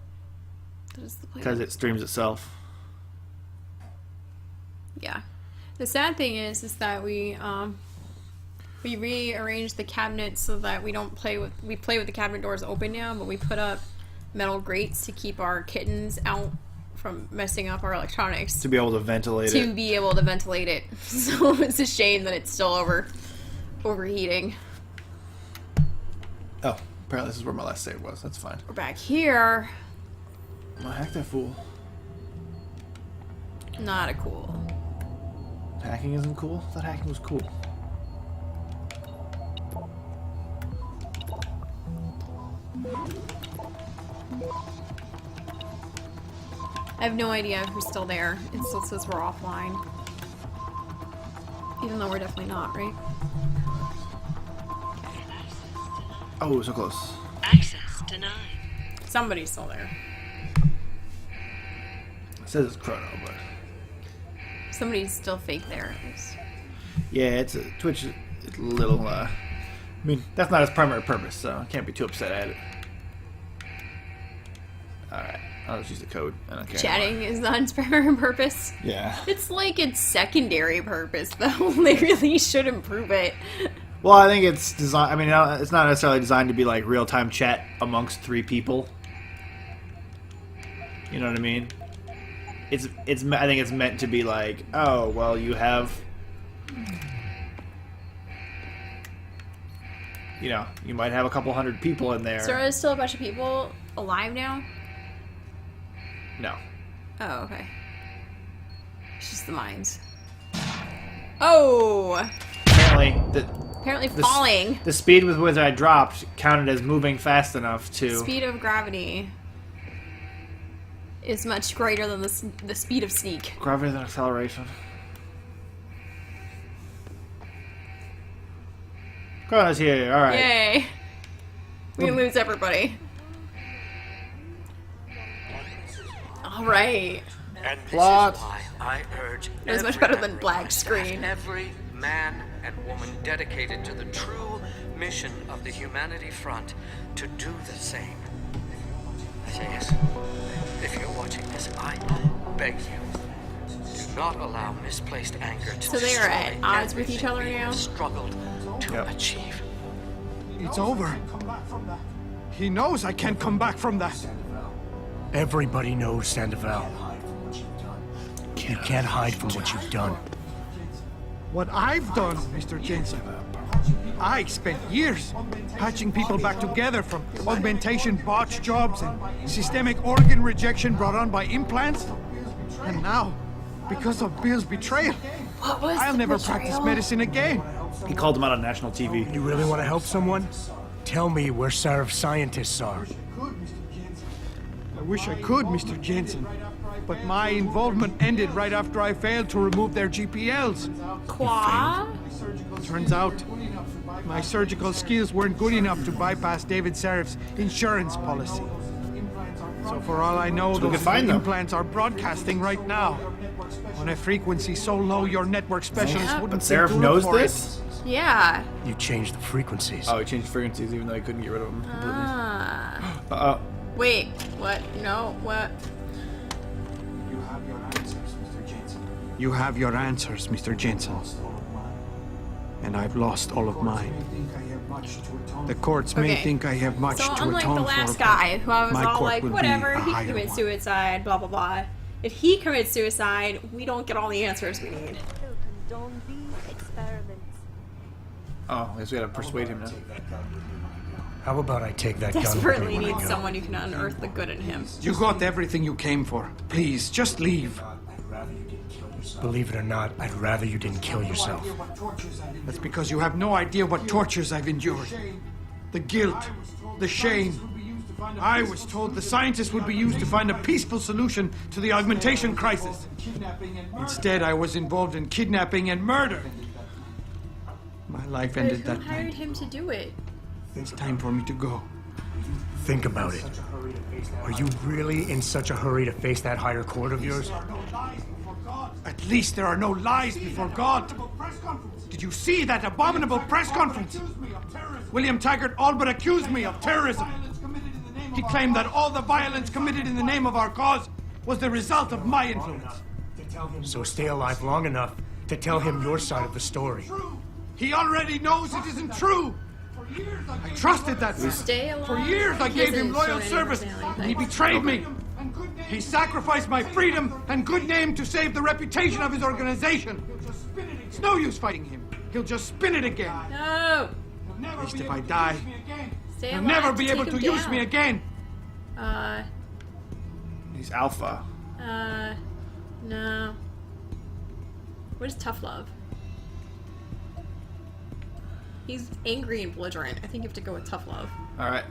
Because it streams itself. Yeah. The sad thing is that we rearranged the cabinet so that we play with the cabinet doors open now, but we put up metal grates to keep our kittens out from messing up our electronics. To be able to ventilate it. So it's a shame that it's still overheating. Oh, apparently this is where my last save was. That's fine. We're back here. Well, hack that fool. Not a cool. Hacking isn't cool? I thought hacking was cool. I have no idea who's still there. It still says we're offline. Even though we're definitely not, right? Oh, so close. Access denied. Somebody's still there. It says it's Chrono, but... Somebody's still fake there. Yeah, it's a Twitch. It's a little. I mean, that's not its primary purpose, so I can't be too upset at it. All right, I'll just use the code. I don't care. Chatting is not its primary purpose. Yeah. It's like its secondary purpose, though. They really should improve it. Well, I think it's designed. I mean, it's not necessarily designed to be like real-time chat amongst 3 people. You know what I mean? I think it's meant to be like, oh, well, you have, you might have a couple hundred people in there. So are there still a bunch of people alive now? No. Oh, okay. It's just the mines. Oh! Apparently falling. The speed with which I dropped counted as moving fast enough to... Speed of gravity is much greater than the speed of sneak. Gravity than acceleration. Chrono's here, alright. Yay! We lose everybody. Alright. And this Plot. is why I urge It was much every better than member black of screen. every man and woman dedicated to the true mission of the Humanity Front to do the same. Yes. If you're watching this, I beg you, do not allow misplaced anger to So they are at destroy odds with each everything other we now? have struggled to achieve. It's over. He knows I can't come back from that. Everybody knows, Sandoval. You can't hide from what you've done. What I've done, Mr. Jensen. I spent years patching people back together from augmentation botch jobs and systemic organ rejection brought on by implants. And now, because of Bill's betrayal, I'll never practice medicine again. He called him out on national TV. You really want to help someone? Tell me where Sarif scientists are. I wish I could, Mr. Jensen. But my involvement ended right after I failed to remove their GPLs. Qua? Turns out, my surgical skills weren't good enough to bypass David Sarif's insurance policy. So for all I know, those implants are broadcasting right now. On a frequency so low your network specialist wouldn't But Sarif knows this? Yeah. You changed the frequencies. Oh, he changed frequencies even though he couldn't get rid of them completely. Ah. Wait, what? No, what? You have your answers, Mr. Jensen. And I've lost all of mine. The courts may think I have much So to unlike atone the for. last guy, who I was my all court like, will be whatever, a he can higher commit one. suicide, blah blah blah. If he commits suicide, we don't get all the answers we need. Condone these experiments. Oh, I guess we gotta persuade him now. How about I take that gun with me Desperately when I needs go? someone who can unearth the good in him. You got everything you came for. Please, just leave. Believe it or not, I'd rather you didn't kill yourself. That's because you have no idea what tortures I've endured. The guilt, the shame. I was told the scientists would be used to find a peaceful solution to the augmentation crisis. Instead, I was involved in kidnapping and murder. My life But ended who that hired night. him to do it? It's time for me to go. Think about it. Are you really in such a hurry to face that higher court of yours? At least there are no lies before God. Did Did you see that abominable press conference? William Taggart all but accused me of terrorism. He claimed that all the violence committed in the name of our cause was the result of my influence. So stay alive long enough to tell him your side of the story. He already knows it isn't true. I trusted that man. Stay alive. For years I gave him loyal service, and he betrayed me. He sacrificed my freedom and good name to save the reputation of his organization. It's no use fighting him. He'll just spin it again. No. At least if I die, Stay he'll alive never be take able to him use down. me again. He's alpha. No. What is tough love? He's angry and belligerent. I think you have to go with tough love. Alright.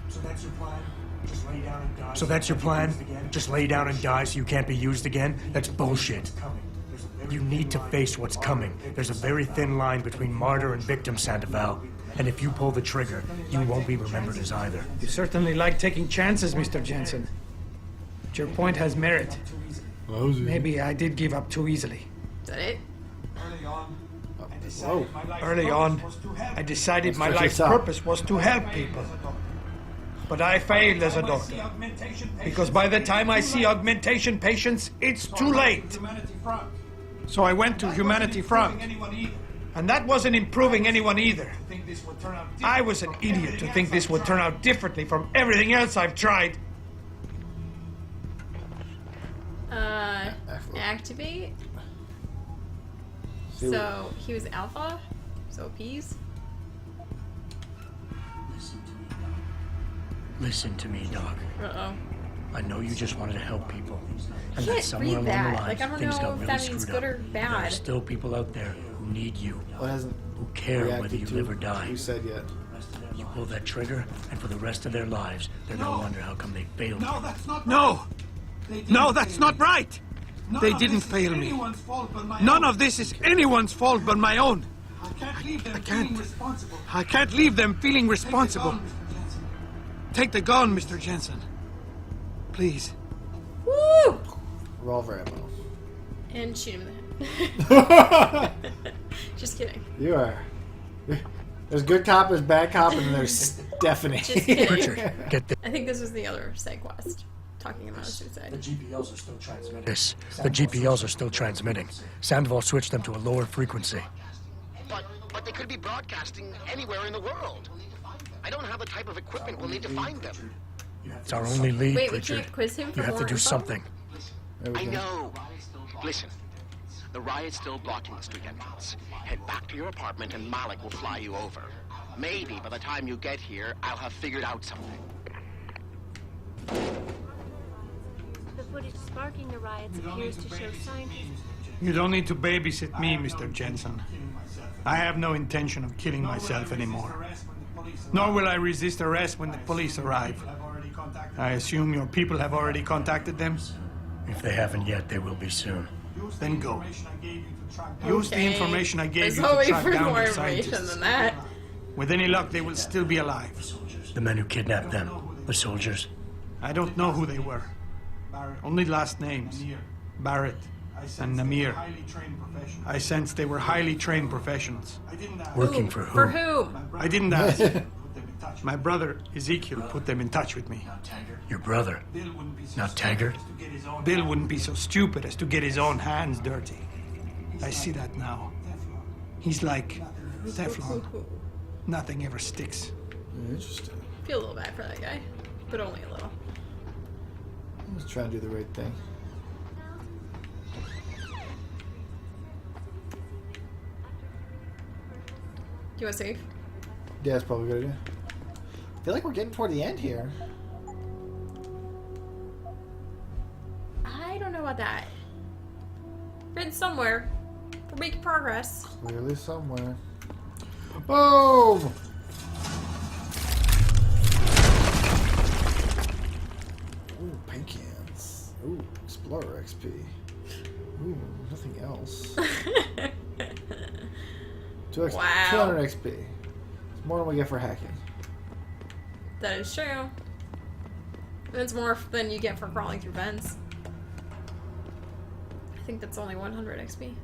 So that's your plan? Just lay down and die. So that's your plan? Just lay down and die so you can't be used again? That's bullshit. You need to face what's coming. There's a very thin line between martyr and victim, Sandoval. And if you pull the trigger, you won't be remembered as either. You certainly like taking chances, Mr. Jensen. But your point has merit. Maybe I did give up too easily. Is that it? Whoa. Early on, I decided my life's purpose was to help people. But I failed as a doctor. Because by the time I see augmentation patients, it's too late. So I went to Humanity Front. And that wasn't improving anyone either. I was an idiot to think this would turn out differently from everything else I've tried. Activate. So he was alpha. So P's. Listen to me, Doc. Uh-oh. I know you just wanted to help people. And Can't that somewhere read along that. the line, Like, I don't things know got if really that means screwed good up. or There are bad. still people out there who need you. What hasn't who care whether reacted you to live or die. you said yet? You pull that trigger, and for the rest of their lives, they're gonna wonder how come they failed you. No, that's not right. They didn't fail me. None of this is anyone's fault but my own. I can't leave them feeling responsible. Take the gun, Mr. Jensen. Please. Woo! Revolver ammo. And shoot him in the head. Just kidding. You are. There's good cop, there's bad cop, and then there's Stephanie. Just kidding. Richard, get this. I think this was the other side quest. Talking about a suicide. The GPLs are still transmitting. The GPLs are still transmitting. Sandoval switched them to a lower frequency. But they could be broadcasting anywhere in the world. I don't have the type of equipment we'll need to find them. It's our only lead, Wait, we Richard. can't quiz him for You have more to do info? something. I know. Listen, the riot's still blocking the street entrance. Head back to your apartment and Malik will fly you over. Maybe by the time you get here, I'll have figured out something. The footage sparking the riots appears to show scientists. You don't need to babysit me, Mr. Jensen. I have no intention of killing myself anymore. Nor will I resist arrest when the police arrive. I assume your people have already contacted them? If they haven't yet, they will be soon. Then go. Use the information I gave There's you no to way track for down more the information scientists. than that. With any luck, they will still be alive. The men who kidnapped them, the soldiers. I don't know who they were. Only last names. Barrett and Namir. I sensed they were highly trained professionals. Working for who? For whom? I didn't ask. My brother, Ezekiel, put them in touch with me. Your brother, not Taggart? Bill wouldn't be so stupid as to get his own hands dirty. I see that now. He's like Teflon. Nothing ever sticks. Interesting. Feel a little bad for that guy, but only a little. I'm just trying to do the right thing. Do you want to save? Yeah, that's probably a good idea. I feel like we're getting toward the end here. I don't know about that. Written somewhere. We're making progress. Clearly somewhere. Boom! Ooh, paint cans. Ooh, Explorer XP. Ooh, nothing else. Wow. 200 XP. It's more than we get for hacking. That is true. That's more than you get for crawling through vents. I think that's only 100 XP.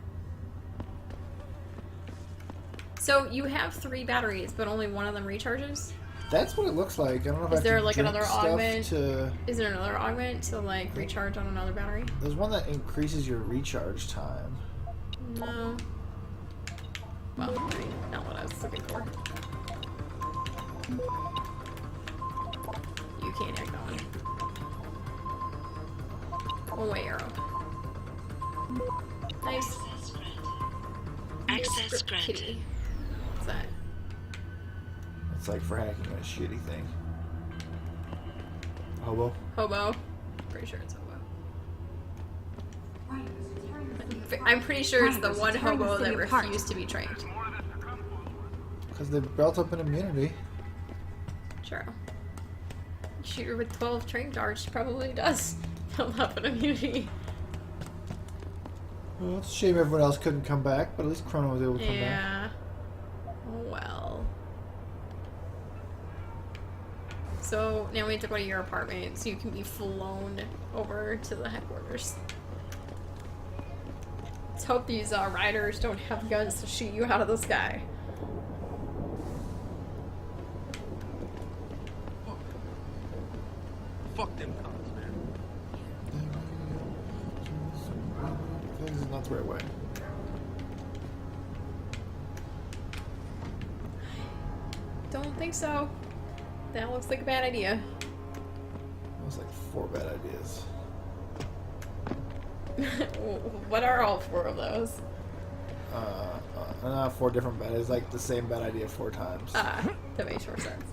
So you have 3 batteries, but only one of them recharges? That's what it looks like. I don't know if Is I there can like drink another stuff augment? to... Is there another augment to like recharge on another battery? There's one that increases your recharge time. No. Well, I mean, not what I was looking for. You can't act on. One way arrow. Nice. Access granted. Kitty. What's that? It's like for hacking a shitty thing. Hobo? Hobo. Pretty sure it's hobo. I'm pretty sure it's the one hobo that refused to be trained. Because they've built up an immunity. Sure. Shooter with 12 train charge probably does build up an immunity. Well, it's a shame everyone else couldn't come back, but at least Chrono was able to come back. Yeah. Well. So now we have to go to your apartment so you can be flown over to the headquarters. Let's hope these riders don't have guns to shoot you out of the sky. Fuck them cops, man. This is not the right way. Don't think so. That looks like a bad idea. That was like 4 bad ideas. What are all 4 of those? 4 different bad ideas. Like the same bad idea 4 times. Ah, that makes more sense.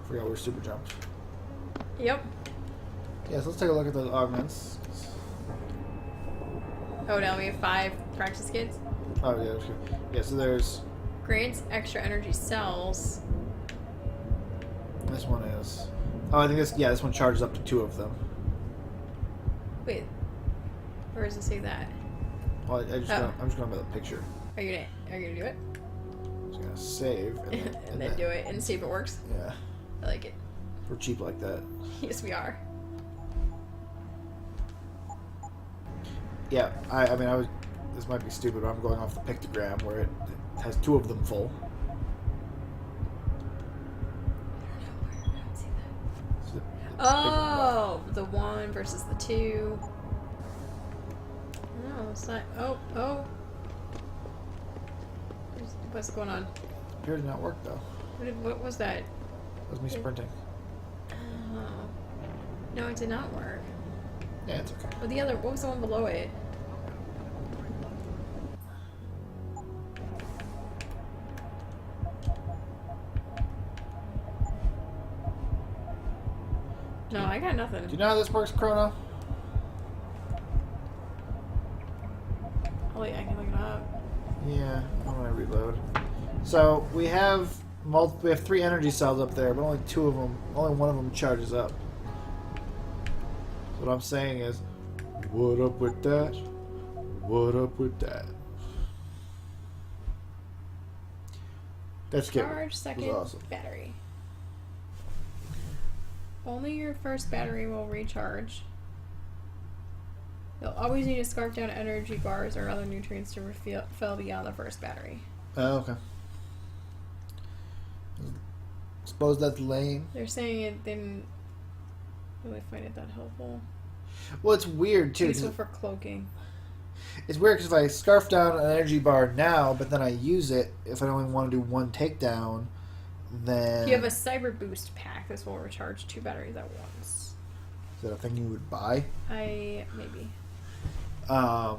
Forgot we're super jumped. Yep. Yeah, so let's take a look at those augments. Oh, now we have 5 practice kits. Oh yeah, okay. Yeah. So there's Grants extra energy cells. this one is. Oh, I think this one charges up to 2 of them. Wait, where does it say that? Well, I'm just going by the picture. Are you gonna do it? I'm just gonna save and then do it and see if it works. Yeah. I like it. We're cheap like that. Yes, we are. Yeah, I mean, this might be stupid, but I'm going off the pictogram where it has 2 of them full. Oh, the 1 versus the 2. No, it's not. Oh. What's going on? It appears to not work though. What was that? That was me sprinting. Oh. No, it did not work. Yeah, it's okay. But what was the one below it? No, I got nothing. Do you know how this works, Chrono? Oh, yeah, I can look it up. Yeah, I'm gonna reload. So we have 3 energy cells up there, but only one of them charges up. So what I'm saying is, what up with that? What up with that? That's good. Charge second awesome. battery. Only your first battery will recharge. You'll always need to scarf down energy bars or other nutrients to refill beyond the first battery. Oh, okay. Suppose that's lame. They're saying it didn't really find it that helpful. Well, it's weird too. Useful for cloaking. It's weird because if I scarf down an energy bar now, but then I use it, if I only want to do 1 takedown, then... If you have a Cyber Boost pack, this will recharge 2 batteries at once. Is that a thing you would buy? Maybe. Because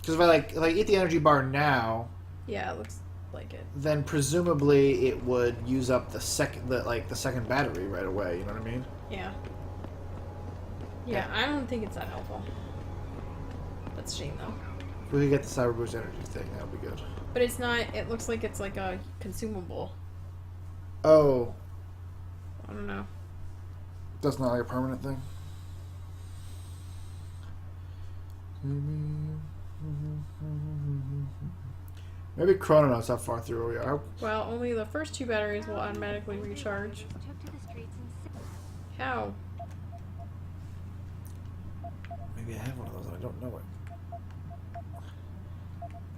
if I eat the energy bar now... Yeah, it looks like it. Then presumably it would use up the second battery right away, you know what I mean? Yeah. Yeah, I don't think it's that helpful. That's a shame, though. If we could get the Cyber Boost energy thing, that would be good. But it's not... It looks like it's like a consumable. Oh. I don't know. That's not like a permanent thing? Maybe Chrono knows how far through we are. Well, only the first 2 batteries will automatically recharge. How? Maybe I have one of those and I don't know it.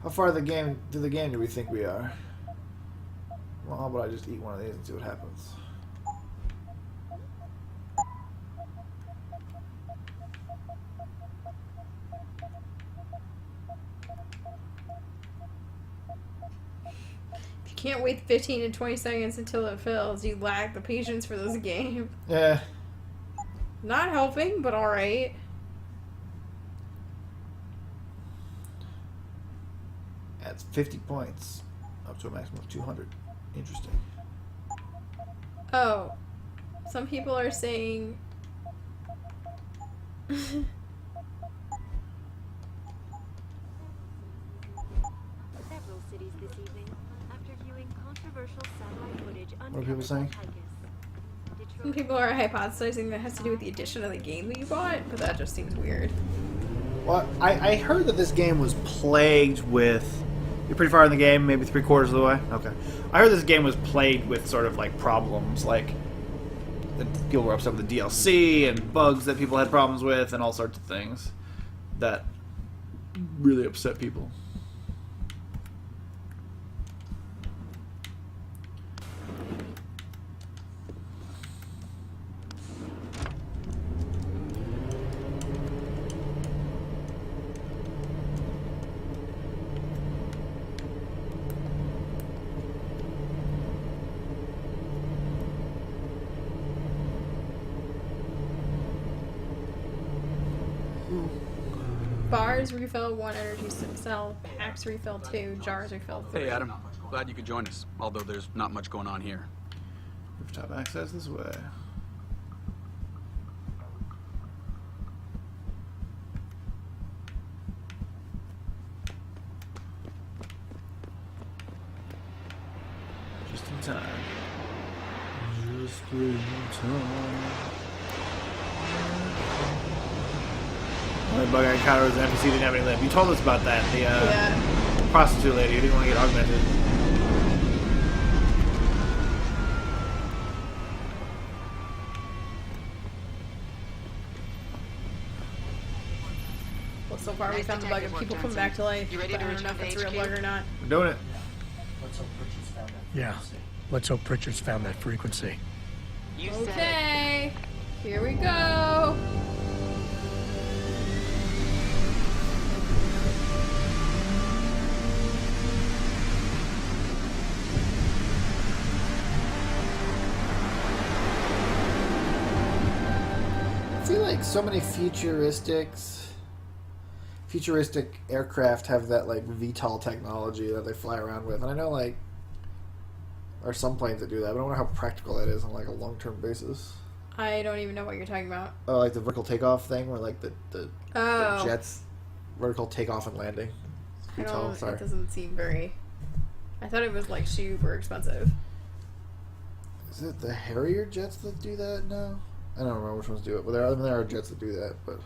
How far through the game do we think we are? Well, how about I just eat one of these and see what happens? If you can't wait 15 to 20 seconds until it fills, you lack the patience for this game. Yeah. Not helping, but alright. That's 50 points. Up to a maximum of 200. Interesting. Oh. Some people are saying... Several cities this evening after viewing controversial satellite footage What are people saying? Some people are hypothesizing that it has to do with the addition of the game that you bought, but that just seems weird. Well, I heard that this game was plagued with... You're pretty far in the game, maybe 3/4 of the way? Okay. I heard this game was plagued with sort of like problems, like that people were upset with the DLC and bugs that people had problems with and all sorts of things that really upset people. Bars refill 1 energy cell, packs refill 2, jars refill 3. Hey, Adam. Glad you could join us, although there's not much going on here. Rooftop access this way. Just in time. Just in time. The bug I encountered was an NPC didn't have any lip. You told us about that. The prostitute lady who didn't want to get augmented. Well, so far we found the bug of people coming back to life, but I don't know if it's a real bug or not. We're doing it. Yeah. Let's hope Pritchard's found that frequency. Okay. Here we go. I feel like so many futuristic aircraft have that like VTOL technology that they fly around with, and I know like there are some planes that do that, but I don't know how practical that is on like a long-term basis. I don't even know what you're talking about. Oh, like the vertical takeoff thing, where like the jets vertical takeoff and landing. VTOL, sorry. It doesn't seem very. I thought it was like super expensive. Is it the Harrier jets that do that now? I don't remember which ones do it, but there are jets that do that, but.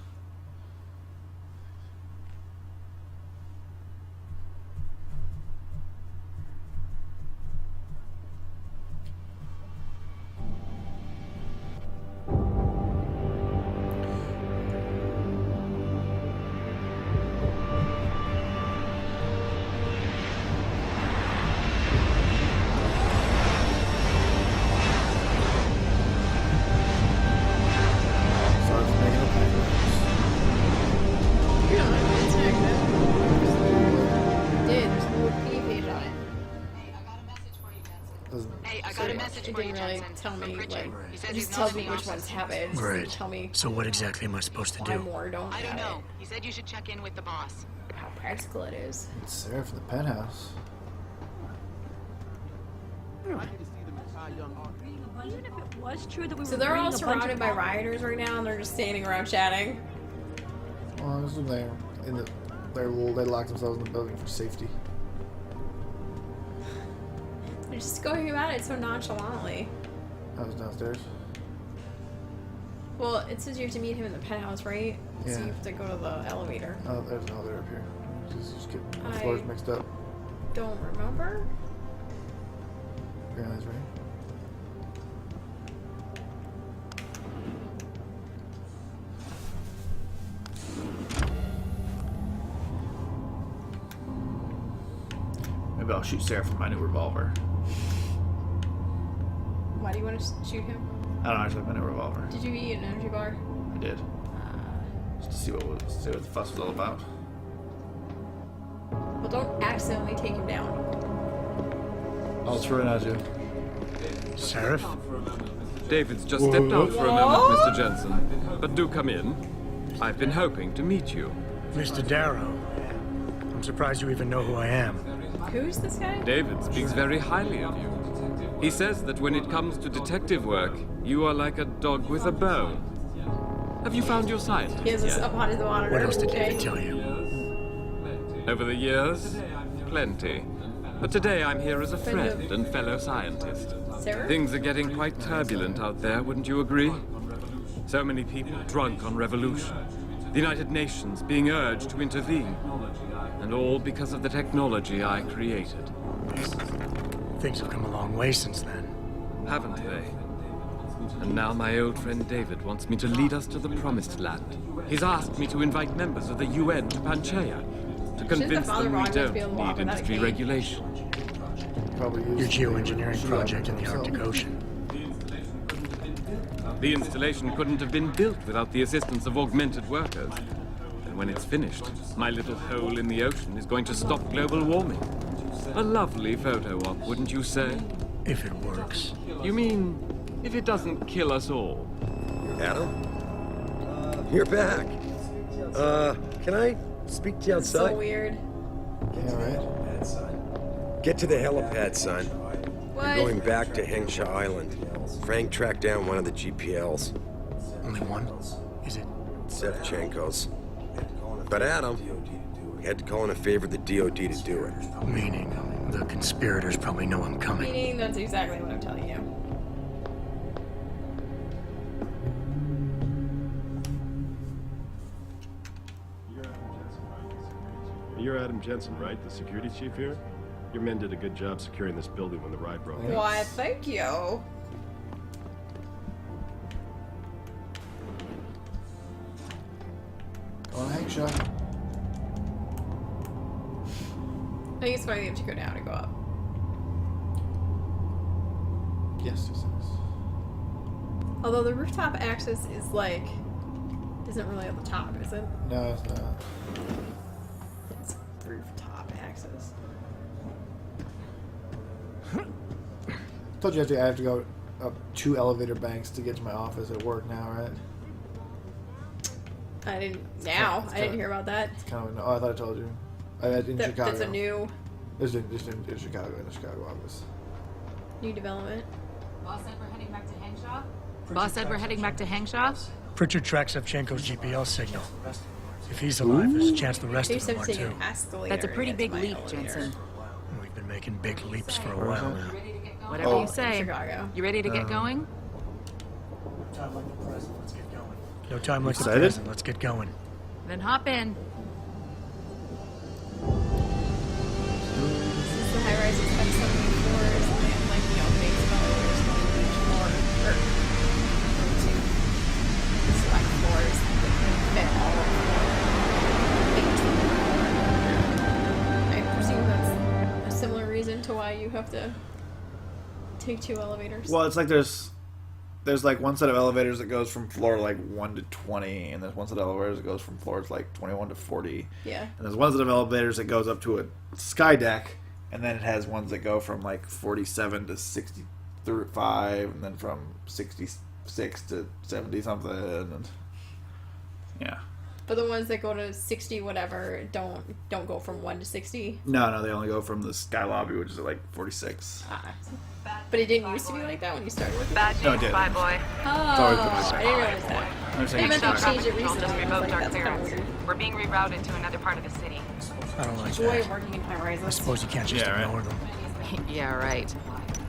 It didn't really tell me, like, it just tells me which ones have it. It Great. doesn't tell me So what exactly am I supposed to why do? more don't I don't have know. it. He said you should check in with the boss. How practical it is. It's Sarah from the penthouse. Even if it was true that we So were they're all bringing a bunch surrounded of by rioters right now, and they're just standing around chatting. Well, I assume they locked themselves in the building for safety. They're just going about it so nonchalantly. I was downstairs. Well, it says you have to meet him in the penthouse, right? Yeah. So you have to go to the elevator. Oh, there's an elevator up here. Just getting the floors mixed up. Don't remember? Yeah, that's right. Maybe I'll shoot Sarah with my new revolver. Why do you want to shoot him? I don't know, I just like my new revolver. Did you eat an energy bar? I did. Just to see what the fuss was all about. Well, don't accidentally take him down. I'll throw it at you. Seraph? David's just stepped out for a moment, Mr. Jensen. But do come in. I've been hoping to meet you. Mr. Darrow. I'm surprised you even know who I am. Who's this guy? David speaks very highly of you. He says that when it comes to detective work, you are like a dog with a bone. Have you found your scientist? He has this up on his monitor. What else did David tell you? Over the years, plenty. But today I'm here as a friend and fellow scientist. Sarah? Things are getting quite turbulent out there, wouldn't you agree? So many people drunk on revolution. The United Nations being urged to intervene. And all because of the technology I created. Things have come a long way since then. Haven't they? And now my old friend David wants me to lead us to the Promised Land. He's asked me to invite members of the UN to Panchaea to convince them we don't need industry regulation. Your geoengineering project in the Arctic Ocean. The installation couldn't have been built without the assistance of augmented workers. And when it's finished, my little hole in the ocean is going to stop global warming. A lovely photo op, wouldn't you say? If it works. You mean, if it doesn't kill us all? Adam? You're back. Can I speak to you outside? So weird. Yeah, right. Get to the helipad, son. What? We're going back to Hengsha Island. Frank tracked down one of the GPLs. Only one? Is it? Sevchenko's. But Adam, we had to call in a favor of the DOD to do it. Meaning, the conspirators probably know I'm coming. Meaning, that's exactly what I'm telling you. You're Adam Jensen, right? The security chief here? Your men did a good job securing this building when the riot broke out. Why, thank you. Go on, Hank shot. I think it's funny they have to go down and go up. Yes, yes, yes. Although the rooftop access is like, isn't really at the top, is it? No, it's not. It's rooftop access. Told you I have to go up 2 elevator banks to get to my office at work now, right? I didn't. Now I didn't hear about that. It's kind of. Oh, I thought I told you. In Chicago. That's a new It's in Chicago, in the Chicago office. development. Boss said we're heading back to Hengsha? Boss said we're heading back to Hengsha? Pritchard tracks Sevchenko's GPL signal. If he's alive, there's a chance the rest of them are too. That's a pretty big leap, Jensen. We've been making big leaps for a while now. Whatever you say. Chicago. You ready to get going? No time like the Excited? present. Let's get going. Then hop in. This is the high-rise has got so many floors and like base elevators going to each floor or to select floors that can fit all of the I presume that's a similar reason to why you have to take 2 elevators. Well, it's like there's like one set of elevators that goes from floor like 1 to 20, and there's one set of elevators that goes from floors like 21 to 40. Yeah. And there's one set of elevators that goes up to a sky deck, and then it has ones that go from like 47 to 65, and then from 66 to 70 something. And yeah. But the ones that go to 60 whatever don't go from 1 to 60. No, they only go from the sky lobby, which is at like 46. But it didn't used to be like that when you started working. No, it didn't. Bye, boy. Oh, always been like that. I didn't realize that. I meant they changed it recently. Just I was revoked like, our that's kind of clearance. weird. We're being rerouted to another part of the city. I don't like Joy that. of working in high-rises. I suppose you can't just ignore them. Yeah, right.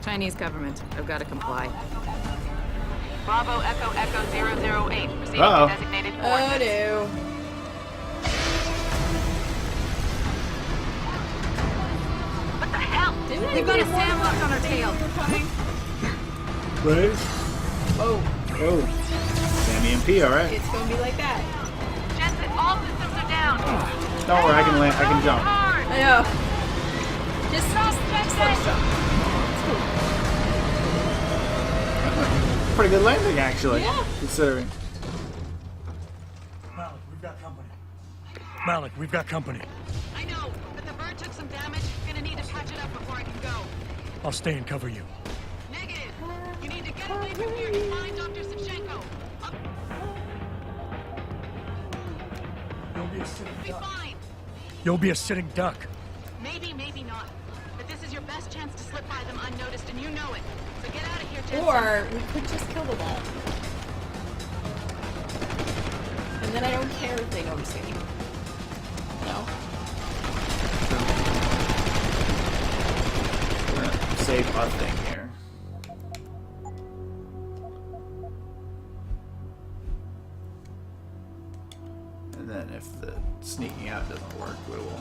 Chinese government. I've got to comply. Bravo Echo Echo 008. Proceeding to designated coordinates. Oh, no. What the hell? We've got a sandbox on our tail. Right? Oh. Sammy and P, alright. It's going to be like that. Jensen, all systems are down. Don't worry, I can jump. I know. Just slow jump. Pretty good landing, actually. Yeah. Considering. Malik, we've got company. Malik, we've got company. I know, but the bird took some damage. Gonna need to patch it up before I can go. I'll stay and cover you. Negative. You need to get away from here and find Dr. Savchenko. You'll be a sitting Be fine. You'll be a sitting duck. Maybe, maybe not. But this is your best chance to slip by them unnoticed, and you know it. So get out of here, Jensen. Or we could just kill the ball. And then I don't care if they notice me. No? We're gonna save our thing here. And then if the sneaking out doesn't work, we will.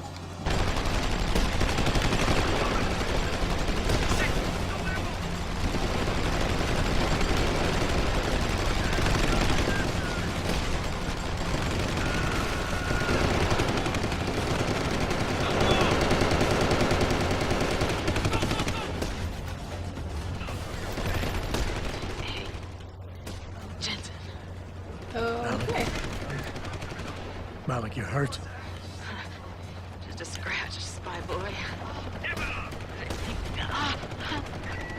Okay. Malik, you hurt? Just a scratch, spy boy.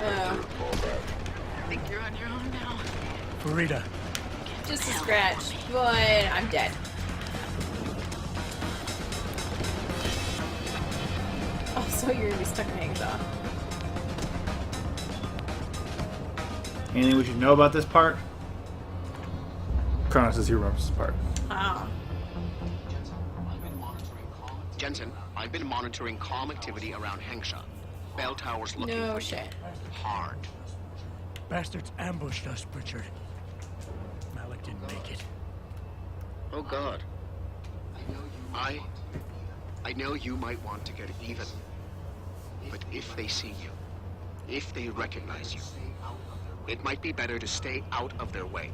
I think you're on your own now. Farida. Just a scratch, but I'm dead. Oh, so you're gonna be stuck in exile. Anything we should know about this part? Kronos says he remembers this part. Oh. Jensen, I've been monitoring comm activity around Hengsha. Bell Tower's looking No for shit. hard. Bastards ambushed us, Pritchard. Malik didn't make it. Oh God. I know you might want to get even. But if they see you, if they recognize you, it might be better to stay out of their way.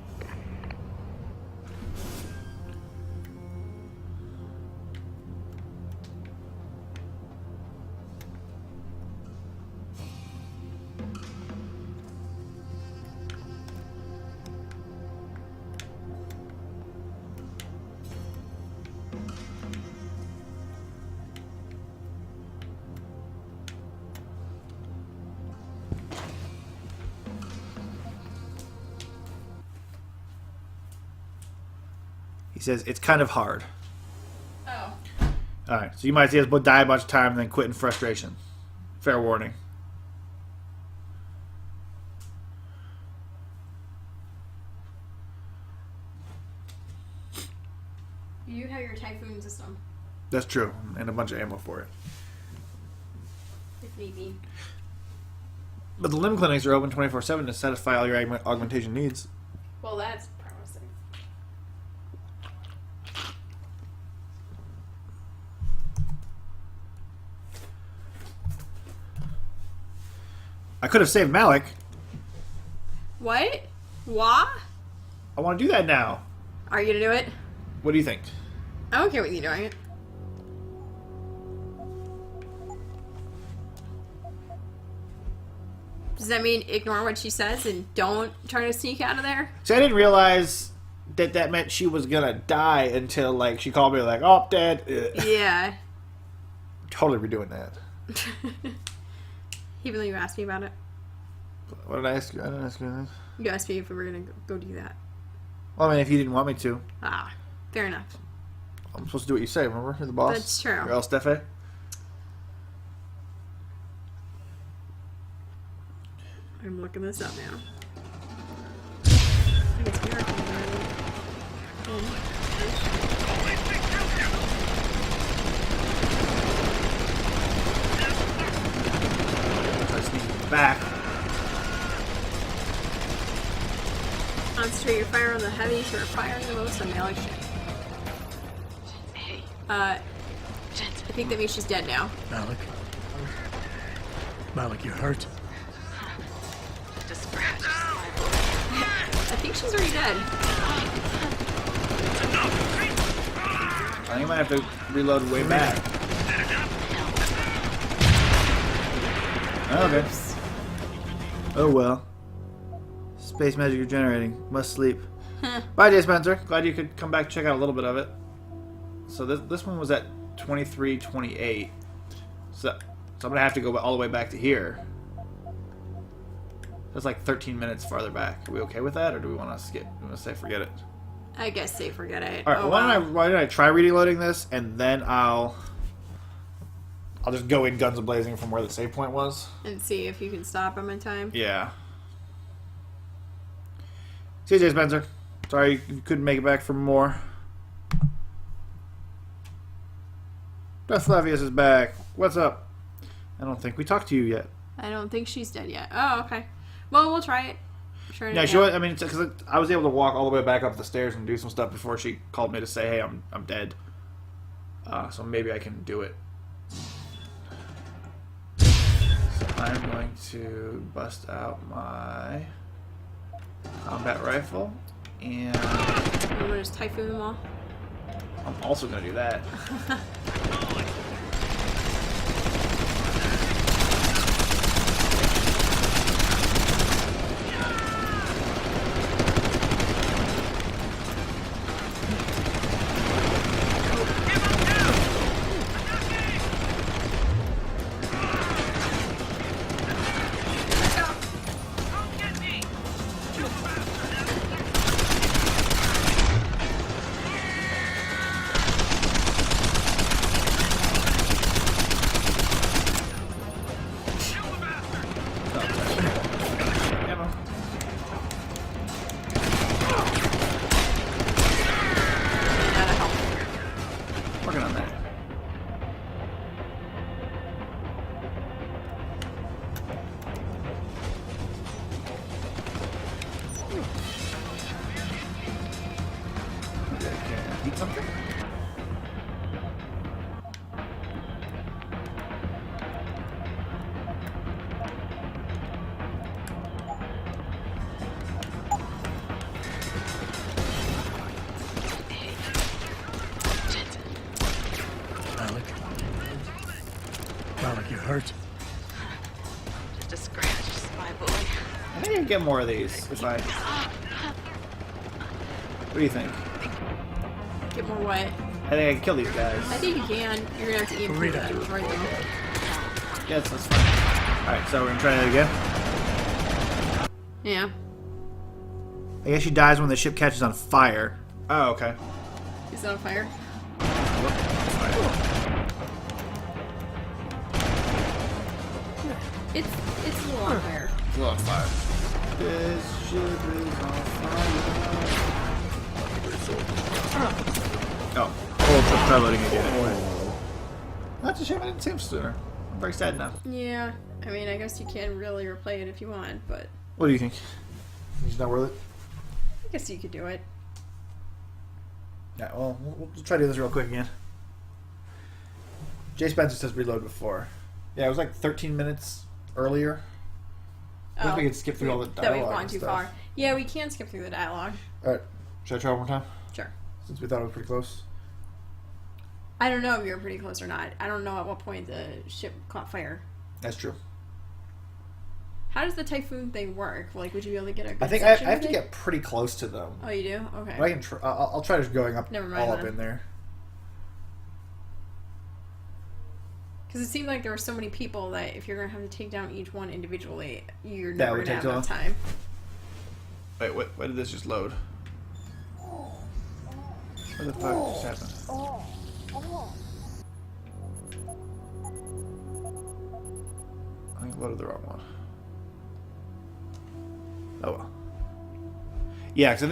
He says it's kind of hard. Oh. Alright, so you might see us both die a bunch of time and then quit in frustration. Fair warning. You have your typhoon system, That's true, and a bunch of ammo for it. if need be. But the limb clinics are open 24/7 to satisfy all your augmentation needs. Well, that's promising. I could have saved Malik. What? Why? I want to do that now. Are you gonna do it? What do you think? I'm okay with you doing it. Does that mean ignore what she says and don't try to sneak out of there? See, I didn't realize that meant she was gonna die until like she called me like, "Oh, dead." Ugh. Yeah. Totally redoing that. Even though you asked me about it. What did I ask you? I didn't ask you anything. You asked me if we were gonna go do that. Well, I mean, if you didn't want me to, Ah, fair enough. I'm supposed to do what you say. Remember, you're the boss. That's true. You're El Stefe. I'm looking this up now. I think it's Miracle Try sneaking back. Concentrate your fire on the heavies who are firing the most on melee shit. I think that means she's dead now. Malik. Malik, you hurt? Just scratch. I think she's already dead. I think I might have to reload way back. Okay. Oh well. Space magic you're generating. Must sleep. Bye, Jay Spencer. Glad you could come back and check out a little bit of it. So this one was at 23:28. So I'm gonna have to go all the way back to here. That's like 13 minutes farther back. Are we okay with that, or do we want to skip? We want to say forget it. I guess say forget it. All right. Why don't I try reloading this, and then I'll just go in guns a-blazing from where the save point was. And see if you can stop him in time. Yeah. See you, Jay Spencer. Sorry you couldn't make it back for more. Beth Flavius is back. What's up? I don't think we talked to you yet. I don't think she's dead yet. Oh, okay. Well, we'll try it. Sure. Yeah, she was, I mean, because I was able to walk all the way back up the stairs and do some stuff before she called me to say, "Hey, I'm dead." So maybe I can do it. So I'm going to bust out my combat rifle, and I'm gonna just typhoon them all. I'm also gonna do that. Working on that. Eat something? Malik, you hurt? Just a scratch, spy boy. I think I can get more of these if I... What do you think? Get more what? I think I can kill these guys. I think you can. You're gonna have to eat that right now. Yes, that's fine. Alright, so we're gonna try that again? Yeah. I guess she dies when the ship catches on fire. Oh, okay. Is that on fire? It's a little on fire. It's a little on fire. This ship is on fire. Oh, try loading again. That's a shame I didn't see him sooner. I'm very sad now. Yeah. I mean, I guess you can really replay it if you want, but... What do you think? It's not worth it? I guess you could do it. Yeah, well, we'll try to do this real quick again. Jay Spencer says reload before. Yeah, it was like 13 minutes earlier. I think we could skip through all the dialogue. That we've gone too far. Yeah, we can skip through the dialogue. Alright, should I try one more time? Sure. Since we thought it was pretty close. I don't know if you were pretty close or not. I don't know at what point the ship caught fire. That's true. How does the typhoon thing work? Like, would you be able to get a good I think I have to get pretty close to them. Oh, you do? Okay. But I can I'll try just going up Never mind all then. up in there. Because it seemed like there were so many people that if you're going to have to take down each one individually, you're That never would going to take have too enough time. Wait, why did this just load? What the fuck just happened? I think I loaded the wrong one. Oh well. Yeah, because I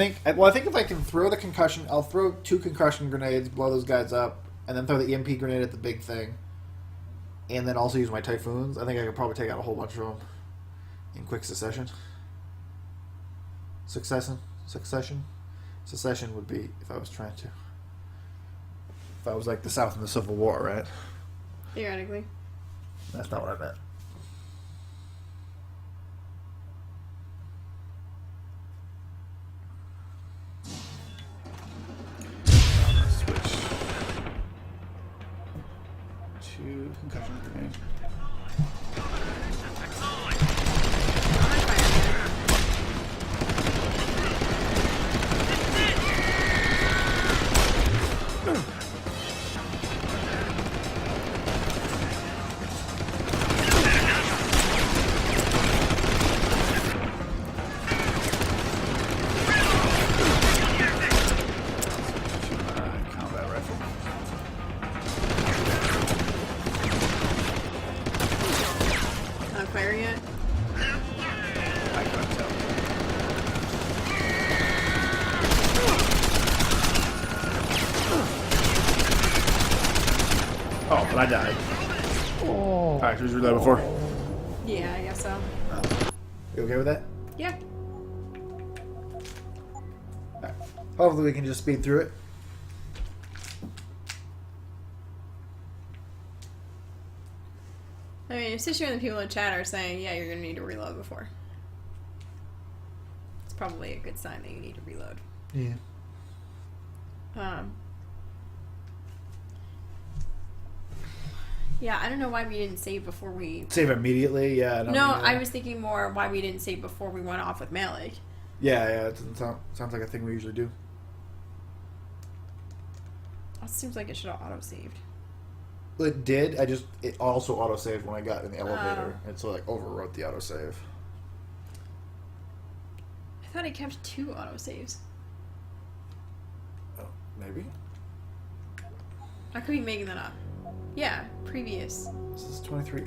think if I can throw the concussion, I'll throw 2 concussion grenades, blow those guys up, and then throw the EMP grenade at the big thing. And then also use my typhoons. I think I could probably take out a whole bunch of them in quick succession. Succession would be if I was trying to. If I was like the South in the Civil War, right? Theoretically. That's not what I meant. Switch to concussion grenade. I died. Alright, should we reload before? Yeah, I guess so. You okay with that? Yeah. Alright. Hopefully we can just speed through it. I mean, especially when the people in chat are saying, yeah, you're going to need to reload before. It's probably a good sign that you need to reload. Yeah. Yeah, I don't know why we didn't save before we... Save immediately? Yeah. I was thinking more why we didn't save before we went off with Malik. Yeah, it doesn't sounds like a thing we usually do. It seems like it should have auto-saved. Well, it did. It also auto-saved when I got in the elevator. And so, like, overwrote the autosave. I thought it kept 2 autosaves. Oh, maybe? I could be making that up. Yeah, previous. This is 23.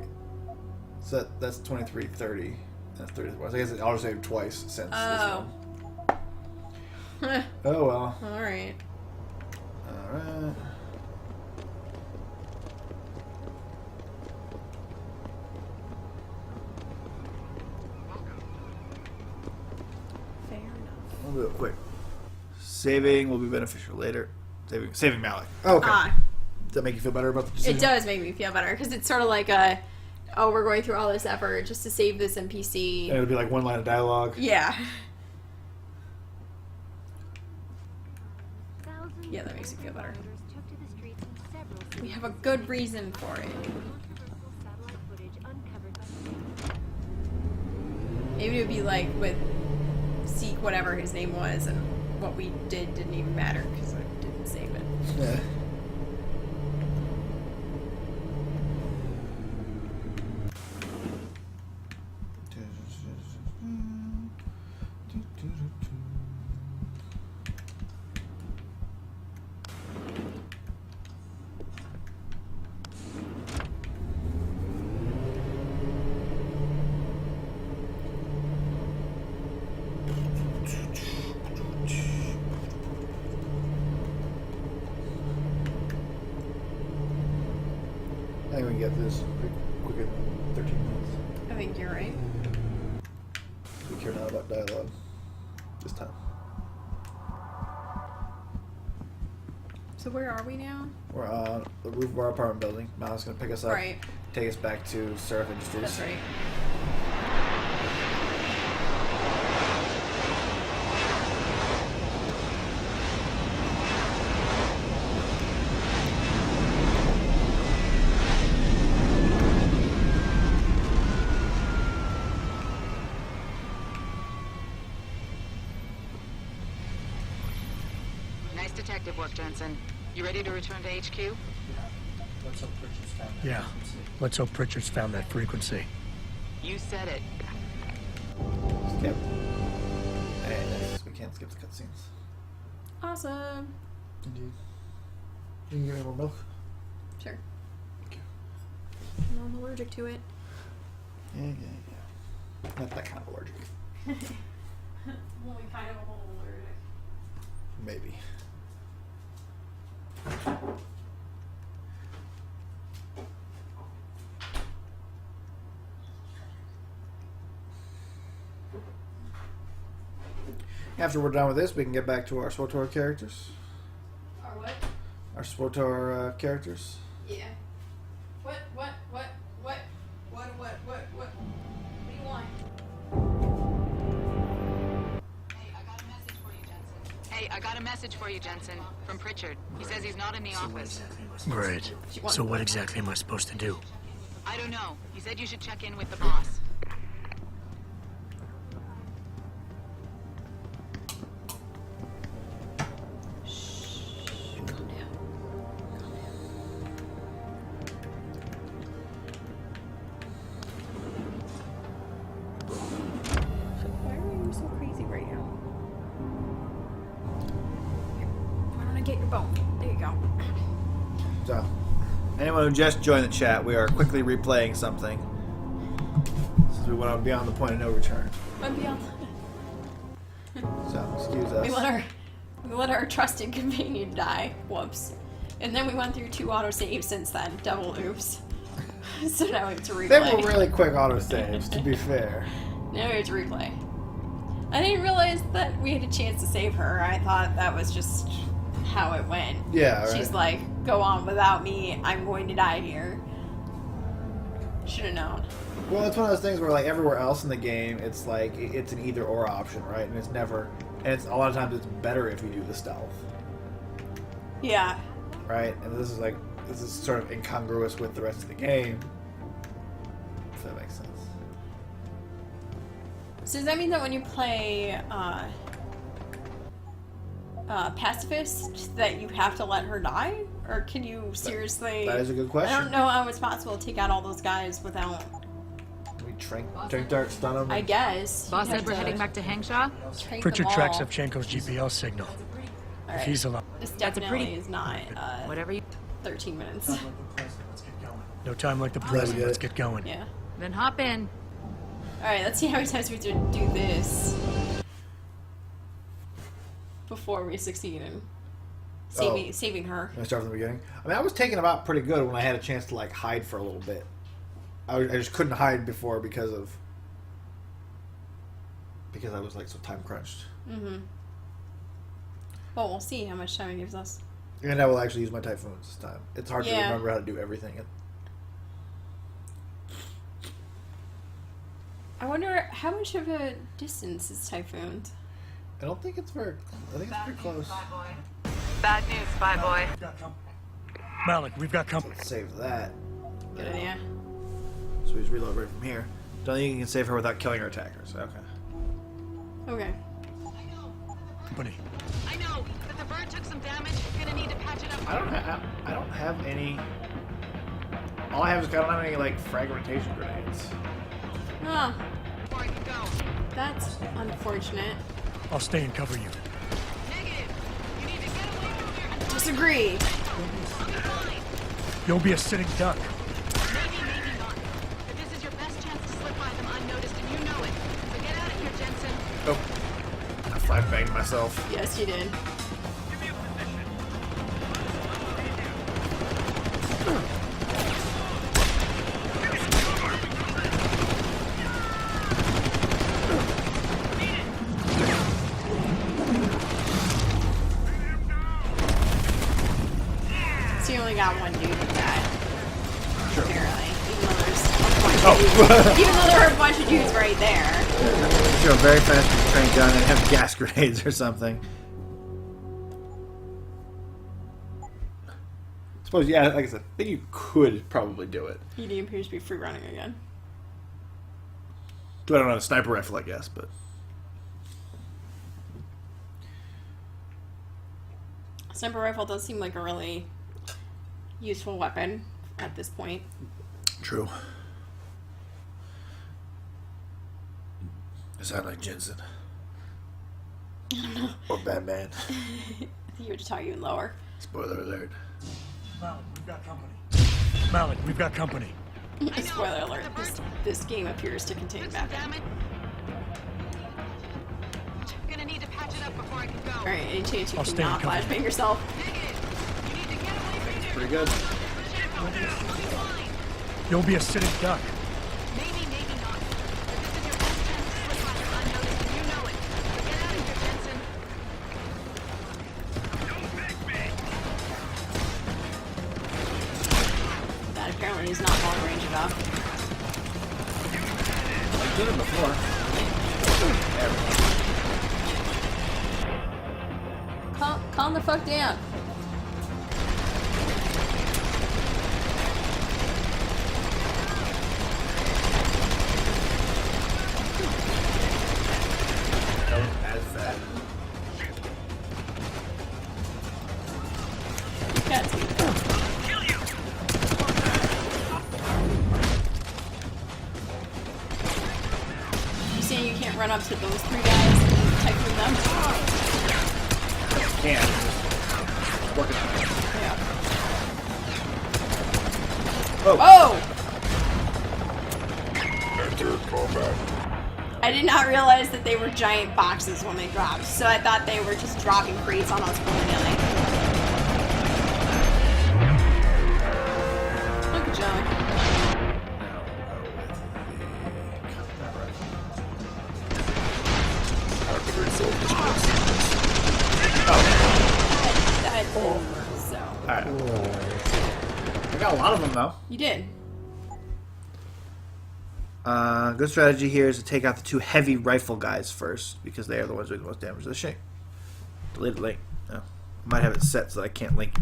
So that's 2330. That's 34. So I guess it auto-saved twice since this one. Oh, well. Alright. Alright. Fair enough. We'll do it quick. Saving will be beneficial later. Saving Malik. Oh, okay. Does that make you feel better about the decision? It does make me feel better, because it's sort of like we're going through all this effort just to save this NPC. And it would be like one line of dialogue. Yeah. Yeah, that makes me feel better. We have a good reason for it. Maybe it would be like with Seek, whatever his name was, and what we did didn't even matter because I didn't save it. Yeah. I think we can get this quicker than 13 minutes. I think you're right. We care now about dialogue this time. So where are we now? We're on the roof of our apartment building. Malik's gonna pick us up, Right. take us back to Seraph Industries. That's right. Nice detective work, Jensen. You ready to return to HQ? Yeah. Let's hope Pritchard's found that frequency. You said it. Skip. Hey, nice. We can't skip the cutscenes. Awesome. Indeed. You can give me more milk? Sure. I'm allergic to it. Yeah. Not that kind of allergic. Only kind of a whole allergic. Maybe. After we're done with this, we can get back to our SWTOR characters. Our what? Our SWTOR characters. Yeah. What do you want? Hey, I got a message for you, Jensen. From Pritchard. He says he's not in the office. Great. So what exactly am I supposed to do? I don't know. He said you should check in with the boss. Why are you so crazy right now? Why don't I get your bone? There you go. So, anyone who just joined the chat, we are quickly replaying something. Since we went on beyond the point of no return. I'm beyond. So, excuse us. We let our trusted companion die. Whoops. And then we went through 2 autosaves since then. Double oops. So now we have to replay. They were really quick autosaves, to be fair. Now we have to replay. I didn't realize that we had a chance to save her. I thought that was just how it went. Yeah, right. She's like, go on without me. I'm going to die here. Should have known. Well, it's one of those things where, like, everywhere else in the game, it's like, it's an either-or option, right? And it's never... And it's a lot of times it's better if you do the stealth. Yeah. Right? And this is sort of incongruous with the rest of the game. If that makes sense. So does that mean that when you play Pacifist, that you have to let her die? Or can you seriously... That is a good question. I don't know how it's possible to take out all those guys without... We Trank Dart stun them? I guess. Boss said we're heading back to Hangshaw? Pritchard tracks Savchenko's GPS signal. All right. If he's alive. This definitely is not whatever you... 13 minutes. No time like the present. Let's get going. Yeah. Then hop in. Alright, let's see how many times we have to do this before we succeed in saving her. Can I start from the beginning? I mean, I was taken about pretty good when I had a chance to, like, hide for a little bit. I just couldn't hide before because I was, like, so time crunched. Mm-hmm. Well, we'll see how much time it gives us. And I will actually use my Typhoons this time. It's hard to remember how to do everything. I wonder how much of a distance is Typhoon? I don't think it's very... I think it's pretty close. Bad news, Spy Boy. Malik, we've got company. Let's save that. Good idea. So we just reload right from here. Don't think you can save her without killing her attackers. Okay. Okay. Company. I know, but the bird took some damage. You're gonna need to patch it up. I don't have any... All I have is I don't have any, like, fragmentation grenades. Oh. That's unfortunate. I'll stay and cover you. Disagree. You'll be a sitting duck. Maybe not. But this is your best chance to slip by them unnoticed, and you know it. So get out of here, Jensen. Oh. I flashbanged myself. Yes, you did. So you only got one dude with that. Sure. Apparently. Even though there are a bunch of dudes right there. Sure, very fast with the train gun and have gas grenades or something. Suppose, yeah, like I said, I think you could probably do it. He appears to be free running again. I don't have a sniper rifle, I guess, but... Sniper rifle does seem like a really useful weapon at this point. True. Is that like Jensen? I don't know. Or Batman? I think you were just talking even lower. Spoiler alert. Malik, we've got company. Malik, we've got company. Spoiler alert. This game appears to contain Batman. Gonna need to patch it up before I can go. Alright, any chance you I'll can stay not covered. flashbang yourself? Pretty good. You'll be a sitting duck. Maybe not. But this is your best chance to slip by them unnoticed, and you know it. So get out of here, Jensen. That apparently is not long range enough. I did it before. Calm the fuck down. As fat. Cat's You saying you can't run up to those 3 guys and Typhoon them? Can't. Working on it. Yeah. Oh! Enter combat. I did not realize that they were giant boxes when they dropped, so I thought they were just dropping crates on us willy-nilly. That didn't work, so. Alright. I got a lot of them, though. You did. Good strategy here is to take out the 2 heavy rifle guys first, because they are the ones doing the most damage to the ship. Deleted link. No. I might have it set so that I can't link.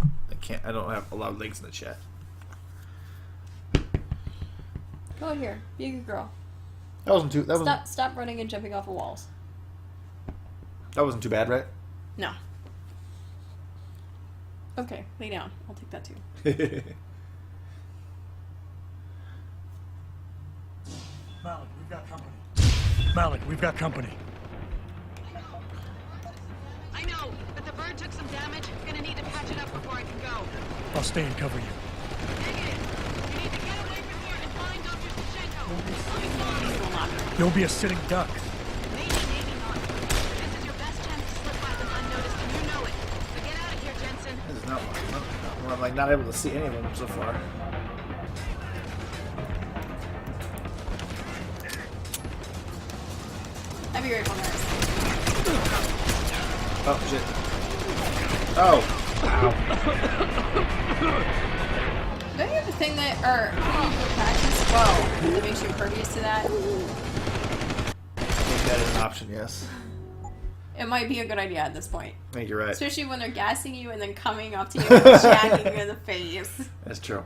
I don't have a lot of links in the chat. Go here. Be a good girl. That wasn't too. Stop running and jumping off of walls. That wasn't too bad, right? No. Okay, lay down. I'll take that too. Malik, we've got company. Malik, we've got company. I know, but the bird took some damage. Gonna need to patch it up before I can go. I'll stay and cover you. Negative. You need to get away from here and find Dr. Shchenko. You'll be a sitting duck. Maybe not. This is your best chance to slip by them unnoticed, and you know it. So get out of here, Jensen. This is not one. I'm like not able to see any of them so far. Heavy rifle guys. Oh shit. Oh. Ow. Don't you have a thing that, or practice? Whoa, that makes you impervious to that? I think that is an option, yes. It might be a good idea at this point. I think you're right. Especially when they're gassing you and then coming up to you and jacking you in the face. That's true.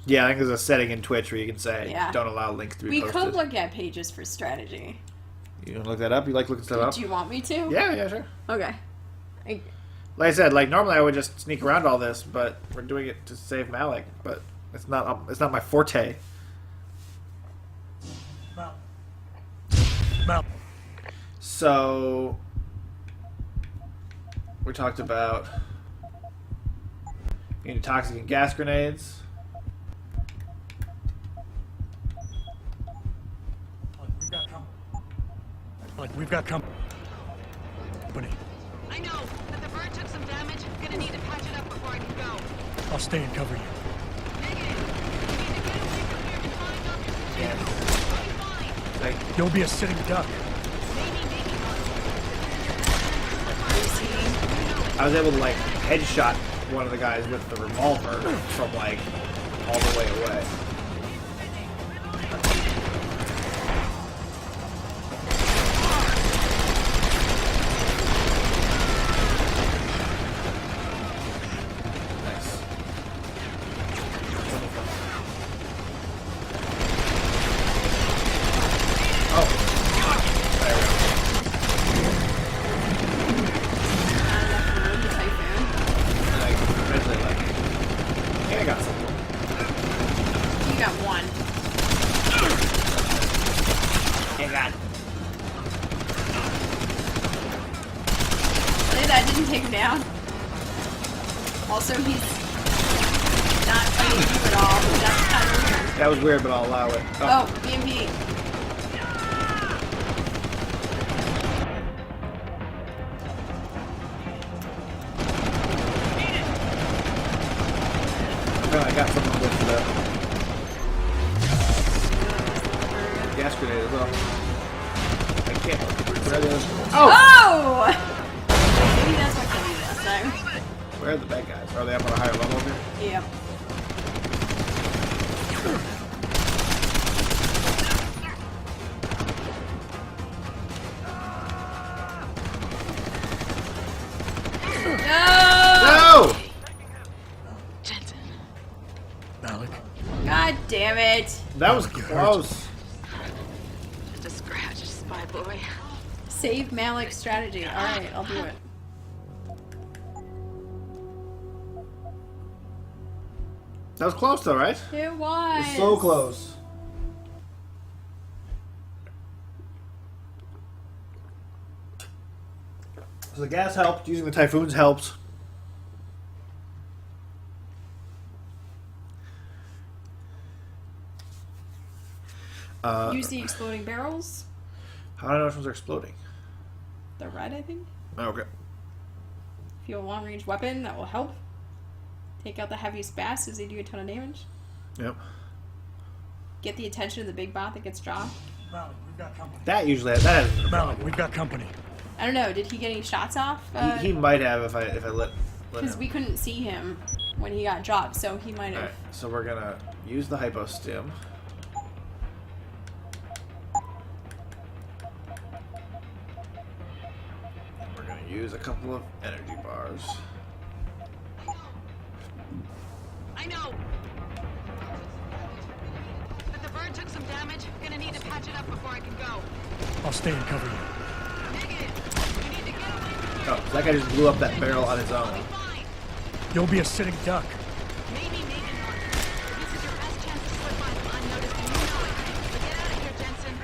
Yeah, I think there's a setting in Twitch where you can say, don't allow links to be posted. We could look at pages for strategy. You want to look that up? You like looking stuff up? Do you want me to? Yeah, sure. Okay. Like I said, normally I would just sneak around all this, but we're doing it to save Malik. But it's not my forte. So we talked about toxic and gas grenades. We've got company. I know, but the bird took some damage. Gonna need to patch it up before I can go. I'll stay and cover you. You'll be a sitting duck. I was able to headshot one of the guys with the revolver from all the way away. That was weird, but I'll allow it. Oh, BMP. I got something with the gas grenade as well. I can't. Where are the others? Oh! Maybe that's what killed me last time. Where are the bad guys? Are they up on a higher level here? Yep. No! Jensen. Malik. God damn it. That was close. Just a scratch, spy boy. Save Malik's strategy. Alright, I'll do it. That was close though, right? It was. It's so close. So the gas helped. Using the Typhoons helped. Use the exploding barrels. How do I know which ones are exploding? They're red, I think. Okay. If you have a long-range weapon, that will help. Take out the heaviest bass as they do a ton of damage. Yep. get the attention of the big bot that gets dropped? Malik, we've got company. That usually hasn't been a Malik, problem. we've got company. I don't know. Did he get any shots off? He might have if I let Because him. we couldn't see him when he got dropped, so he might have. Alright, so we're gonna use the hypostim. We're gonna use a couple of energy bars. I know. But the bird took some damage. Gonna need to patch it up before I can go. I'll stay and cover you. Oh, that guy just blew up that barrel on his own. You'll be a sitting duck. Maybe not. This is your best chance to slip by unnoticed, and you know it. So get out of here, Jensen.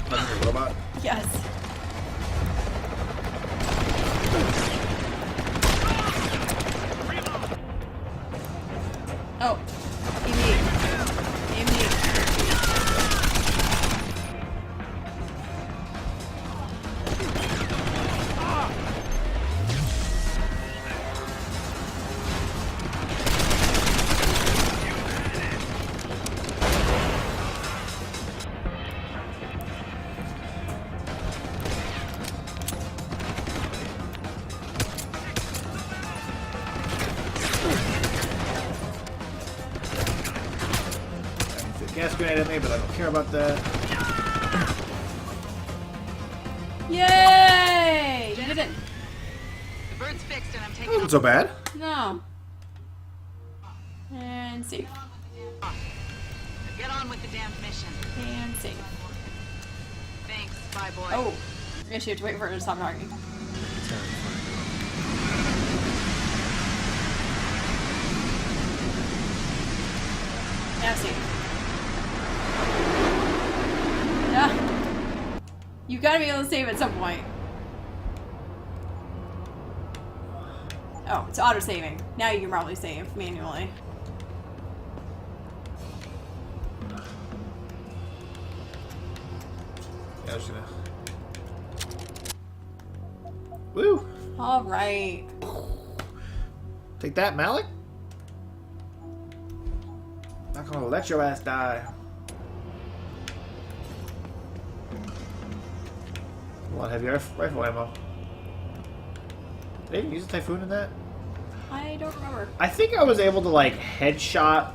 Another robot. Yes. Oh. Aim me. Gas grenade at me, but I don't care about that. Yay! You did it. The bird's fixed, and I'm taking. Wasn't so bad. No. And safe. Get on with the damned mission. And safe. Thanks. Bye, boy. Oh. I guess you have to wait for her to stop talking. Now safe. Yeah. You gotta be able to save at some point. Oh, it's auto-saving. Now you can probably save manually. Yeah, I was gonna. Woo! Alright. Take that, Malik. Not gonna let your ass die. A lot of heavy rifle ammo. Did they even use a Typhoon in that? I don't remember. I think I was able to like headshot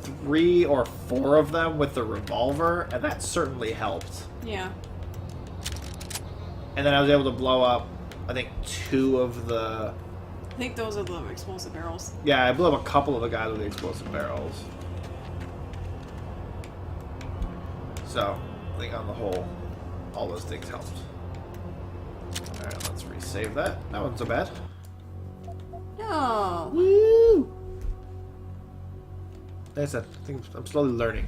3 or 4 of them with the revolver, and that certainly helped. Yeah. And then I was able to blow up, I think, 2 of the... I think those are the explosive barrels. Yeah, I blew up a couple of the guys with the explosive barrels. So, I think on the whole, all those things helped. Alright, let's resave that. That wasn't so bad. No. Woo! Like I said, I think I'm slowly learning.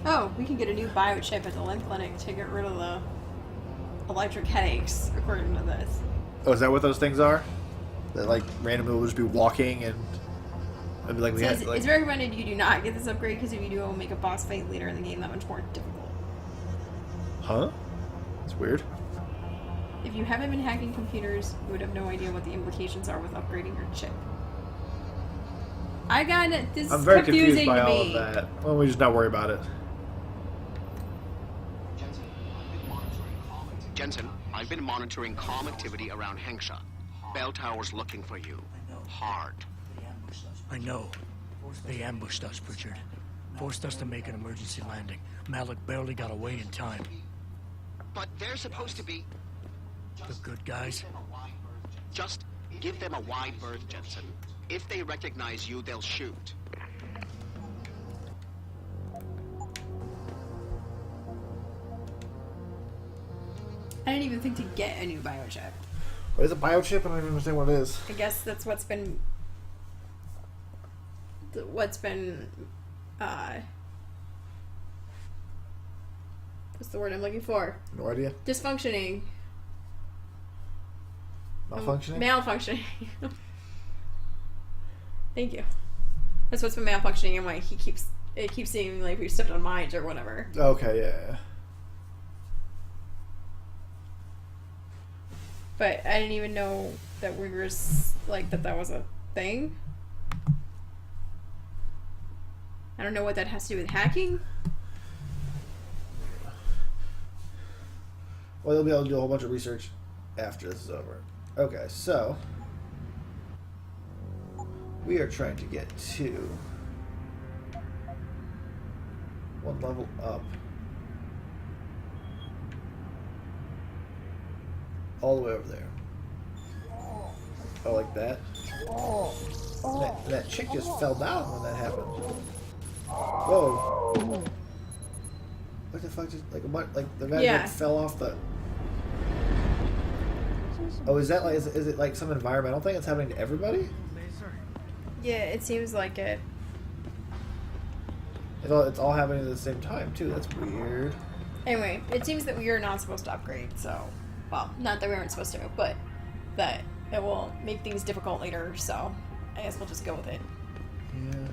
Oh, we can get a new biochip at the Lynn Clinic to get rid of the electric headaches, according to this. Oh, is that what those things are? That like randomly will just be walking and I'd be like, we had, like... It's recommended you do not get this upgrade because if you do, it will make a boss fight later in the game that much more difficult. Huh? That's weird. If you haven't been hacking computers, you would have no idea what the implications are with upgrading your chip. I got it. This I'm is very confusing confused by to all me. of that. Well, we just not worry about it. Jensen, I've been monitoring comm activity around Hengsha. Bell Tower's looking for you. Hard. I know. They ambushed us, Pritchard. Forced us to make an emergency landing. Malik barely got away in time. But they're supposed to be... The good guys? Just give them a wide berth, Jensen. If they recognize you, they'll shoot. I didn't even think to get a new biochip. What is a biochip? I don't even understand what it is. I guess that's what's been what's the word I'm looking for? No idea. Dysfunctioning. Malfunctioning? Malfunctioning. Thank you. That's what's been malfunctioning and why it keeps seeming like we stepped on mines or whatever. Okay, yeah. But I didn't even know that we were like that was a thing. I don't know what that has to do with hacking. Well, you'll be able to do a whole bunch of research after this is over. Okay, so we are trying to get to one level up. All the way over there. Oh, like that? That chick just fell down when that happened. Whoa. What the fuck? Just like the guy fell off the... Oh, is that like... Is it like some environmental thing that's happening to everybody? Yeah, it seems like it. It's all happening at the same time, too. That's weird. Anyway, it seems that we are not supposed to upgrade, so... Well, not that we weren't supposed to, but that it will make things difficult later, so I guess we'll just go with it. Yeah.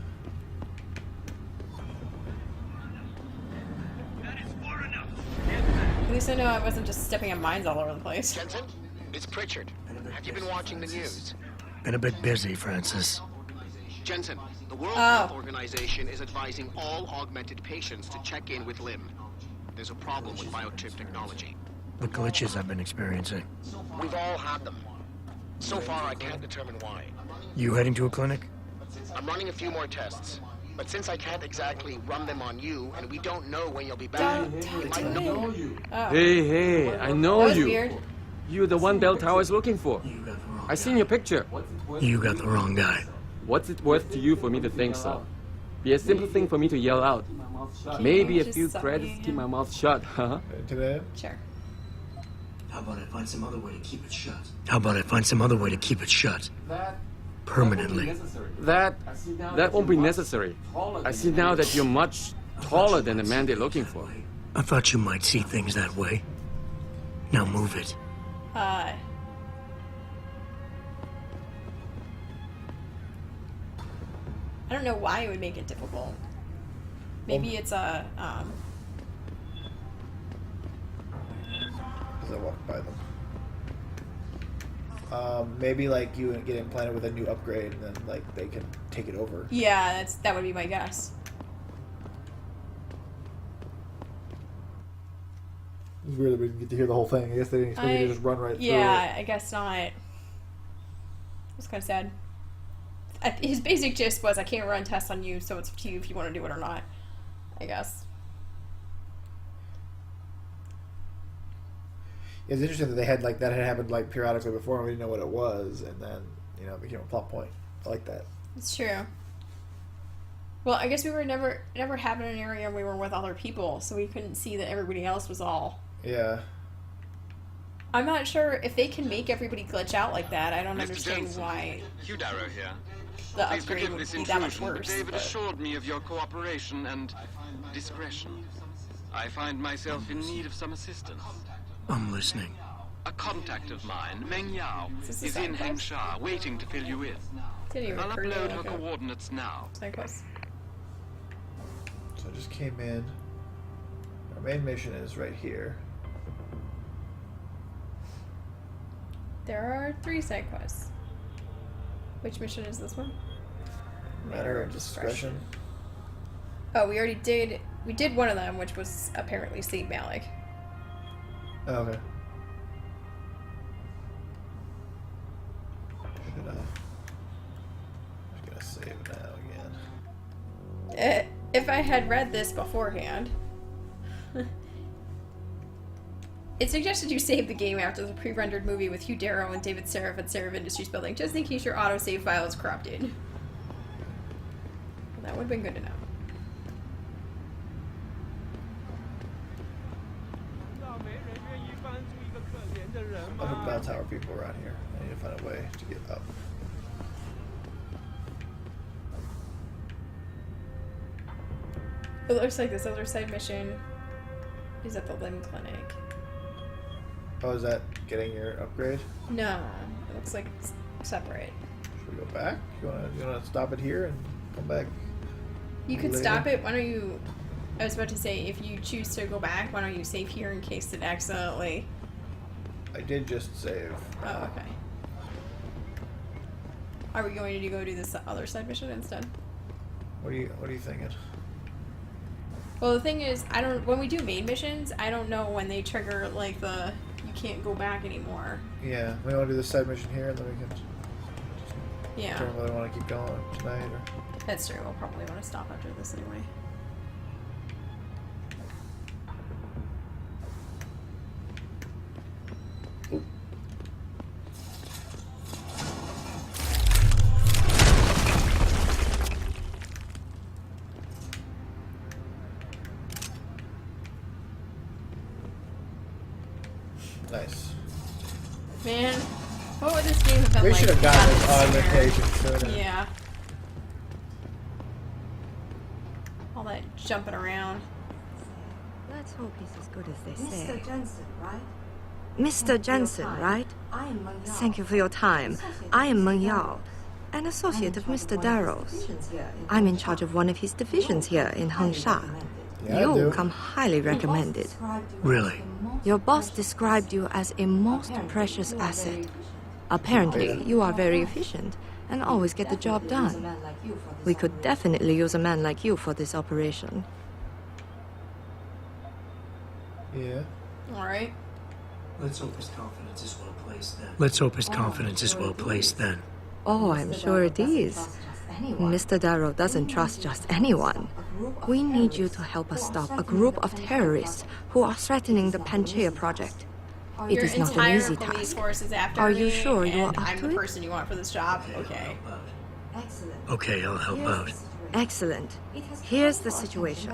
At least I know I wasn't just stepping on mines all over the place. Jensen, it's Pritchard. Have you been watching the news? Been a bit busy, Francis. Jensen, the World Health Organization is advising all augmented patients to check in with Lim. There's a problem with biochip technology. The glitches I've been experiencing. We've all had them. So far, I can't determine why. You heading to a clinic? I'm running a few more tests. But since I can't exactly run them on you, and we don't know when you'll be back, we might know you. Hey, I know you. Weird. You're the one Bell Tower's looking for. I seen your picture. You got the wrong guy. What's it worth to you for me to think so? Be a simple thing for me to yell out. Maybe a few credits to keep my mouth shut, huh? Sure. How about I find some other way to keep it shut? How about I find some other way to keep it shut? Permanently. That won't be necessary. I see now that you're much taller than the man they're looking for. I thought you might see things that way. Now move it. I don't know why it would make it difficult. Maybe it's a As I walk by them. Maybe like you get implanted with a new upgrade, and then like they can take it over. Yeah, that would be my guess. It's weird that we didn't get to hear the whole thing. I guess they didn't expect you to just run right through it. Yeah, I guess not. It's kind of sad. His basic gist was, I can't run tests on you, so it's up to you if you want to do it or not. I guess. It's interesting that they had like that had happened like periodically before, and we didn't know what it was, and then it became a plot point. I like that. It's true. Well, I guess we were never had in an area where we were with other people, so we couldn't see that everybody else was all. Yeah. I'm not sure if they can make everybody glitch out like that. I don't understand Jensen, why. Hugh Darrow here. The Please upgrade forgive would this be that much intrusion, but worse. David assured me of your cooperation and discretion. I find myself in need of some assistance. I'm listening. A contact of mine, Meng Yao, Is this is a in side quest? Hengsha, waiting to fill you in. Didn't even I'll occur to me upload her like a coordinates now. side quest. So I just came in. Our main mission is right here. There are 3 side quests. Which mission is this one? Matter of discretion. Oh, we already did. We did one of them, which was apparently St. Malik. Oh, okay. Should I? I'm just gonna save now again. If I had read this beforehand, it suggested you save the game after the pre-rendered movie with Hugh Darrow and David Seraph at Seraph Industries building, just in case your autosave file is corrupted. Well, that would have been good to know. I hope Bell Tower people around here. I need to find a way to get up. It looks like this other side mission is at the Lim Clinic. Oh, is that getting your upgrade? No, it looks like it's separate. Should we go back? You wanna stop it here and come back? You could later? stop it. Why don't you? I was about to say, if you choose to go back, why don't you save here in case it accidentally? I did just save. Oh, okay. Are we going to go do this other side mission instead? What are you thinking? Well, the thing is, when we do main missions, I don't know when they trigger, like, you can't go back anymore. Yeah, we want to do this side mission here, and then we can Yeah. determine whether we want to keep going tonight or... That's true. We'll probably want to stop after this anyway. Nice. Man, what would this game have been We like? should have gotten this sooner? augmentation sooner. Yeah. All that jumping around. Let's hope he's as good as they say. Mr. Jensen, right? Mr. Jensen, right? I am Meng Yao. Thank you for your time. I am Meng Yao, an associate of Mr. Darrow's. I'm in charge of one of his divisions here in Hengsha. Yeah, I You do. come highly recommended. Really? Your boss described you as a most precious asset. Apparently, you are very efficient and always get the job done. We could definitely use a man like you for this operation. Yeah. Alright. Let's hope his confidence is well placed then. Let's hope his confidence is well placed then. Oh, I'm sure it is. Mr. Darrow doesn't trust just anyone. We need you to help us stop a group of terrorists who are threatening the Panchaea project. It Your is not an entire easy police task. force is after Are me, you sure you are and up I'm to the it? person you want for this job? Okay. Okay, I'll help out. Excellent. Here's the situation.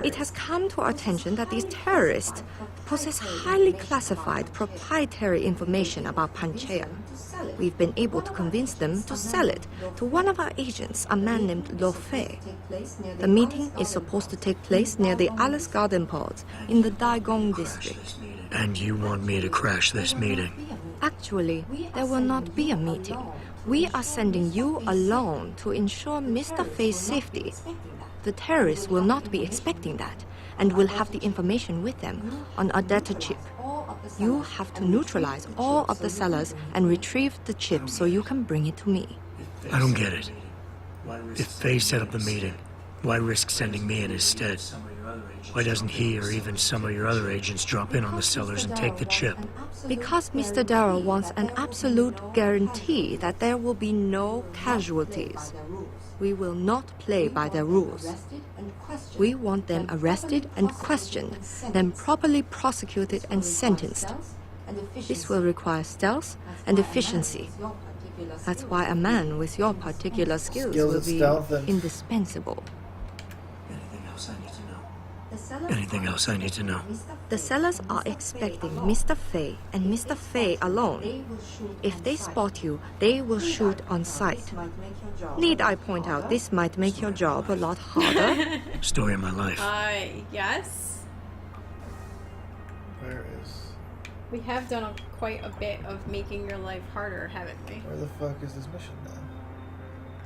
It has come to our attention that these terrorists possess highly classified proprietary information about Panchaea. We've been able to convince them to sell it to one of our agents, a man named Lo Fei. The meeting is supposed to take place near the Alice Garden Pods in the Daigong district. And you want me to crash this meeting? Actually, there will not be a meeting. We are sending you alone to ensure Mr. Fei's safety. The terrorists will not be expecting that and will have the information with them on a data chip. You have to neutralize all of the sellers and retrieve the chip so you can bring it to me. I don't get it. If Faye set up the meeting, why risk sending me in his stead? Why doesn't he or even some of your other agents drop in on the sellers and take the chip? Because Mr. Darrow wants an absolute guarantee that there will be no casualties. We will not play by their rules. We want them arrested and questioned, then properly prosecuted and sentenced. This will require stealth and efficiency. That's why a man with your particular skills will be indispensable. Anything else I need to know? The sellers are expecting Mr. Fei and Mr. Fei alone. If they spot you, they will shoot on sight. Need I point out this might make your job a lot harder? Story of my life. Yes. Where is... We have done quite a bit of making your life harder, haven't we? Where the fuck is this mission then?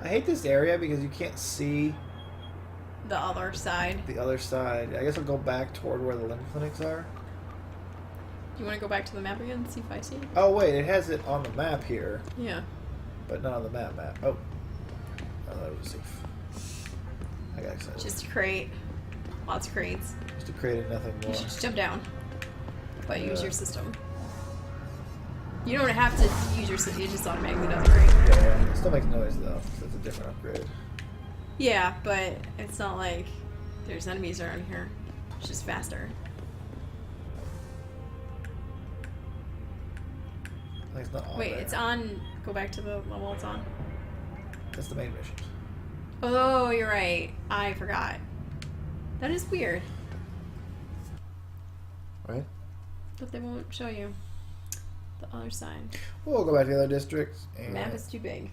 I hate this area because you can't see... The other side. The other side. I guess I'll go back toward where the limb clinics are. Do you want to go back to the map again and see if I see it? Oh wait, it has it on the map here. Yeah. But not on the map. Oh. Oh, that was safe. I got excited. Just a crate. Lots of crates. Just a crate and nothing more. You should just jump down. But use your system. You don't have to use your system, it just automatically does it, right? Yeah, it still makes noise though, because it's a different upgrade. Yeah, but it's not like there's enemies around here. It's just faster. Like it's not on Wait, there. it's on. Go back to the level it's on. That's the main mission. Oh, you're right. I forgot. That is weird. Right? But they won't show you the other side. We'll go back to the other districts. And Map is too big.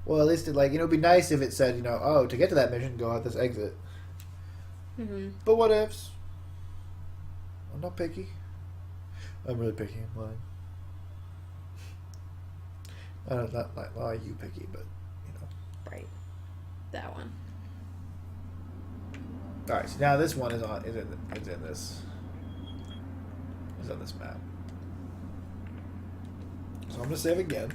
well, at least it, like, you know, it'd be nice if it said, you know, oh, to get to that mission, go out this exit. Mm-hmm. But what ifs? I'm not picky. I'm really picky. I'm lying. Not like you picky, but you know. Right. That one. All right. So now this one is on. Is in this. Is on this map. So I'm gonna save again.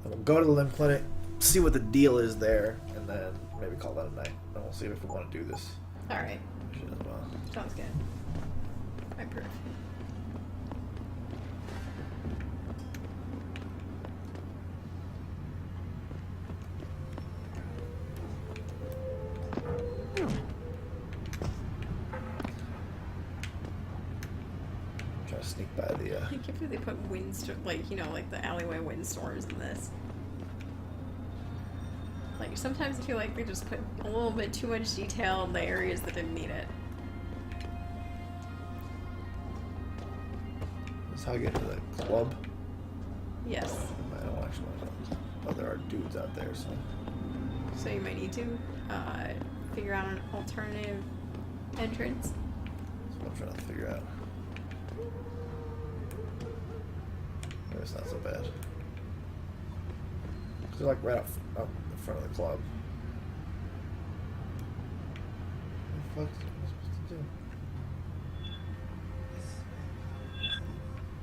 And we'll go to the limb clinic, see what the deal is there, and then maybe call that a night. And we'll see if we want to do this. All right. Mission as well. Sounds good. I approve. Try to sneak by the. I can't believe they put like the alleyway windstorms in this. Like sometimes I feel like they just put a little bit too much detail in the areas that didn't need it. That's how I get to the club. Yes. I don't actually want to. Oh, there are dudes out there, so. So you might need to figure out an alternative entrance. That's what I'm trying to figure out. Maybe it's not so bad. Cause they're like right up in front of the club. What the fuck am I supposed to do?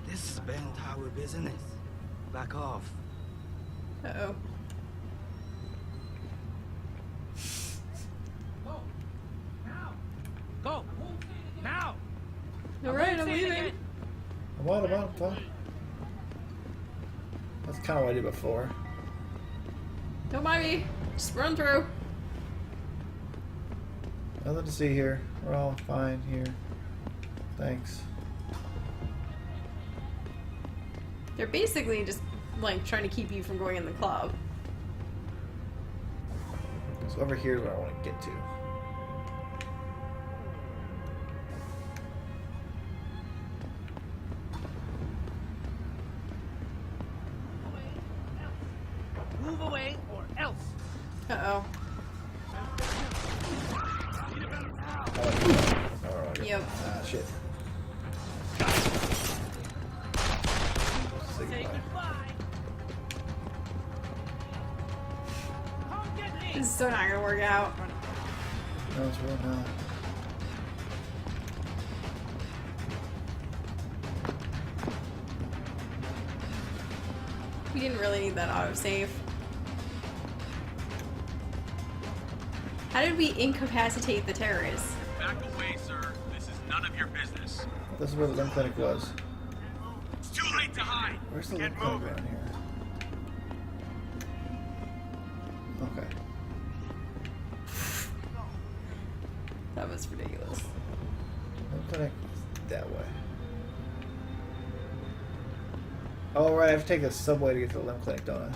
This is bell tower business. Back off. Uh-oh. Go! Now! Alright, I'm leaving. I'm on. That's kind of what I did before. Don't mind me. Just run through. Nothing to see here. We're all fine here. Thanks. They're basically just like trying to keep you from going in the club. So over here is where I want to get to. Move away or else! Uh-oh. Yep. Ah, shit. Say goodbye. This is so not gonna work out. No, it's really not. We didn't really need that autosave. How did we incapacitate the terrorists? Back away, sir. This is none of your business. This is where the limb clinic was. It's too late to hide. Where's the limb clinic around here? Okay. That was ridiculous. Limb clinic that way. Oh, right, I have to take the subway to get to the limb clinic, don't I?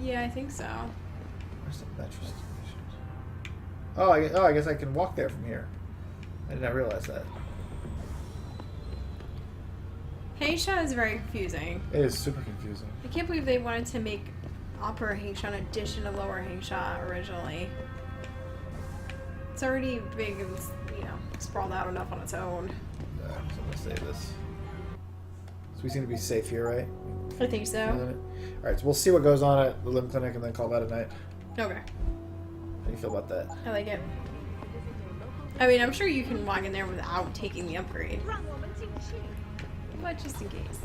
Yeah, I think so. Where's the metro station? Oh, I guess I can walk there from here. I did not realize that. Heisha is very confusing. It is super confusing. I can't believe they wanted to make Upper Heisha in addition to Lower Heisha originally. It's already big and, sprawled out enough on its own. So I'm gonna save this. So we seem to be safe here, right? I think so. Alright, so we'll see what goes on at the limb clinic and then call that a night. Okay. How do you feel about that? I like it. I mean, I'm sure you can walk in there without taking the upgrade. But just in case.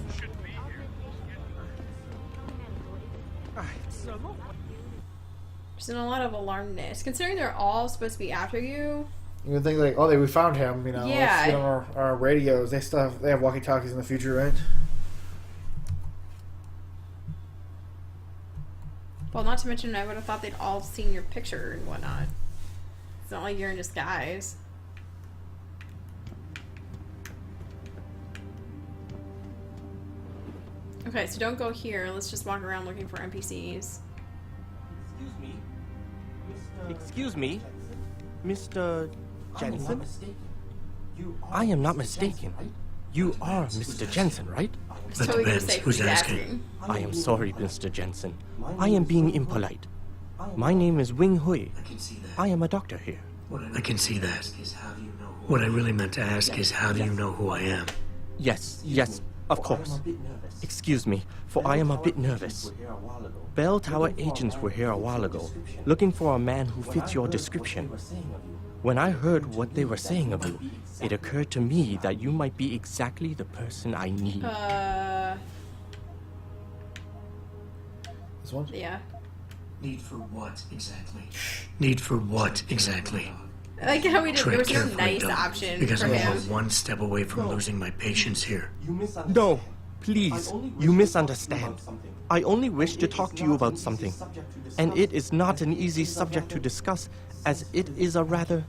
There's been a lot of alarmness. Considering they're all supposed to be after you. You would think like, oh, we found him, Yeah. Let's get on our radios. They have walkie-talkies in the future, right? Well, not to mention, I would have thought they'd all seen your picture and whatnot. It's not like you're in disguise. Okay, so don't go here. Let's just walk around looking for NPCs. Excuse me, Mr. Jensen? I am not mistaken. You are Mr. Jensen, right? That totally depends. Who's asking? I am sorry, Mr. Jensen. I am being impolite. My name is Wing Hui. I am a doctor here. I can see that. What I really meant to ask is, how do you know who I am? Yes, of course. Excuse me, for I am a bit nervous. Bell Tower agents were here a while ago, looking for a man who fits your description. When I heard what they were saying of you, it occurred to me that you might be exactly the person I need. This one? Yeah. Need for what exactly? Need for what exactly? I like how we did. There Tread was no carefully, nice Doc, option because for I'm him. about one step away from losing my patience here. No, please, you misunderstand. I only wish to talk to you about something, and it is not an easy subject to discuss, as it is a rather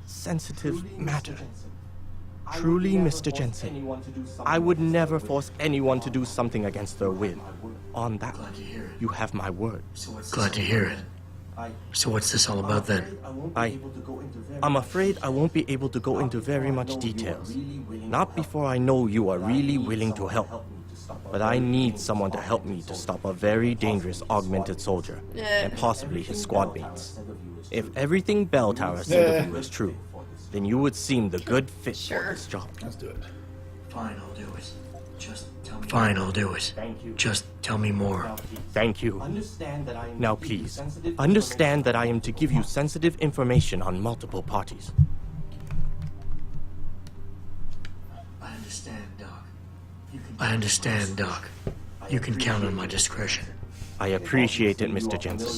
sensitive matter. Truly, Mr. Jensen, I would never force anyone to do something against their will. On that, you have my word. Glad to hear it. So what's this all about then? I'm afraid I won't be able to go into very much details. Not before I know you are really willing to help. But I need someone to help me to stop a very dangerous augmented soldier, and possibly his squad mates. If everything Bell Tower said of you is true, then you would seem the good fit for this job. Let's do it. Fine, I'll do it. Just tell me. Fine, I'll do it. Just tell me more. Thank you. Now please, understand that I am to give you sensitive information on multiple parties. I understand, Doc. I understand, Doc. You can count on my discretion. I appreciate it, Mr. Jensen.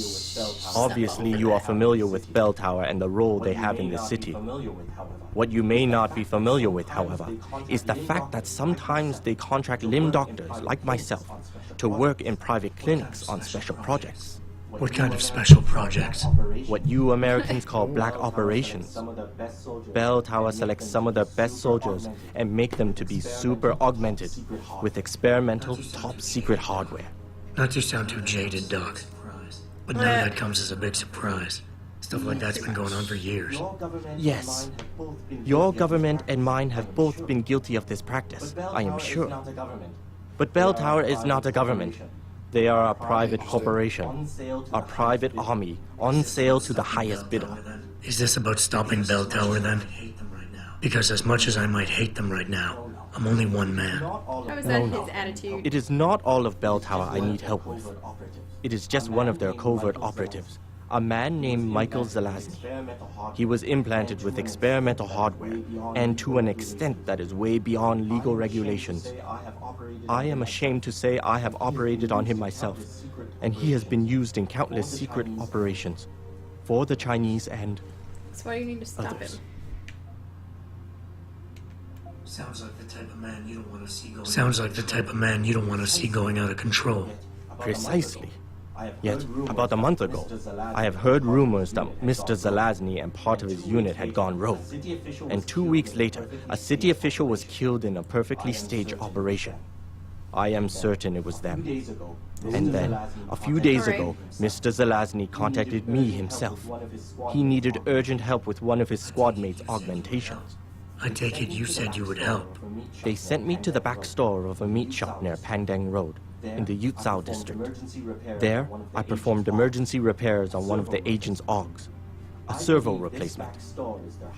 Obviously, you are familiar with Bell Tower and the role they have in the city. What you may not be familiar with, however, is the fact that sometimes they contract limb doctors, like myself, to work in private clinics on special projects. What kind of special projects? What you Americans call black operations. Bell Tower selects some of their best soldiers and make them to be super augmented with experimental top-secret hardware. Not to sound too jaded, Doc, but none of that comes as a big surprise. Stuff like that's been going on for years. Yes. Your government and mine have both been guilty of this practice, I am sure. But Bell Tower is not a government. They are a private corporation, a private army, on sale to the highest bidder. Is this about stopping Bell Tower, then? Because as much as I might hate them right now, I'm only one man. How is that his attitude? It is not all of Bell Tower I need help with. It is just one of their covert operatives, a man named Michael Zelazny. He was implanted with experimental hardware, and to an extent that is way beyond legal regulations. I am ashamed to say I have operated on him myself, and he has been used in countless secret operations for the Chinese and That's why you need to stop others. him. Sounds like the type of man you don't want to see going. Sounds like the type of man you don't want to see going out of control. Precisely. Yet, about a month ago, I have heard rumors that Mr. Zelazny and part of his unit had gone rogue. And 2 weeks later, a city official was killed in a perfectly staged operation. I am certain it was them. And then, a few days ago, Mr. Zelazny contacted me himself. He needed urgent help with one of his squad mates' augmentations. I take it you said you would help. They sent me to the back store of a meat shop near Pandang Road, in the Yutzao district. There, I performed emergency repairs on one of the agent's augs, a servo replacement.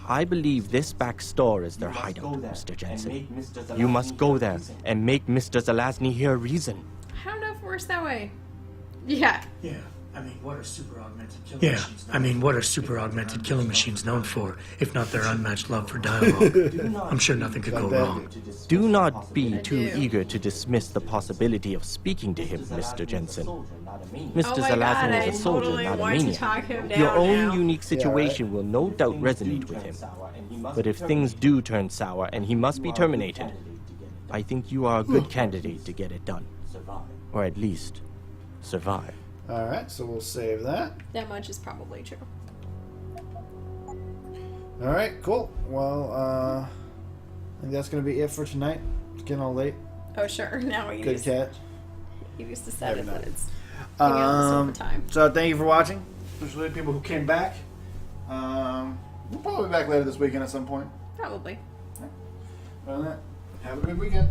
I believe this back store is their hideout, Mr. Jensen. You must go there and make Mr. Zelazny hear reason. I don't know if it works that way. Yeah. What are super augmented killing machines known for, if not their unmatched love for dialogue? I'm sure nothing could go wrong. Do not be too eager to dismiss the possibility of speaking to him, Mr. Jensen. Mr. Zelazny is a soldier, not a maniac. Your own unique situation will no doubt resonate with him. But if things do turn sour and he must be terminated, I think you are a good candidate to get it done. Or at least, survive. Alright, so we'll save that. That much is probably true. Alright, cool. Well, I think that's going to be it for tonight. It's getting all late. Oh, sure. Now we Good catch. You used to 7 minutes. So thank you for watching. Especially people who came back. We'll probably be back later this weekend at some point. Probably. Well, that. Have a good weekend.